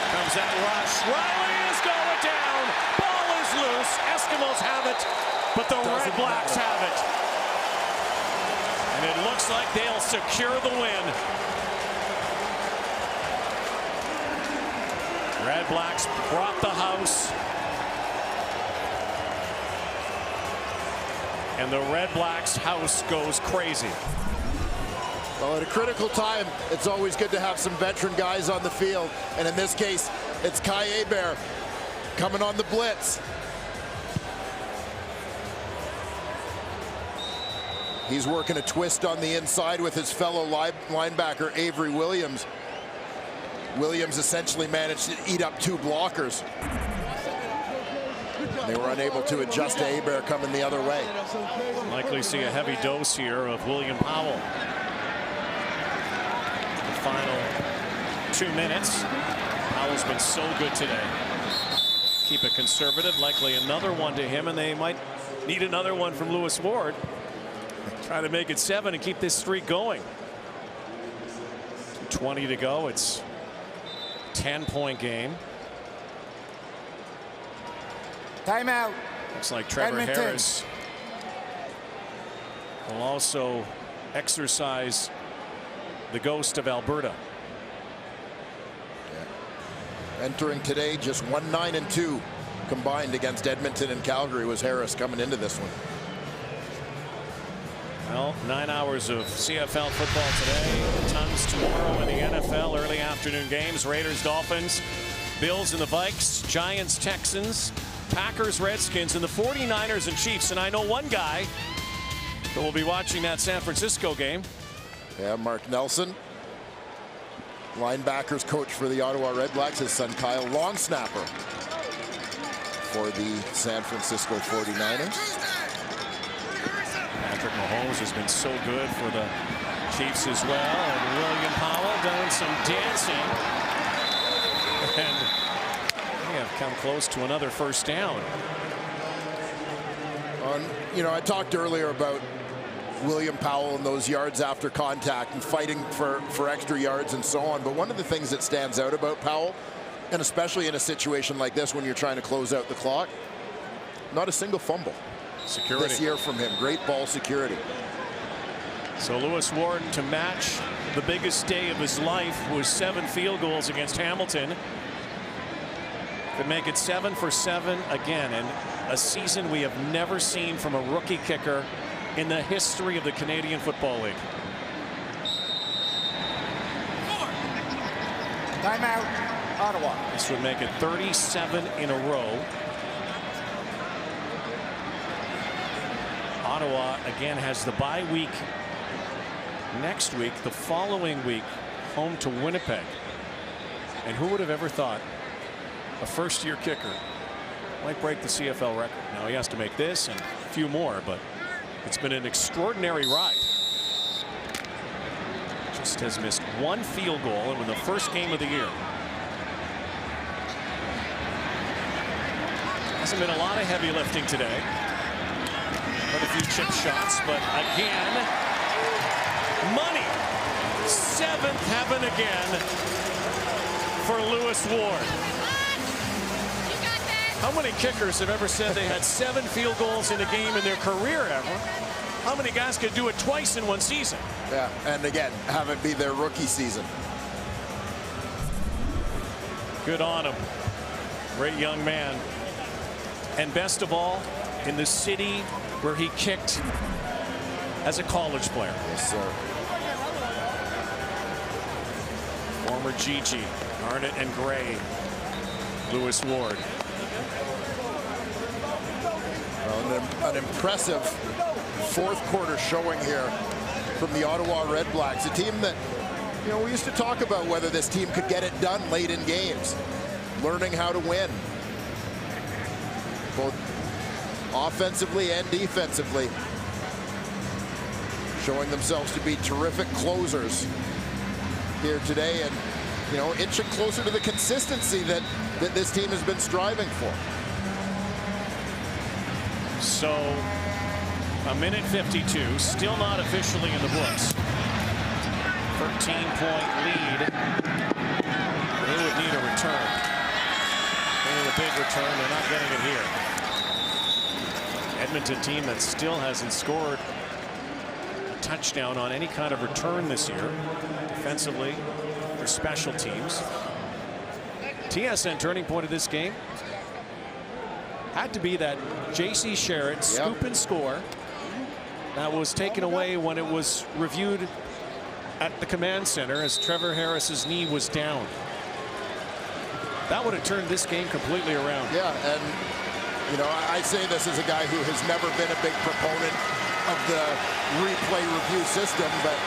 Comes that rush. Riley is going down. Ball is loose. Eskimos have it, but the Red Blacks have it. And it looks like they'll secure the win. Red Blacks brought the house. And the Red Blacks house goes crazy. Well, at a critical time, it's always good to have some veteran guys on the field. And in this case, it's Kai Hebert coming on the blitz. He's working a twist on the inside with his fellow linebacker, Avery Williams. Williams essentially managed to eat up 2 blockers. They were unable to adjust to Hebert coming the other way. Likely see a heavy dose here of William Powell. The final 2 minutes. Powell's been so good today. Keep it conservative. Likely another one to him, and they might need another one from Lewis Ward. Try to make it 7 and keep this streak going. 2:20 to go. It's a 10-point game. Timeout. Looks like Trevor Edmonton. Harris will also exercise the ghost of Alberta. Yeah. Entering today, just 1-9-2 combined against Edmonton and Calgary was Harris coming into this one. Well, 9 hours of CFL football today. Tons tomorrow in the NFL. Early afternoon games. Raiders, Dolphins, Bills and the Vikes, Giants, Texans, Packers, Redskins, and the 49ers and Chiefs. And I know one guy that will be watching that San Francisco game. Yeah, Mark Nelson. linebackers coach for the Ottawa REDBLACKS, his son Kyle, long snapper for the San Francisco 49ers. Patrick Mahomes has been so good for the Chiefs as well. And William Powell doing some dancing. And they have come close to another first down. You know, I talked earlier about William Powell and those yards after contact and fighting for extra yards and so on. But one of the things that stands out about Powell, and especially in a situation like this when you're trying to close out the clock, not a single fumble security this year from him. Great ball security. So Lewis Ward, to match the biggest day of his life, was 7 field goals against Hamilton. Could make it 7 for 7 again, and a season we have never seen from a rookie kicker in the history of the Canadian Football League. Timeout, Ottawa. This would make it 37 in a row. Ottawa again has the bye week next week. The following week, home to Winnipeg. And who would have ever thought a first-year kicker might break the CFL record? Now he has to make this and a few more, but it's been an extraordinary ride. Just has missed 1 field goal in the first game of the year. Hasn't been a lot of heavy lifting today. But a few chip shots, but again, money. 7th heaven again for Lewis Ward. How many kickers have ever said they had 7 field goals in a game in their career ever? How many guys could do it twice in one season? Yeah, and again, have it be their rookie season. Good on him. Great young man. And best of all, in the city where he kicked as a college player. Yes, sir. Former Gigi, Arnott and Gray, Lewis Ward. Well, an impressive fourth quarter showing here from the Ottawa REDBLACKS, a team that, you know, we used to talk about whether this team could get it done late in games, learning how to win, both offensively and defensively, showing themselves to be terrific closers here today, and, you know, inching closer to the consistency that this team has been striving for. So a minute 52, still not officially in the books. 13-point lead. They would need a return. They need a big return. They're not getting it here. Edmonton team that still hasn't scored a touchdown on any kind of return this year, defensively or special teams. TSN turning point of this game had to be that J.C. Sherritt scoop and score that was taken away when it was reviewed at the command center as Trevor Harris's knee was down. That would have turned this game completely around. Yeah, and you know, I say this as a guy who has never been a big proponent of the replay review system, but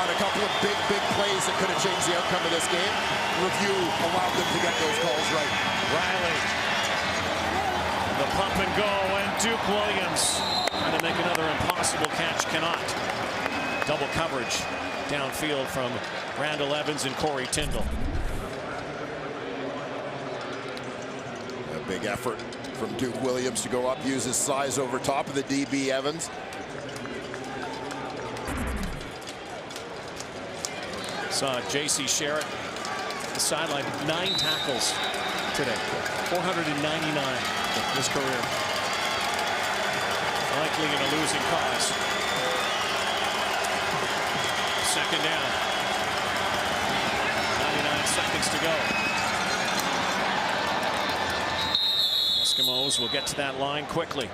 on a couple of big plays that could have changed the outcome of this game, review allowed them to get those calls right. Riley, the pump and go, and Duke Williams trying to make another impossible catch, cannot. Double coverage downfield from Randall Evans and Corey Tyndall. A big effort from Duke Williams to go up, use his size over top of the DB Evans. Saw J.C. Sherritt, the sideline, 9 tackles today, 499 in his career. Likely in a losing cause. Second down. 99 seconds to go. Eskimos will get to that line quickly.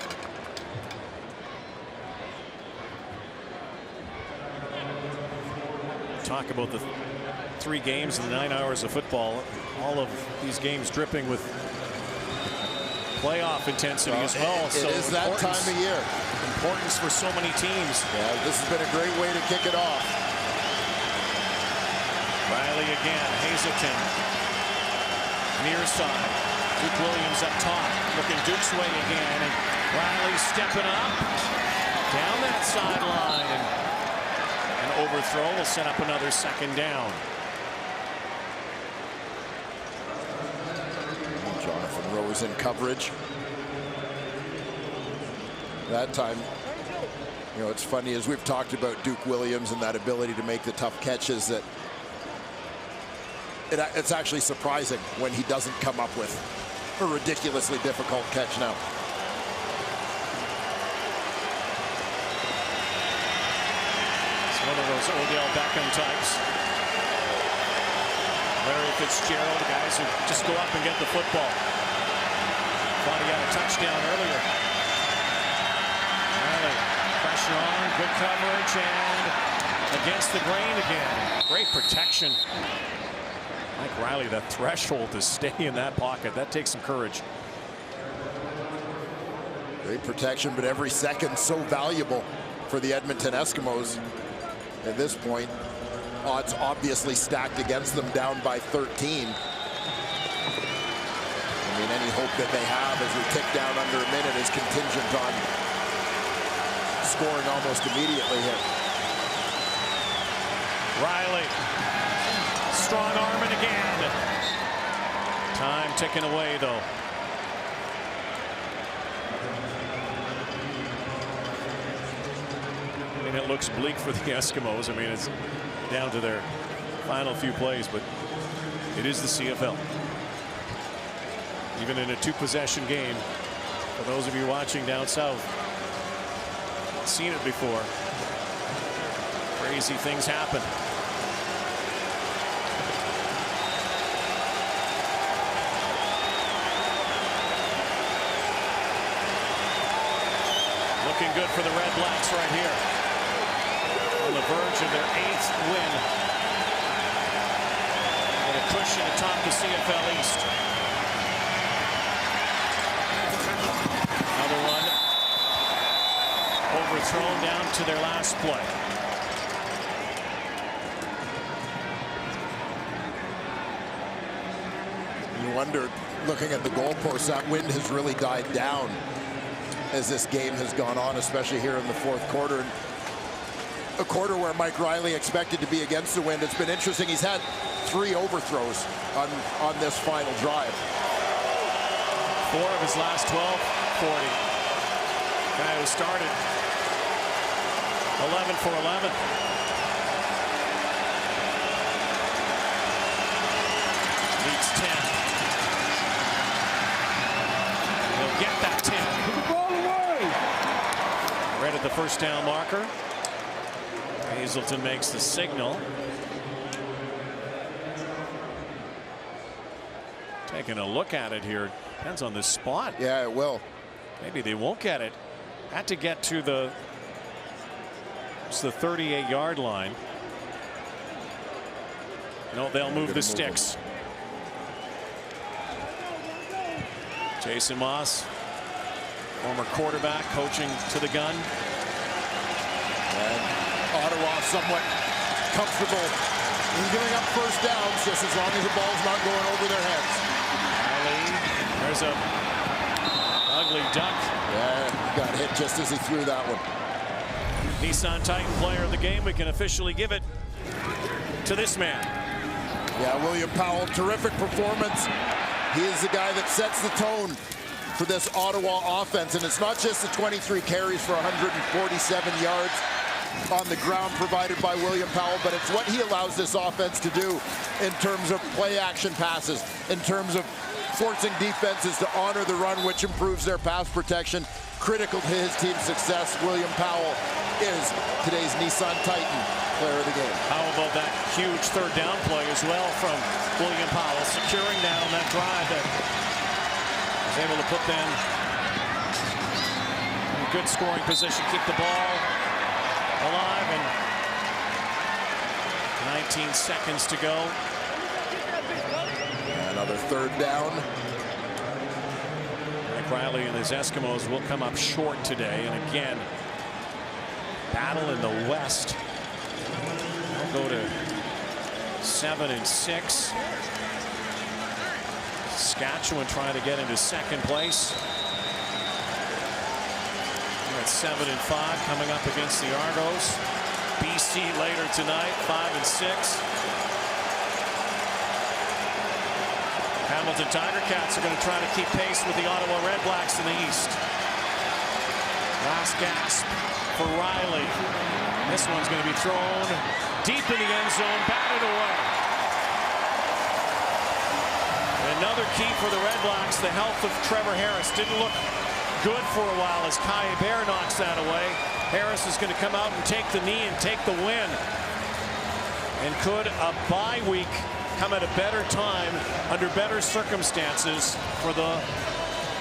Talk about the 3 games and the 9 hours of football. All of these games dripping with playoff intensity as well. It is that time of year. Importance for so many teams. Yeah, this has been a great way to kick it off. Riley Riley again. Hazelton. Near side. Duke Williams up top. Looking Duke's way again. And Riley stepping up. Down that sideline. And an overthrow will set up another second down. Jonathan Rose in coverage. That time, you know, it's funny as we've talked about Duke Williams and that ability to make the tough catches, that it's actually surprising when he doesn't come up with a ridiculously difficult catch now. It's one of those Odell Beckham types. Larry Fitzgerald, guys who just go up and get the football. Thought he got a touchdown earlier. Riley, pressure on, good coverage, and against the grain again. Great protection. Mike Riley, the threshold to stay in that pocket, that takes some courage. Great protection, but every second so valuable for the Edmonton Eskimos. At this point, odds obviously stacked against them, down by 13. I mean, any hope that they have as we tick down under a minute is contingent on scoring almost immediately here. Riley, strong arming again. Time ticking away, though. I mean, it looks bleak for the Eskimos. I mean, it's down to their final few plays, but it is the CFL. Even in a two-possession game, for those of you watching down south, seen it before. Crazy things happen. Looking good for the Red Blacks right here. On the verge of their 8th win. And a cushion atop the CFL East. Another one overthrown down to their last play. You wonder, looking at the goalposts, that wind has really died down as this game has gone on, especially here in the fourth quarter. And a quarter where Mike Riley expected to be against the wind. It's been interesting. He's had 3 overthrows on this final drive. 4 of his last 12, 40. Guy who started 11 for 11. Needs 10. He'll get that 10. Right at the first down marker. Hazelton makes the signal. Taking a look at it here. Depends on the spot. Yeah, it will. Maybe they won't get it. Had to get to the 38-yard line. No, they'll move the sticks. Jason Moss, former quarterback, coaching to the gun. And Ottawa somewhat comfortable in giving up first downs, just as long as the ball's not going over their heads. Riley, there's a ugly duck. Yeah, got hit just as he threw that one. Nissan Titan player of the game. We can officially give it to this man. Yeah, William Powell, terrific performance. He is the guy that sets the tone for this Ottawa offense. And it's not just the 23 carries for 147 yards on the ground provided by William Powell, but it's what he allows this offense to do in terms of play action passes, in terms of forcing defenses to honor the run, which improves their pass protection. Critical to his team's success. William Powell is today's Nissan Titan player of the game. How about that huge third down play as well from William Powell, securing down that drive that was able to put them in good scoring position, keep the ball alive, and 19 seconds to go. Another third down. Mike Riley and his Eskimos will come up short today, and again, battle in the West. They'll go to 7-6. Saskatchewan trying to get into second place. At 7-5 coming up against the Argos. BC later tonight, 5-6. Hamilton Tiger Cats are going to try to keep pace with the Ottawa REDBLACKS in the East. Last gasp for Riley. This one's going to be thrown deep in the end zone, batted away. Another key for the REDBLACKS, the health of Trevor Harris. Didn't look good for a while as Kai Bear knocks that away. Harris is going to come out and take the knee and take the win. And could a bye week come at a better time under better circumstances for the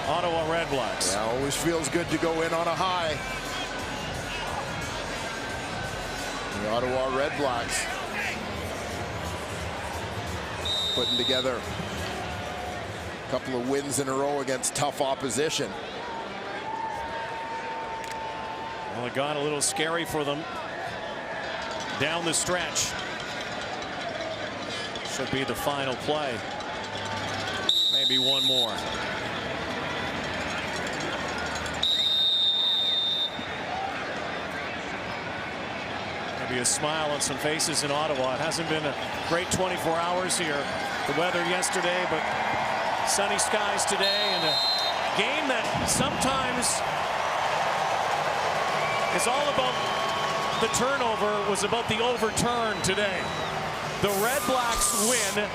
Ottawa REDBLACKS? Yeah, always feels good to go in on a high. The Ottawa REDBLACKS putting together a couple of wins in a row against tough opposition. Well, it got a little scary for them down the stretch. Should be the final play. Maybe one more. Maybe a smile on some faces in Ottawa. It hasn't been a great 24 hours here. The weather yesterday, but sunny skies today, and a game that sometimes is all about the turnover, was about the overturn today. The REDBLACKS win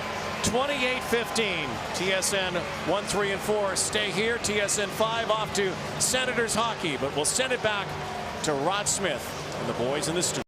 28-15. TSN 1, 3, and 4 stay here. TSN 5 off to Senators hockey, but we'll send it back to Rod Smith and the boys in the studio.